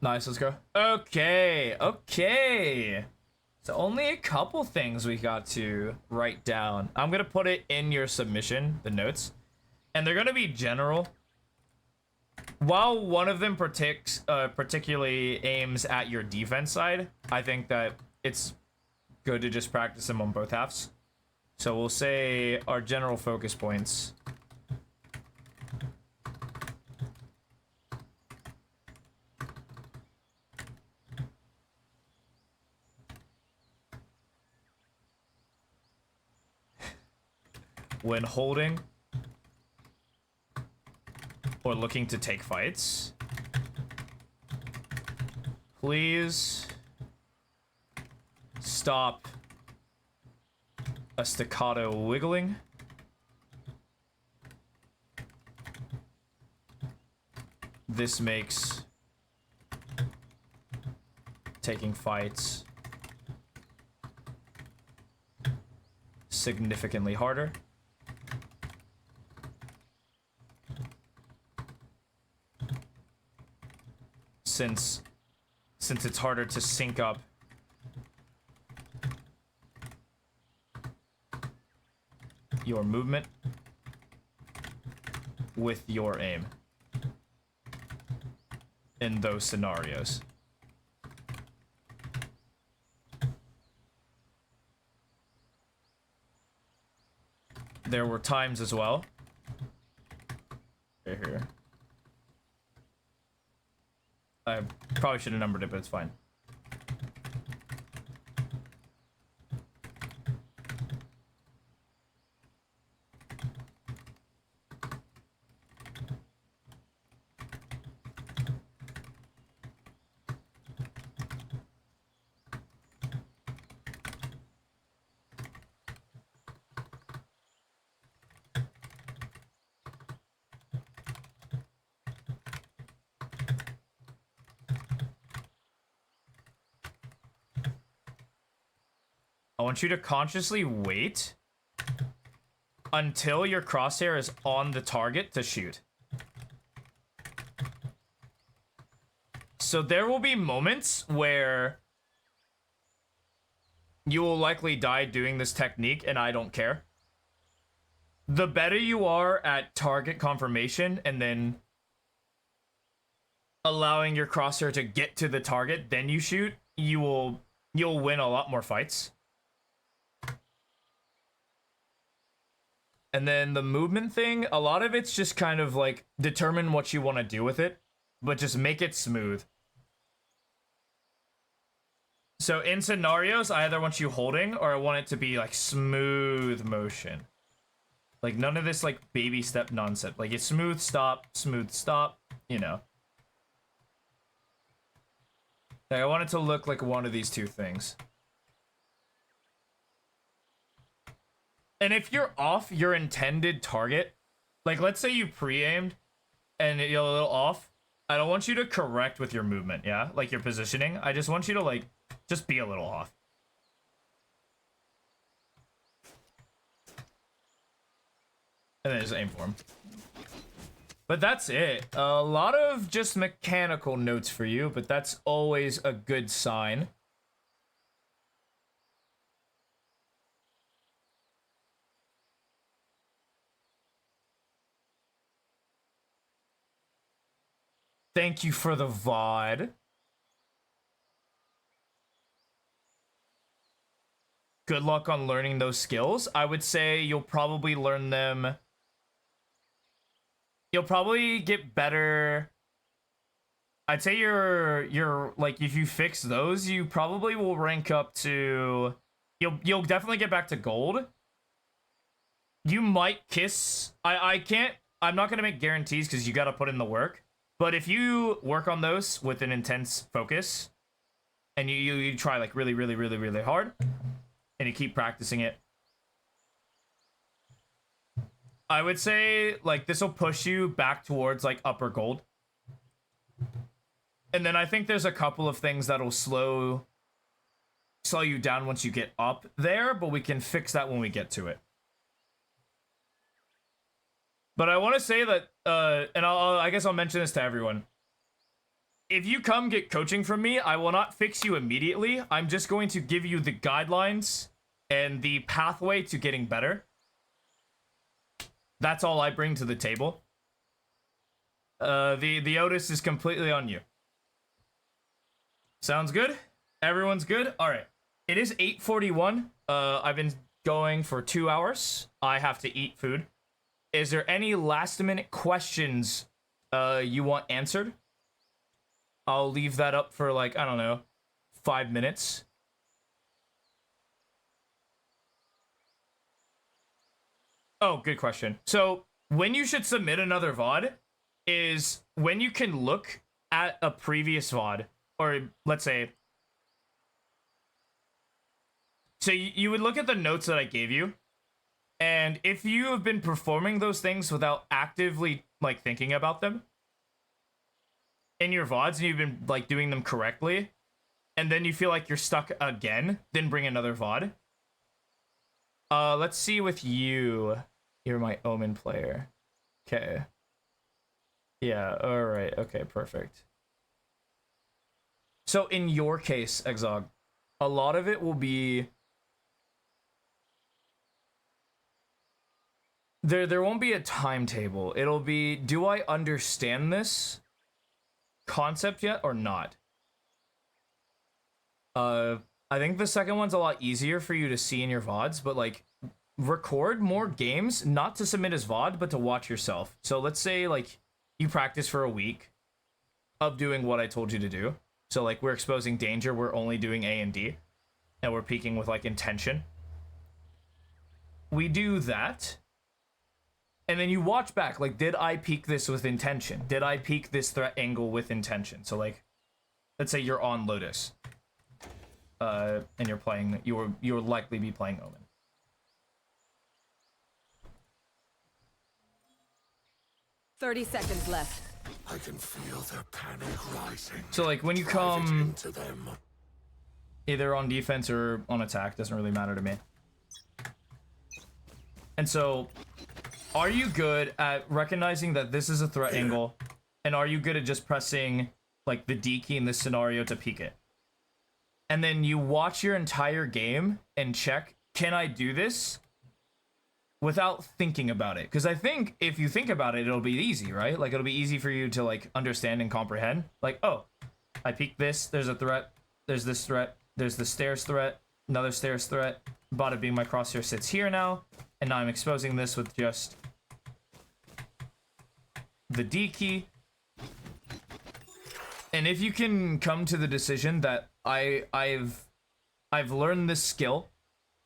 Speaker 1: Nice, let's go. Okay, okay. So only a couple things we got to write down. I'm gonna put it in your submission, the notes. And they're gonna be general. While one of them particularly aims at your defense side, I think that it's good to just practice them on both halves. So we'll say our general focus points. When holding or looking to take fights, please stop a staccato wiggling. This makes taking fights significantly harder. Since it's harder to sync up your movement with your aim in those scenarios. There were times as well. Right here. I probably should have numbered it, but it's fine. I want you to consciously wait until your crosshair is on the target to shoot. So there will be moments where you will likely die doing this technique, and I don't care. The better you are at target confirmation and then allowing your crosshair to get to the target, then you shoot, you'll win a lot more fights. And then the movement thing, a lot of it's just kind of like determine what you want to do with it, but just make it smooth. So in scenarios, I either want you holding or I want it to be like smooth motion. Like none of this like baby step nonsense. Like it's smooth stop, you know. Like I want it to look like one of these two things. And if you're off your intended target, like let's say you pre-aimed and you're a little off, I don't want you to correct with your movement, yeah? Like your positioning. I just want you to like, just be a little off. And then just aim for him. But that's it. A lot of just mechanical notes for you, but that's always a good sign. Thank you for the VOD. Good luck on learning those skills. I would say you'll probably learn them. You'll probably get better. I'd say you're like, if you fix those, you probably will rank up to You'll definitely get back to gold. You might kiss. I'm not gonna make guarantees because you gotta put in the work. But if you work on those with an intense focus, and you try like really, really, really, really hard, and you keep practicing it, I would say like this will push you back towards like upper gold. And then I think there's a couple of things that'll slow you down once you get up there, but we can fix that when we get to it. But I want to say that, and I guess I'll mention this to everyone. If you come get coaching from me, I will not fix you immediately. I'm just going to give you the guidelines and the pathway to getting better. That's all I bring to the table. The Otis is completely on you. Sounds good? Everyone's good? All right. It is 8:41. I've been going for 2 hours. I have to eat food. Is there any last minute questions you want answered? I'll leave that up for like, I don't know, 5 minutes. Oh, good question. So when you should submit another VOD is when you can look at a previous VOD, or let's say, so you would look at the notes that I gave you, and if you have been performing those things without actively like thinking about them in your VODs, and you've been like doing them correctly, and then you feel like you're stuck again, then bring another VOD. Let's see with you. You're my Omen player. Okay. Yeah, alright, okay, perfect. So in your case, Exog, a lot of it will be... There won't be a timetable. It'll be, do I understand this concept yet or not? I think the second one's a lot easier for you to see in your VODs, but like, record more games, not to submit as VOD, but to watch yourself. So let's say like you practice for a week of doing what I told you to do. So like we're exposing danger, we're only doing A and D, and we're peeking with like intention. We do that. And then you watch back, like, did I peek this with intention? Did I peek this threat angle with intention? So like, let's say you're on Lotus, and you're playing, you'll likely be playing Omen.
Speaker 6: $30 seconds left.
Speaker 2: I can feel their panic rising.
Speaker 1: So like when you come
Speaker 2: into them.
Speaker 1: either on defense or on attack, doesn't really matter to me. And so, are you good at recognizing that this is a threat angle? And are you good at just pressing like the D key in this scenario to peek it? And then you watch your entire game and check, can I do this without thinking about it? Because I think if you think about it, it'll be easy, right? Like it'll be easy for you to like understand and comprehend. Like, oh, I peek this, there's a threat, there's this threat, there's the stairs threat, another stairs threat, bada bing, my crosshair sits here now, and now I'm exposing this with just the D key. And if you can come to the decision that I've learned this skill,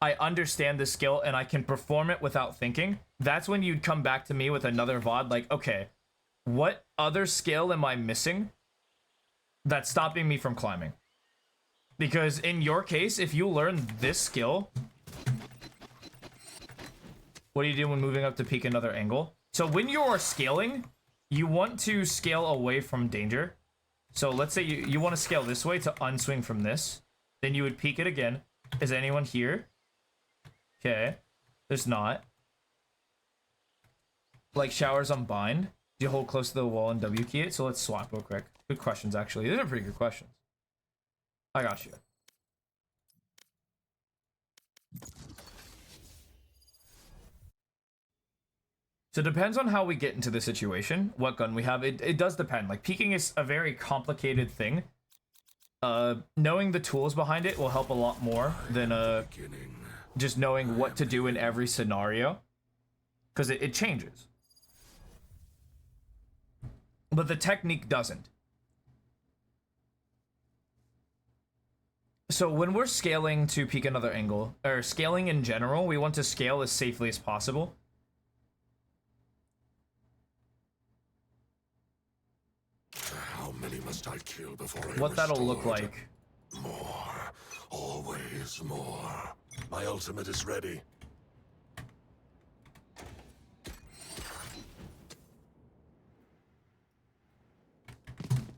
Speaker 1: I understand this skill, and I can perform it without thinking, that's when you'd come back to me with another VOD like, okay, what other skill am I missing that's stopping me from climbing? Because in your case, if you learn this skill, what do you do when moving up to peek another angle? So when you're scaling, you want to scale away from danger. So let's say you want to scale this way to unswing from this. Then you would peek it again. Is anyone here? Okay. There's not. Like showers on bind. Do you hold close to the wall and W key it? So let's swap real quick. Good questions, actually. These are pretty good questions. I got you. So it depends on how we get into the situation, what gun we have. It does depend. Like, peeking is a very complicated thing. Knowing the tools behind it will help a lot more than just knowing what to do in every scenario. Because it changes. But the technique doesn't. So when we're scaling to peek another angle, or scaling in general, we want to scale as safely as possible.
Speaker 2: How many must I kill before I
Speaker 1: What that'll look
Speaker 2: restored?
Speaker 1: like.
Speaker 2: More. Always more. My ultimate is ready.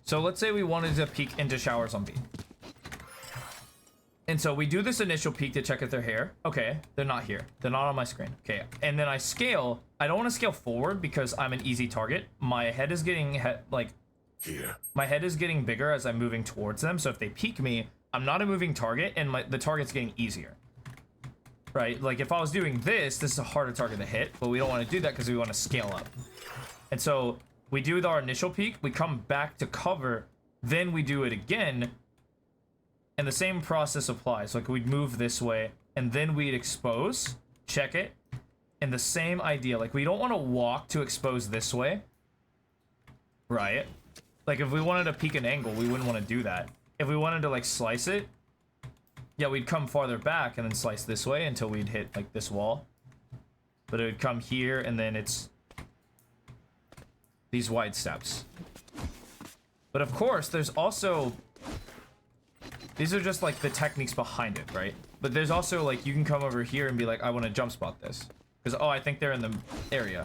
Speaker 1: So let's say we wanted to peek into showers on B. And so we do this initial peek to check if they're here. Okay, they're not here. They're not on my screen. Okay, and then I scale. I don't want to scale forward because I'm an easy target. My head is getting
Speaker 2: Here.
Speaker 1: my head is getting bigger as I'm moving towards them. So if they peek me, I'm not a moving target, and the target's getting easier. Right? Like if I was doing this is a harder target to hit, but we don't want to do that because we want to scale up. And so we do our initial peek, we come back to cover, then we do it again. And the same process applies. Like we'd move this way and then we'd expose, check it. And the same idea, like we don't want to walk to expose this way. Right? Like if we wanted to peek an angle, we wouldn't want to do that. If we wanted to like slice it, yeah, we'd come farther back and then slice this way until we'd hit like this wall. But it would come here and then it's these wide steps. But of course, there's also, these are just like the techniques behind it, right? But there's also like, you can come over here and be like, I want to jump spot this. Because, oh, I think they're in the area.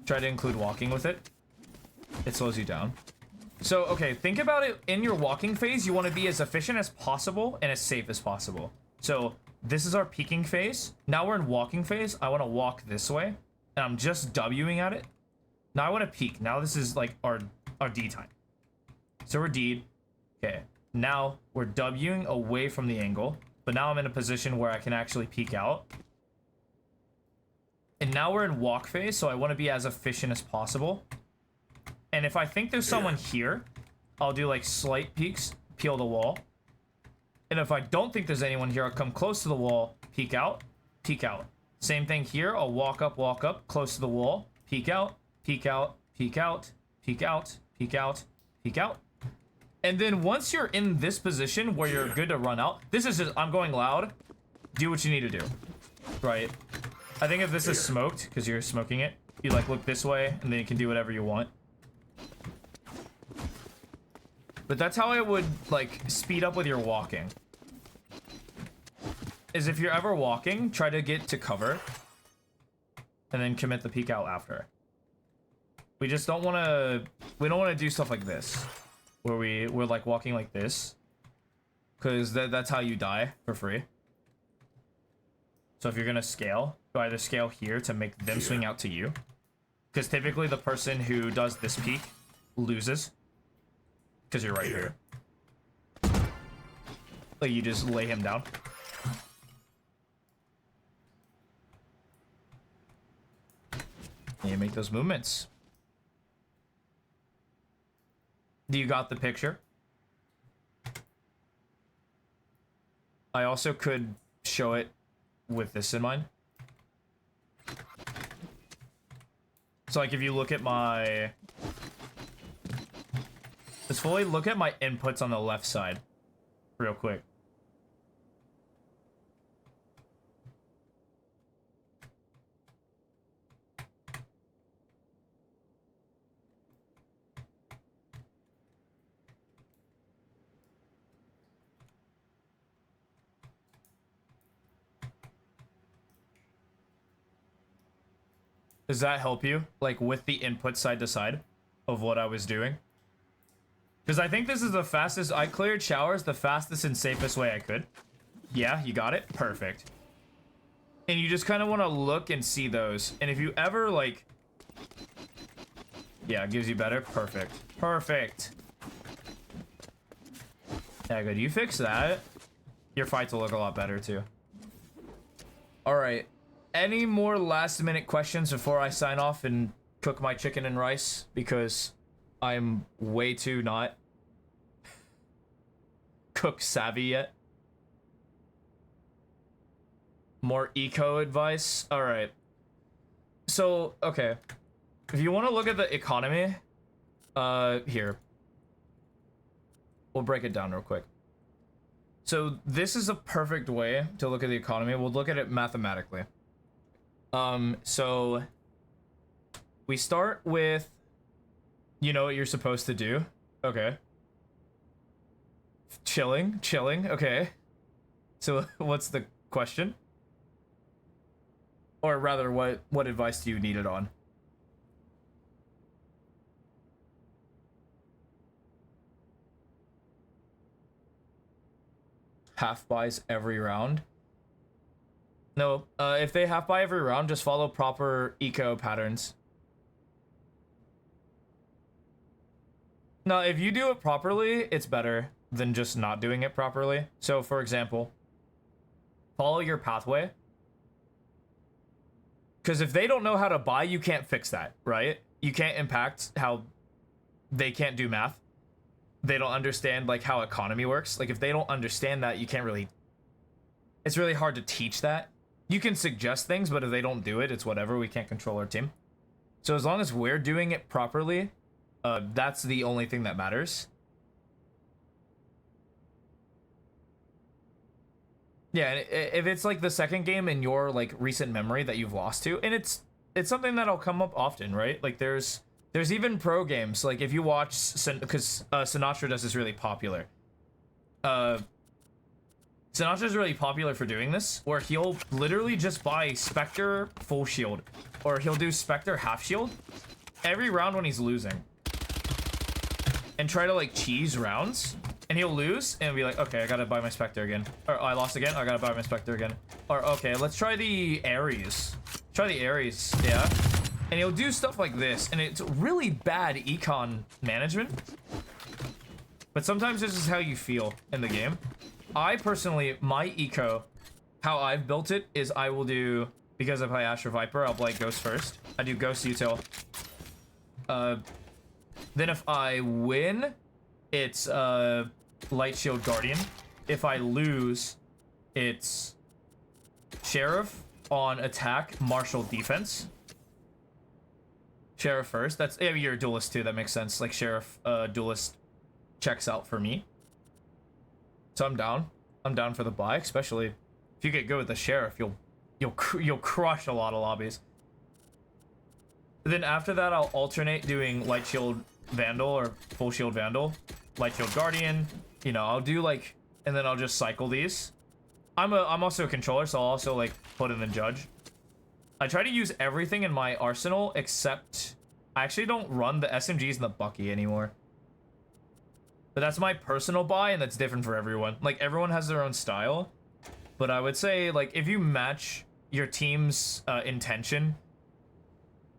Speaker 1: Try to include walking with it. It slows you down. So, okay, think about it. In your walking phase, you want to be as efficient as possible and as safe as possible. So, this is our peeking phase. Now we're in walking phase. I want to walk this way. And I'm just Wing at it. Now I want to peek. Now this is like our D time. So we're D'd. Okay. Now we're Wing away from the angle. But now I'm in a position where I can actually peek out. And now we're in walk phase, so I want to be as efficient as possible. And if I think there's someone here, I'll do like slight peeks, peel the wall. And if I don't think there's anyone here, I'll come close to the wall, peek out, peek out. Same thing here, I'll walk up, close to the wall, peek out, peek out, peek out, peek out, peek out, peek out. And then once you're in this position where you're good to run out, this is just, I'm going loud, do what you need to do, right? I think if this is smoked, because you're smoking it, you like look this way, and then you can do whatever you want. But that's how I would like speed up with your walking. Is if you're ever walking, try to get to cover, and then commit the peek out after. We just don't want to, we don't want to do stuff like this, where we're like walking like this, because that's how you die for free. So if you're gonna scale, you either scale here to make them swing out to you, because typically the person who does this peek loses, because you're right here. Like you just lay him down. And you make those movements. Do you got the picture? I also could show it with this in mind. So like if you look at my... Just fully look at my inputs on the left side real quick. Does that help you? Like with the input side to side of what I was doing? Because I think this is the fastest. I cleared showers the fastest and safest way I could. Yeah, you got it? Perfect. And you just kind of want to look and see those. And if you ever like... Yeah, it gives you better. Perfect. Perfect. Yeah, good. You fix that, your fights will look a lot better too. Alright. Any more last minute questions before I sign off and cook my chicken and rice? Because I'm way too not cook savvy yet. More eco advice? Alright. So, okay. If you want to look at the economy, here. we'll break it down real quick. So this is a perfect way to look at the economy. We'll look at it mathematically. So we start with, you know what you're supposed to do. Okay. Chilling. Okay. So what's the question? Or rather, what advice do you need it on? Half buys every round. No, if they half buy every round, just follow proper eco patterns. No, if you do it properly, it's better than just not doing it properly. So, for example, follow your pathway. Because if they don't know how to buy, you can't fix that, right? You can't impact how they can't do math. They don't understand like how economy works. Like if they don't understand that, you can't really, it's really hard to teach that. You can suggest things, but if they don't do it, it's whatever. We can't control our team. So as long as we're doing it properly, that's the only thing that matters. Yeah, if it's like the second game in your like recent memory that you've lost to, and it's something that'll come up often, right? Like there's even pro games, like if you watch, because Sinatra does this really popular. Sinatra's really popular for doing this, where he'll literally just buy Spectre full shield, or he'll do Spectre half shield every round when he's losing, and try to like cheese rounds, and he'll lose and be like, okay, I gotta buy my Spectre again, or I lost again, I gotta buy my Spectre again, or okay, let's try the Ares. Try the Ares, yeah. And he'll do stuff like this, and it's really bad econ management. But sometimes this is how you feel in the game. I personally, my eco, how I've built it is I will do, because I play Asher Viper, I'll play Ghost first. I do Ghost Util. Then if I win, it's Light Shield Guardian. If I lose, it's Sheriff on attack, Martial defense. Sheriff first. That's, yeah, you're a duelist too. That makes sense. Like Sheriff, duelist checks out for me. So I'm down. I'm down for the buy, especially if you get good with the Sheriff. You'll crush a lot of lobbies. Then after that, I'll alternate doing Light Shield Vandal or Full Shield Vandal, Light Shield Guardian. You know, I'll do like, and then I'll just cycle these. I'm also a controller, so I'll also like put in the Judge. I try to use everything in my arsenal except I actually don't run the SMGs and the Bucky anymore. But that's my personal buy, and that's different for everyone. Like everyone has their own style, but I would say like if you match your team's intention,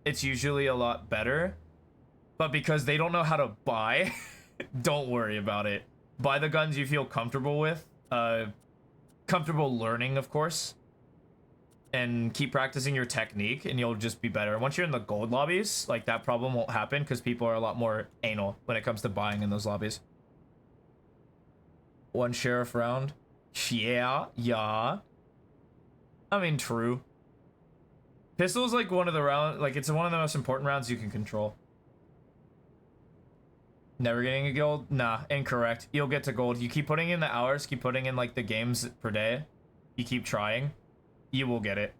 Speaker 1: it's usually a lot better. But because they don't know how to buy, don't worry about it. Buy the guns you feel comfortable with, comfortable learning, of course. And keep practicing your technique, and you'll just be better. Once you're in the gold lobbies, like that problem won't happen because people are a lot more anal when it comes to buying in those lobbies. One Sheriff round. Yeah. I mean, true. Pistol is like one of the round, like it's one of the most important rounds you can control. Never getting a gold? Nah, incorrect. You'll get to gold. You keep putting in the hours, keep putting in like the games per day. You keep trying. You will get it.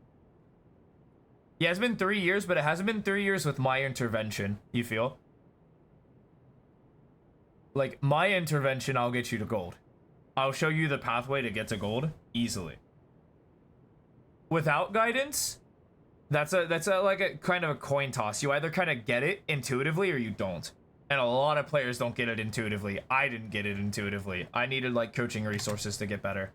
Speaker 1: Yeah, it's been 3 years, but it hasn't been 3 years with my intervention, you feel? Like, my intervention, I'll get you to gold. I'll show you the pathway to get to gold easily. Without guidance, that's like a kind of a coin toss. You either kind of get it intuitively or you don't. And a lot of players don't get it intuitively. I didn't get it intuitively. I needed like coaching resources to get better.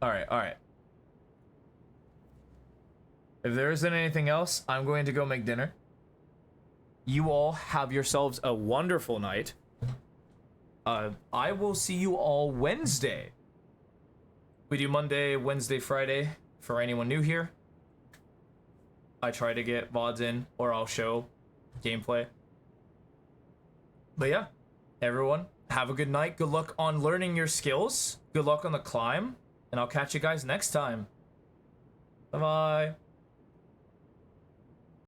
Speaker 1: All right. If there isn't anything else, I'm going to go make dinner. You all have yourselves a wonderful night. I will see you all Wednesday. We do Monday, Wednesday, Friday for anyone new here. I try to get VODs in, or I'll show gameplay. But yeah, everyone, have a good night. Good luck on learning your skills. Good luck on the climb. And I'll catch you guys next time. Bye-bye.